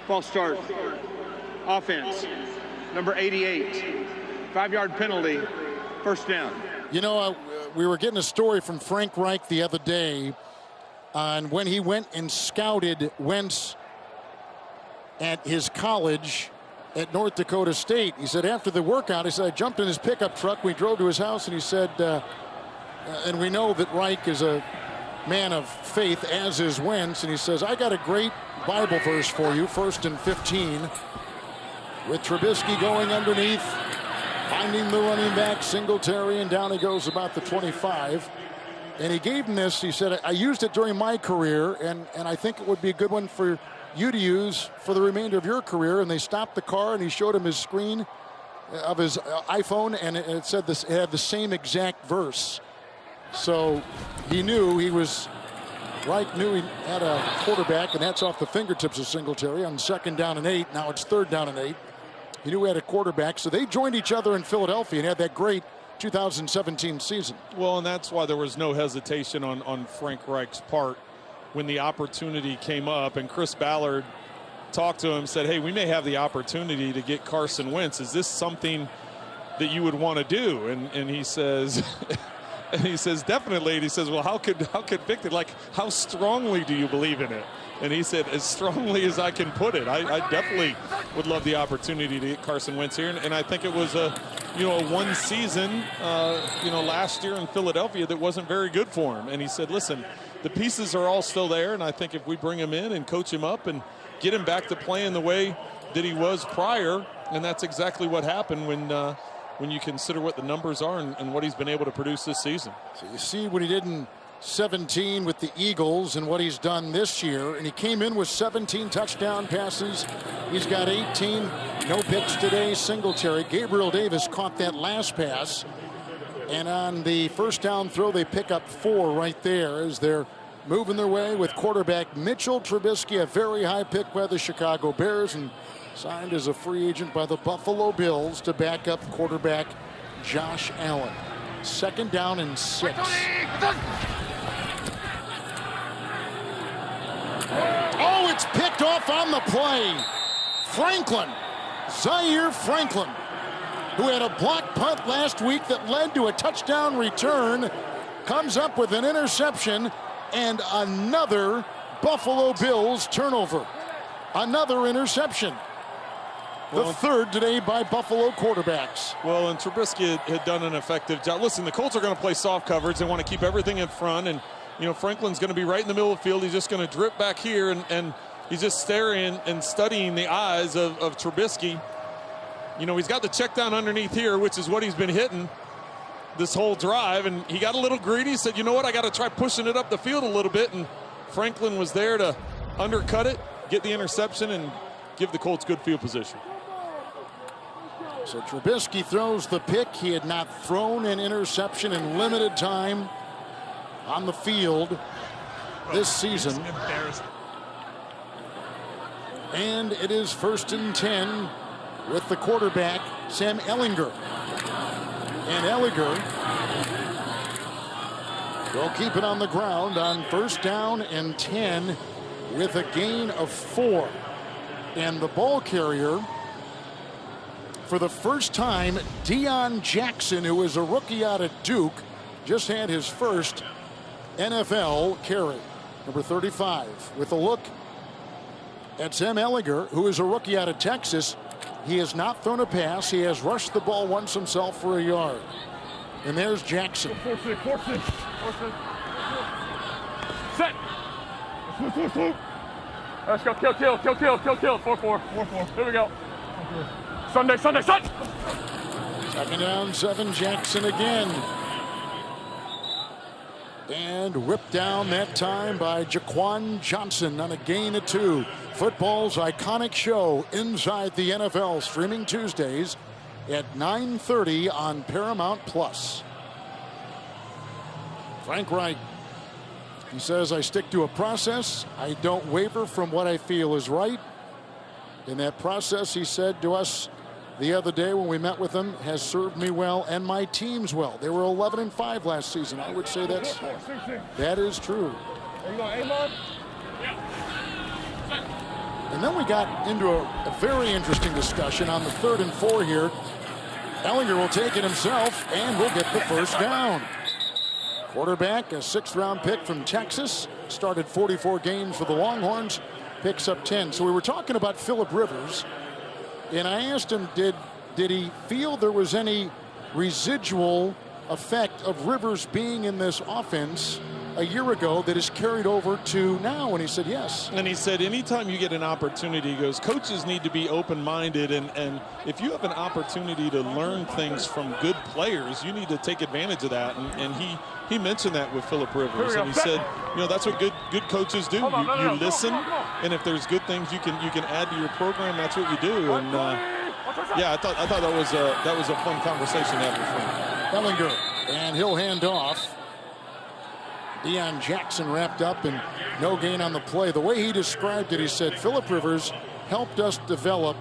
False start. Offense, number 88. 5-yard penalty, 1st down. You know, we were getting a story from Frank Reich the other day on when he went and scouted Wentz at his college at North Dakota State. He said after the workout, he said, I jumped in his pickup truck. We drove to his house, and he said, and we know that Reich is a man of faith, as is Wentz, and he says, I got a great Bible verse for you, 1st and 15. With Trubisky going underneath, finding the running back, Singletary, and down he goes about the 25. And he gave him this. He said, I used it during my career, and I think it would be a good one for you to use for the remainder of your career. And they stopped the car, and he showed him his screen of his iPhone, and it said this, it had the same exact verse. So he knew Reich knew he had a quarterback, and that's off the fingertips of Singletary on 2nd down and 8. Now it's 3rd down and 8. He knew he had a quarterback, so they joined each other in Philadelphia and had that great 2017 season. Well, and that's why there was no hesitation on Frank Reich's part when the opportunity came up, and Chris Ballard talked to him, said, hey, we may have the opportunity to get Carson Wentz. Is this something that you would want to do? And he says, and he says, definitely. And he says, well, how could Victor, like, how strongly do you believe in it? And he said, as strongly as I can put it. I definitely would love the opportunity to get Carson Wentz here. And I think it was a one season, last year in Philadelphia that wasn't very good for him. And he said, listen, the pieces are all still there. And I think if we bring him in and coach him up and get him back to playing the way that he was prior, and that's exactly what happened when you consider what the numbers are and what he's been able to produce this season. So you see what he did in 17 with the Eagles and what he's done this year, and he came in with 17 touchdown passes. He's got 18, no picks today. Singletary, Gabriel Davis caught that last pass, and on the 1st down throw they pick up 4 right there as they're moving their way with quarterback Mitchell Trubisky, a very high pick by the Chicago Bears, and signed as a free agent by the Buffalo Bills to back up quarterback Josh Allen. 2nd down and 6. Oh, it's picked off on the play. Franklin, Zaire Franklin, who had a blocked punt last week that led to a touchdown return, comes up with an interception and another Buffalo Bills turnover. Another interception. the third today by Buffalo quarterbacks. Well, and Trubisky had done an effective job. Listen, the Colts are going to play soft coverage. They want to keep everything in front, and Franklin's going to be right in the middle of the field. He's just going to drip back here, and he's just staring and studying the eyes of Trubisky. He's got the check down underneath here, which is what he's been hitting this whole drive, and he got a little greedy. He said, you know what, I got to try pushing it up the field a little bit, and Franklin was there to undercut it, get the interception, and give the Colts good field position. So Trubisky throws the pick. He had not thrown an interception in limited time on the field this season. And it is 1st and 10 with the quarterback, Sam Ehlinger. And Ehlinger will keep it on the ground on 1st down and 10 with a gain of 4. And the ball carrier, for the first time, Deion Jackson, who is a rookie out of Duke, just had his first NFL carry. Number 35 with a look at Sam Ehlinger, who is a rookie out of Texas. He has not thrown a pass. He has rushed the ball once himself for a yard. And there's Jackson. Set. Let's go. Kill. 4-4. Here we go. Sunday. Set. 2nd down, 7. Jackson again. And whipped down that time by Jaquan Johnson on a gain of 2. Football's iconic show inside the NFL, streaming Tuesdays at 9:30 on Paramount Plus. Frank Reich, he says, I stick to a process. I don't waver from what I feel is right. And that process, he said to us the other day when we met with him, has served me well and my teams well. They were 11-5 last season. I would say that is true. And then we got into a very interesting discussion on the 3rd and 4 here. Ehlinger will take it himself and will get the 1st down. Quarterback, a 6th-round pick from Texas, started 44 games for the Longhorns, picks up 10. So we were talking about Phillip Rivers, and I asked him, did he feel there was any residual effect of Rivers being in this offense a year ago that is carried over to now? And he said yes. And he said anytime you get an opportunity, he goes, coaches need to be open-minded, and if you have an opportunity to learn things from good players, you need to take advantage of that. And he mentioned that with Phillip Rivers, and he said, that's what good coaches do. You listen, and if there's good things you can add to your program, that's what you do. And yeah, I thought that was a fun conversation to have with Frank. Ehlinger, and he'll hand off. Deion Jackson wrapped up and no gain on the play. The way he described it, he said, Phillip Rivers helped us develop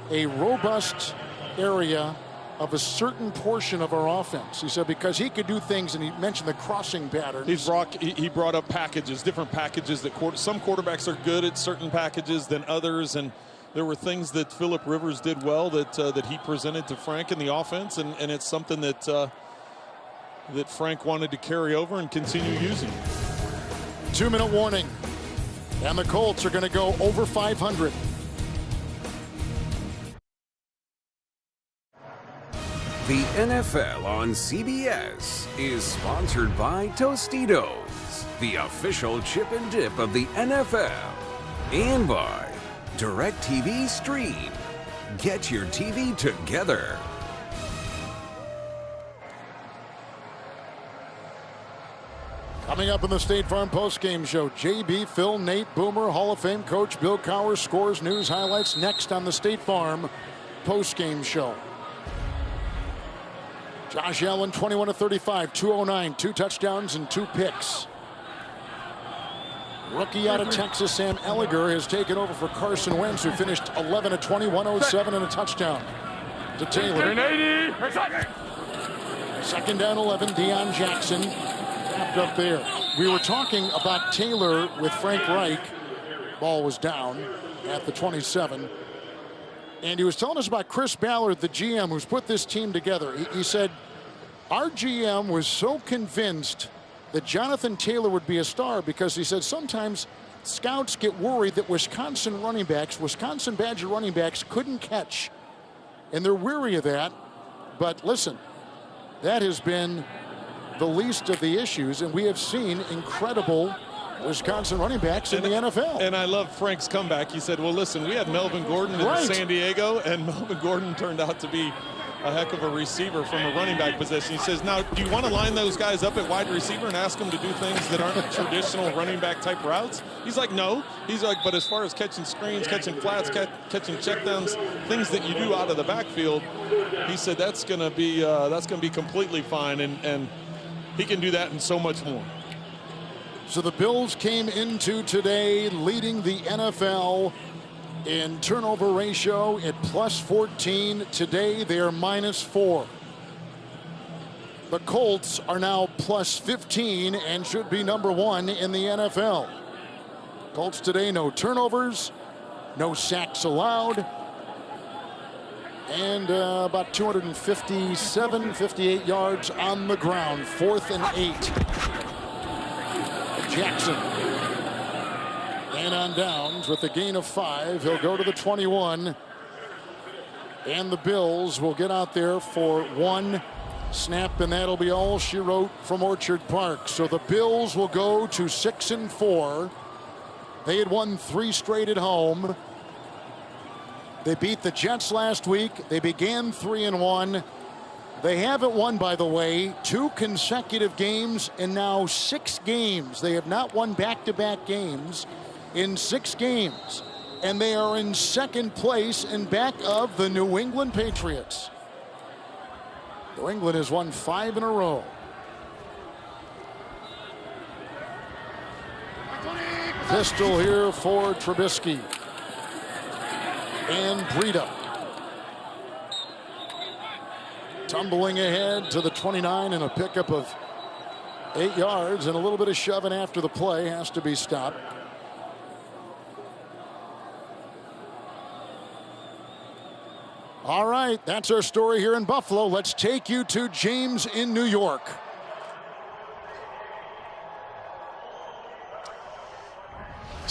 a robust area of a certain portion of our offense. He said because he could do things, and he mentioned the crossing patterns. He brought up packages, different packages that some quarterbacks are good at certain packages than others, and there were things that Phillip Rivers did well that he presented to Frank in the offense, and it's something that Frank wanted to carry over and continue using. 2-minute warning, and the Colts are going to go over 500. The NFL on CBS is sponsored by Tostitos, the official chip and dip of the NFL, and by DirecTV Stream. Get your TV together. Coming up in the State Farm postgame show, JB, Phil, Nate, Boomer, Hall of Fame coach Bill Cowher, scores, news, highlights next on the State Farm postgame show. Josh Allen, 21-35, 209, 2 touchdowns and 2 picks. Rookie out of Texas, Sam Ehlinger, has taken over for Carson Wentz, who finished 11-20, 107 and a touchdown to Taylor. 2nd down, 11, Deion Jackson wrapped up there. We were talking about Taylor with Frank Reich. Ball was down at the 27. And he was telling us about Chris Ballard, the GM, who's put this team together. He said, our GM was so convinced that Jonathan Taylor would be a star because he said sometimes scouts get worried that Wisconsin Badger running backs couldn't catch. And they're weary of that. But listen, that has been the least of the issues, and we have seen incredible Wisconsin running backs in the NFL. And I love Frank's comeback. He said, well, listen, we had Melvin Gordon in San Diego, and Melvin Gordon turned out to be a heck of a receiver from a running back position. He says, now, do you want to line those guys up at wide receiver and ask them to do things that aren't traditional running back type routes? He's like, no. He's like, but as far as catching screens, catching flats, catching checkdowns, things that you do out of the backfield, he said that's going to be completely fine, and he can do that and so much more. So the Bills came into today leading the NFL in turnover ratio at +14. Today they are -4. The Colts are now +15 and should be #1 in the NFL. Colts today, no turnovers, no sacks allowed, and about 257-58 yards on the ground. 4th and 8. Jackson. And on downs with a gain of 5. He'll go to the 21. And the Bills will get out there for 1 snap, and that'll be all she wrote from Orchard Park. So the Bills will go to 6-4. They had won 3 straight at home. They beat the Jets last week. They began 3-1. They haven't won, by the way, 2 consecutive games and now 6 games. They have not won back-to-back games in 6 games. And they are in 2nd place in back of the New England Patriots. New England has won 5 in a row. Pistol here for Trubisky. And Breida. Tumbling ahead to the 29 and a pickup of 8 yards, and a little bit of shoving after the play has to be stopped. All right, that's our story here in Buffalo. Let's take you to James in New York.